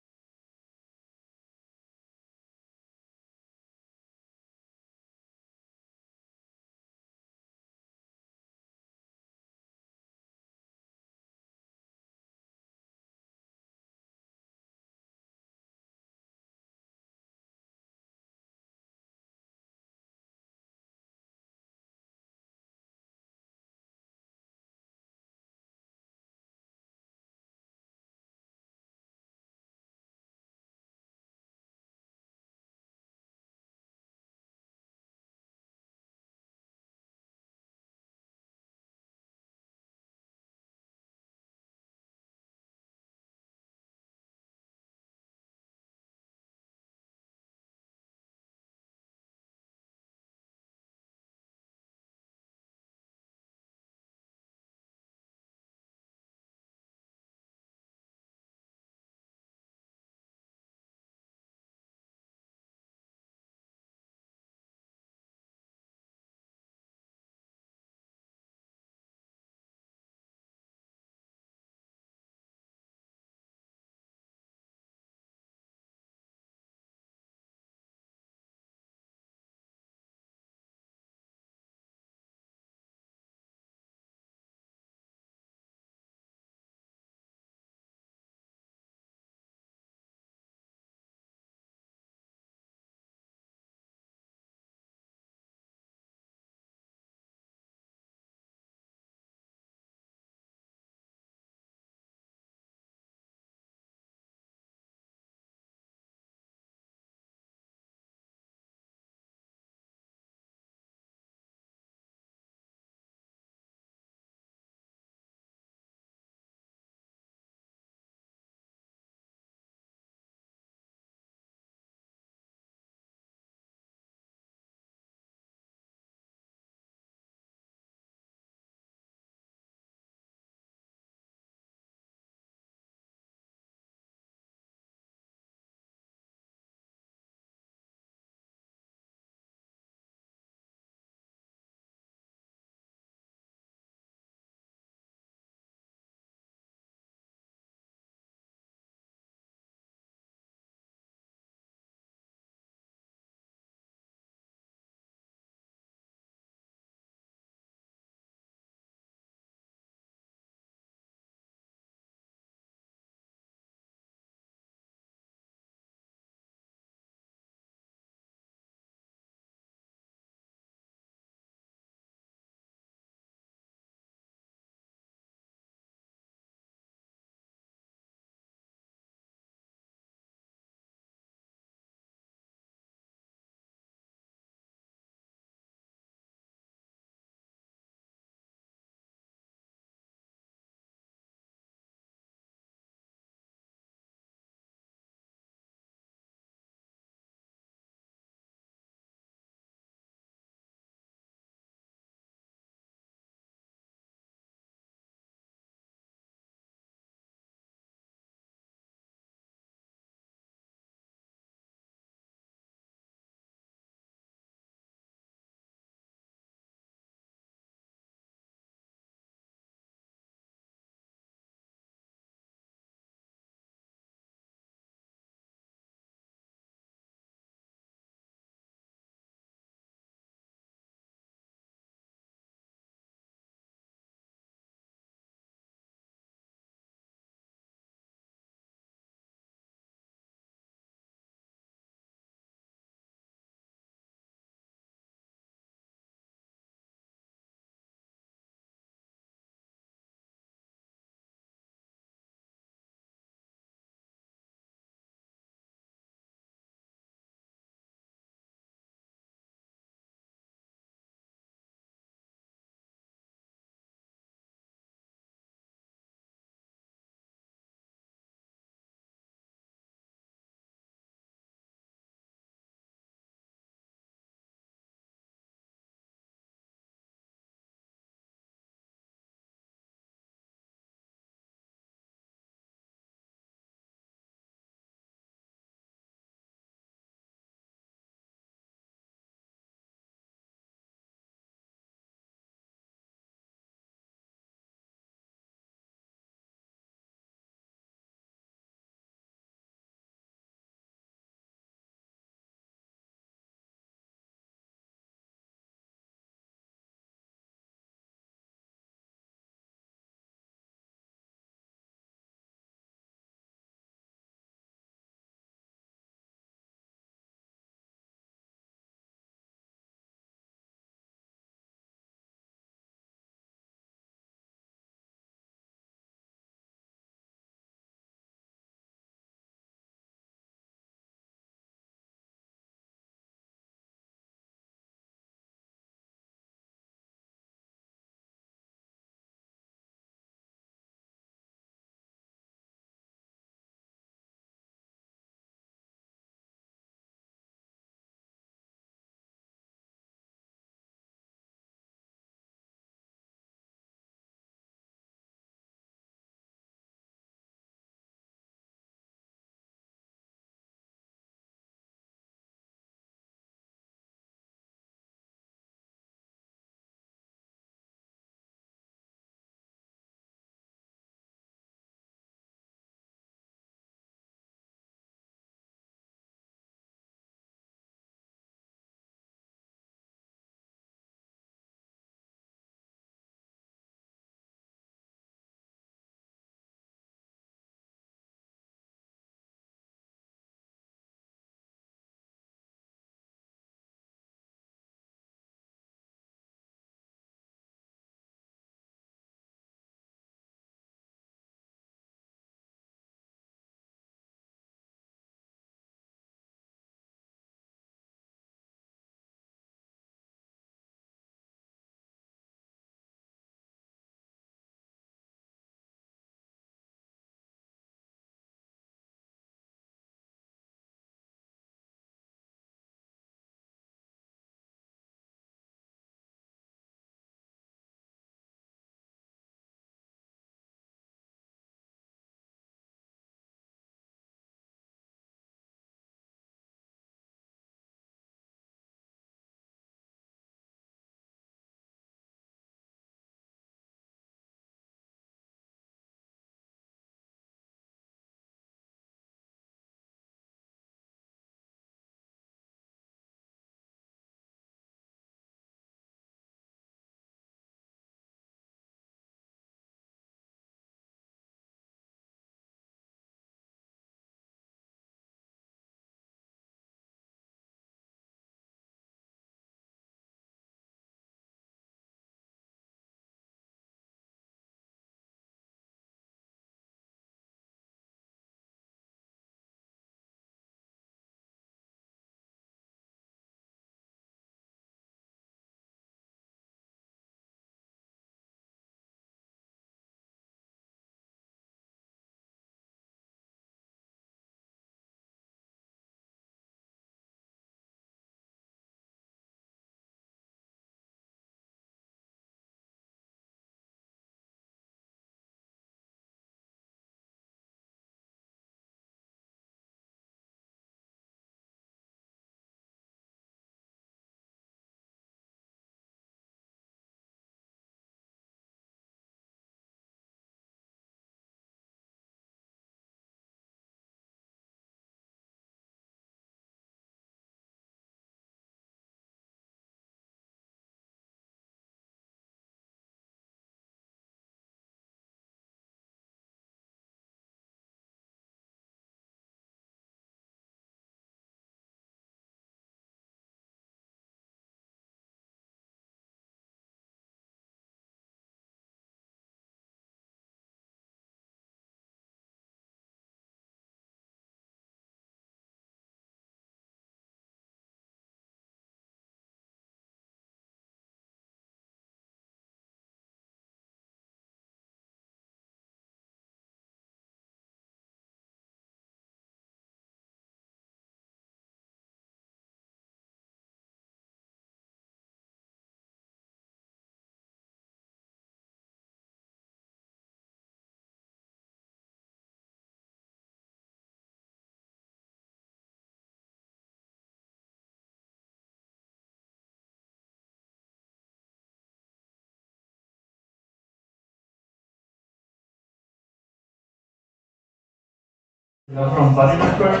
From Body Network.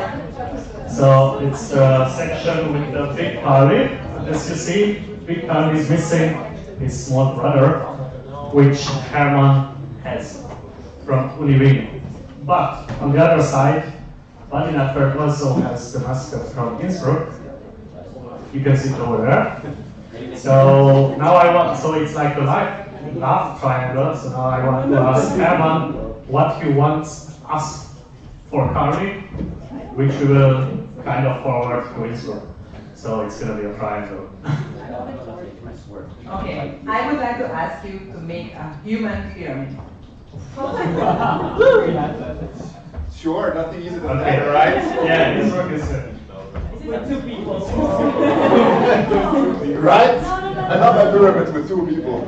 So it's the section with the big Harley. As you see, big Harley is missing his small brother, which Hermann has from HalloWien. But on the other side, Body Network also has the mascot from Innsbruck. You can see it over there. So now so it's like a love triangle. So now I want to ask Hermann what he wants us for Harley, which we will kind of forward to Innsbruck. So it's going to be a triangle. Okay, I would like to ask you to make a human pyramid. Sure, nothing easier than Okay. that, right? Yeah, Innsbruck is With 2 people. Right? I love my pyramid with 2 people.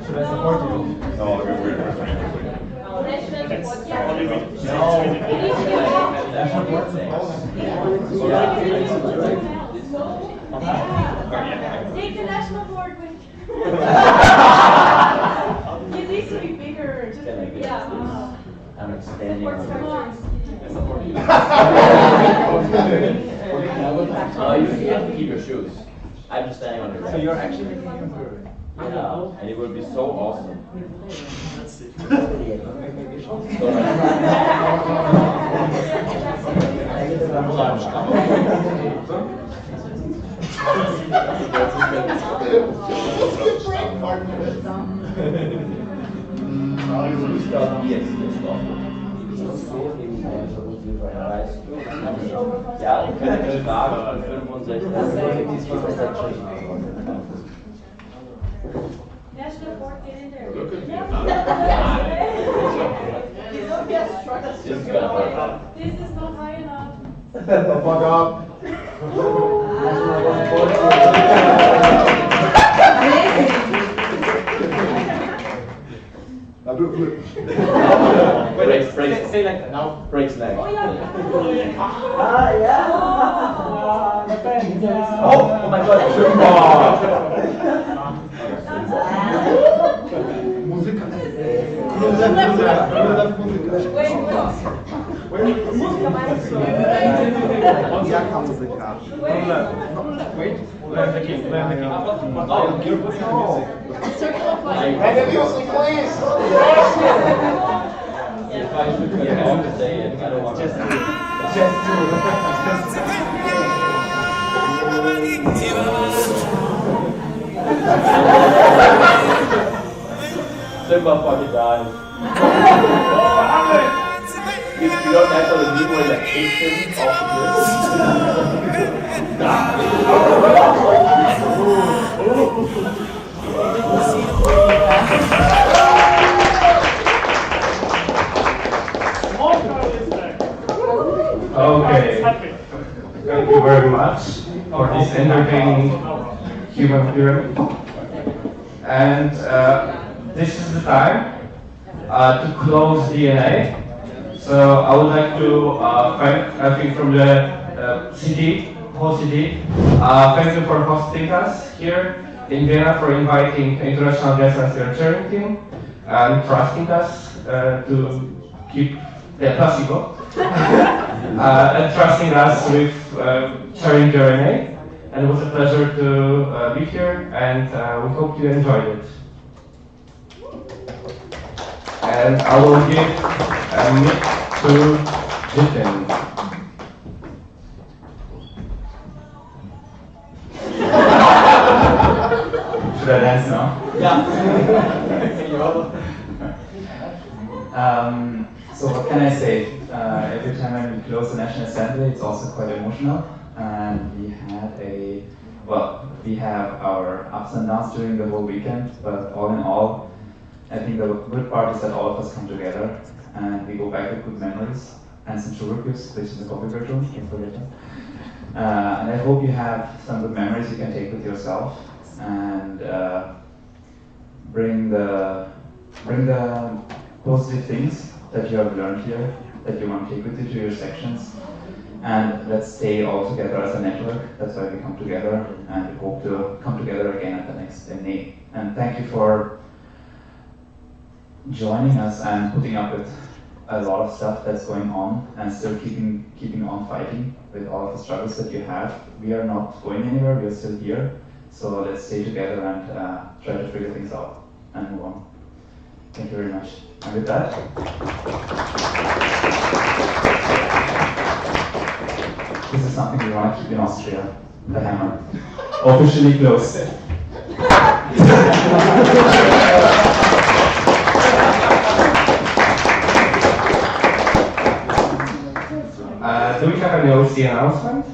Should I support you? No, let me wait. Take the national board with. It needs to be bigger. Just yeah. I'm expanding on you have to keep your shoes. I'm just standing on your So you're actually making him good. Yeah, and it will be so awesome. Ja, ich könnte eine Frage von 65. National board, get in there. Look at me. This is not high enough. Fuck up. Now do a flip. Breaks Say like that now. breaks leg. Oh yeah. Oh my god. Muzyka. Jaka muzyka? Wait. And the music, please. If I should be allowed to say it, I don't want to. Simba fucking dies. You don't actually need one that takes him off Okay. Thank you very much for this entertaining human pyramid. And this is the time to close DNA. So I would like to thank, I think from the whole city, thank you for hosting us here in Vienna, for inviting international guests as their chairing team, and trusting us to keep the placebo. And trusting us with sharing DNA. And it was a pleasure to be here, and we hope you enjoyed it. And I will give a mic to Jitin. Should I dance now? Yeah. So what can I say? Every time when we close the National Assembly, it's also quite emotional, and we have our ups and downs during the whole weekend, but all in all, I think the good part is that all of us come together and we go back with good memories and some sugar cubes, please, in the coffee break room, don't forget that. And I hope you have some good memories you can take with yourself and bring the positive things that you have learned here, that you want to take with you to your sections. And let's stay all together as a network. That's why we come together, and we hope to come together again at the next NA. And thank you for joining us and putting up with a lot of stuff that's going on and still keeping on fighting with all of the struggles that you have. We are not going anywhere, we are still here. So let's stay together and try to figure things out and move on. Thank you very much. And with that, this is something we want to keep in Austria, the hammer. Officially closed. Do we have any OC announcement?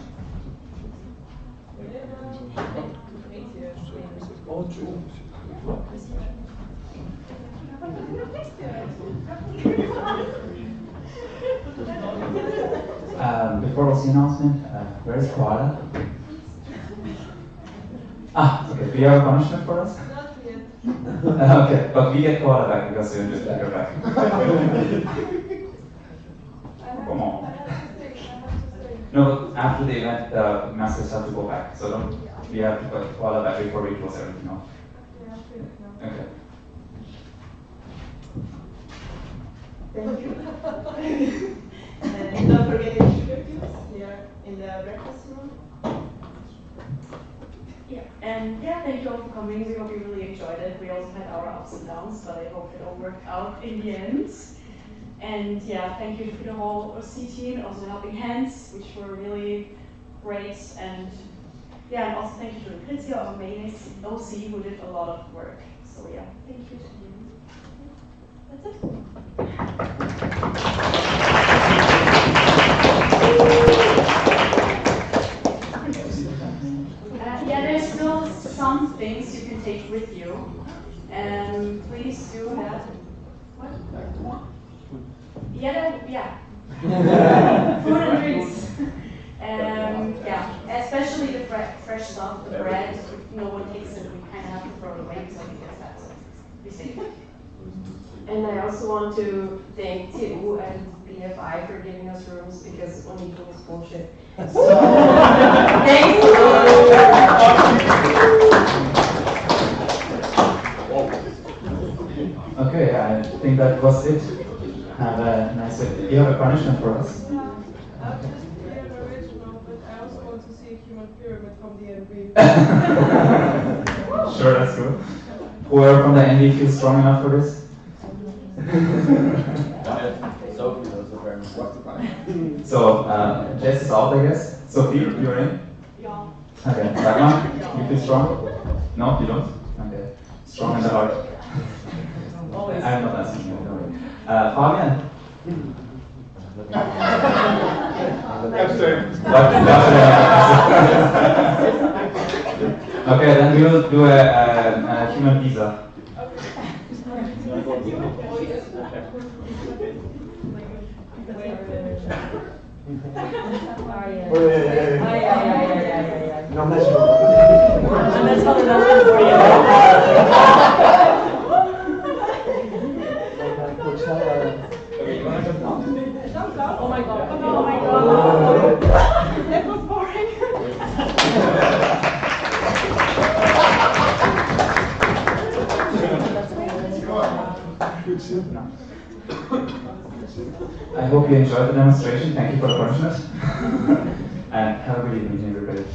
Before OC announcement, where is Koala? Okay. Do you have a punishment for us? Not yet. Okay, but we get Koala back because we just take her back. Come on. No, after the event, the masters have to go back. So we have to put Koala back before we close everything off. Okay. Thank you. And don't forget the sugar cubes here in the breakfast room. Yeah, and yeah, thank you all for coming. We hope you really enjoyed it. We also had our ups and downs, but I hope it all worked out in the end. And yeah, thank you to the whole OC team and also Helping Hands, which were really great. And yeah, and also thank you to Lucrezia, our main OC, who did a lot of work. So yeah, thank you to you. That's it. Yeah, there's still some things you can take with you. Please do that. What? Yeah. Food and drinks. Yeah, especially the fresh stuff, the bread. If no one takes it, we kind of have to throw it away because I think that's be safe. And I also want to thank TU and BFI for giving us rooms because only meeting is bullshit. So, thank you. Okay, I think that was it. Have a nice day. Do you have a punishment for us? I'll just be an original, but I also want to see a human pyramid from the NB. Sure, that's good. Whoever from the NB feels strong enough for this? So, Jess is out, I guess. Sophie, you're in? Yeah. Okay. Dagmar, you feel strong? No, you don't? Okay. Strong in the heart. I'm not asking you, don't worry. Fabian? Okay, then we will do a human pizza. No, that's not enough for you. Oh my god. Oh my god. That was boring. I hope you enjoyed the demonstration. Thank you for the punishment. And have a good evening, everybody.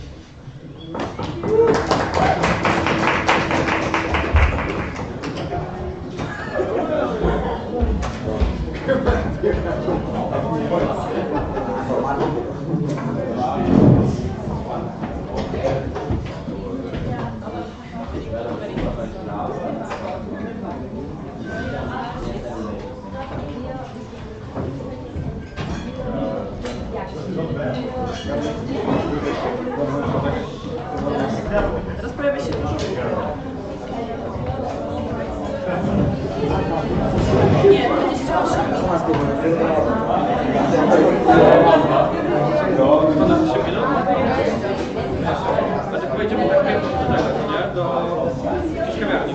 Rozprawia się dużo. Nie, będzie się Pojedziemy tak pięknie do tego, nie? Do jakiejś kawiarni.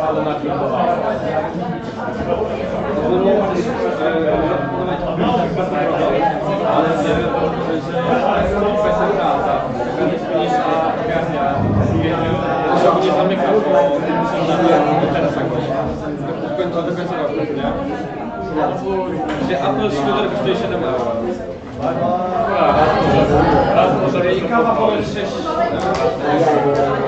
Ale zamykam, bo teraz tak do końca roku, nie? Gdzie Apple Scooter kosztuje 7 euro. Raz może i kawa po 6 euro.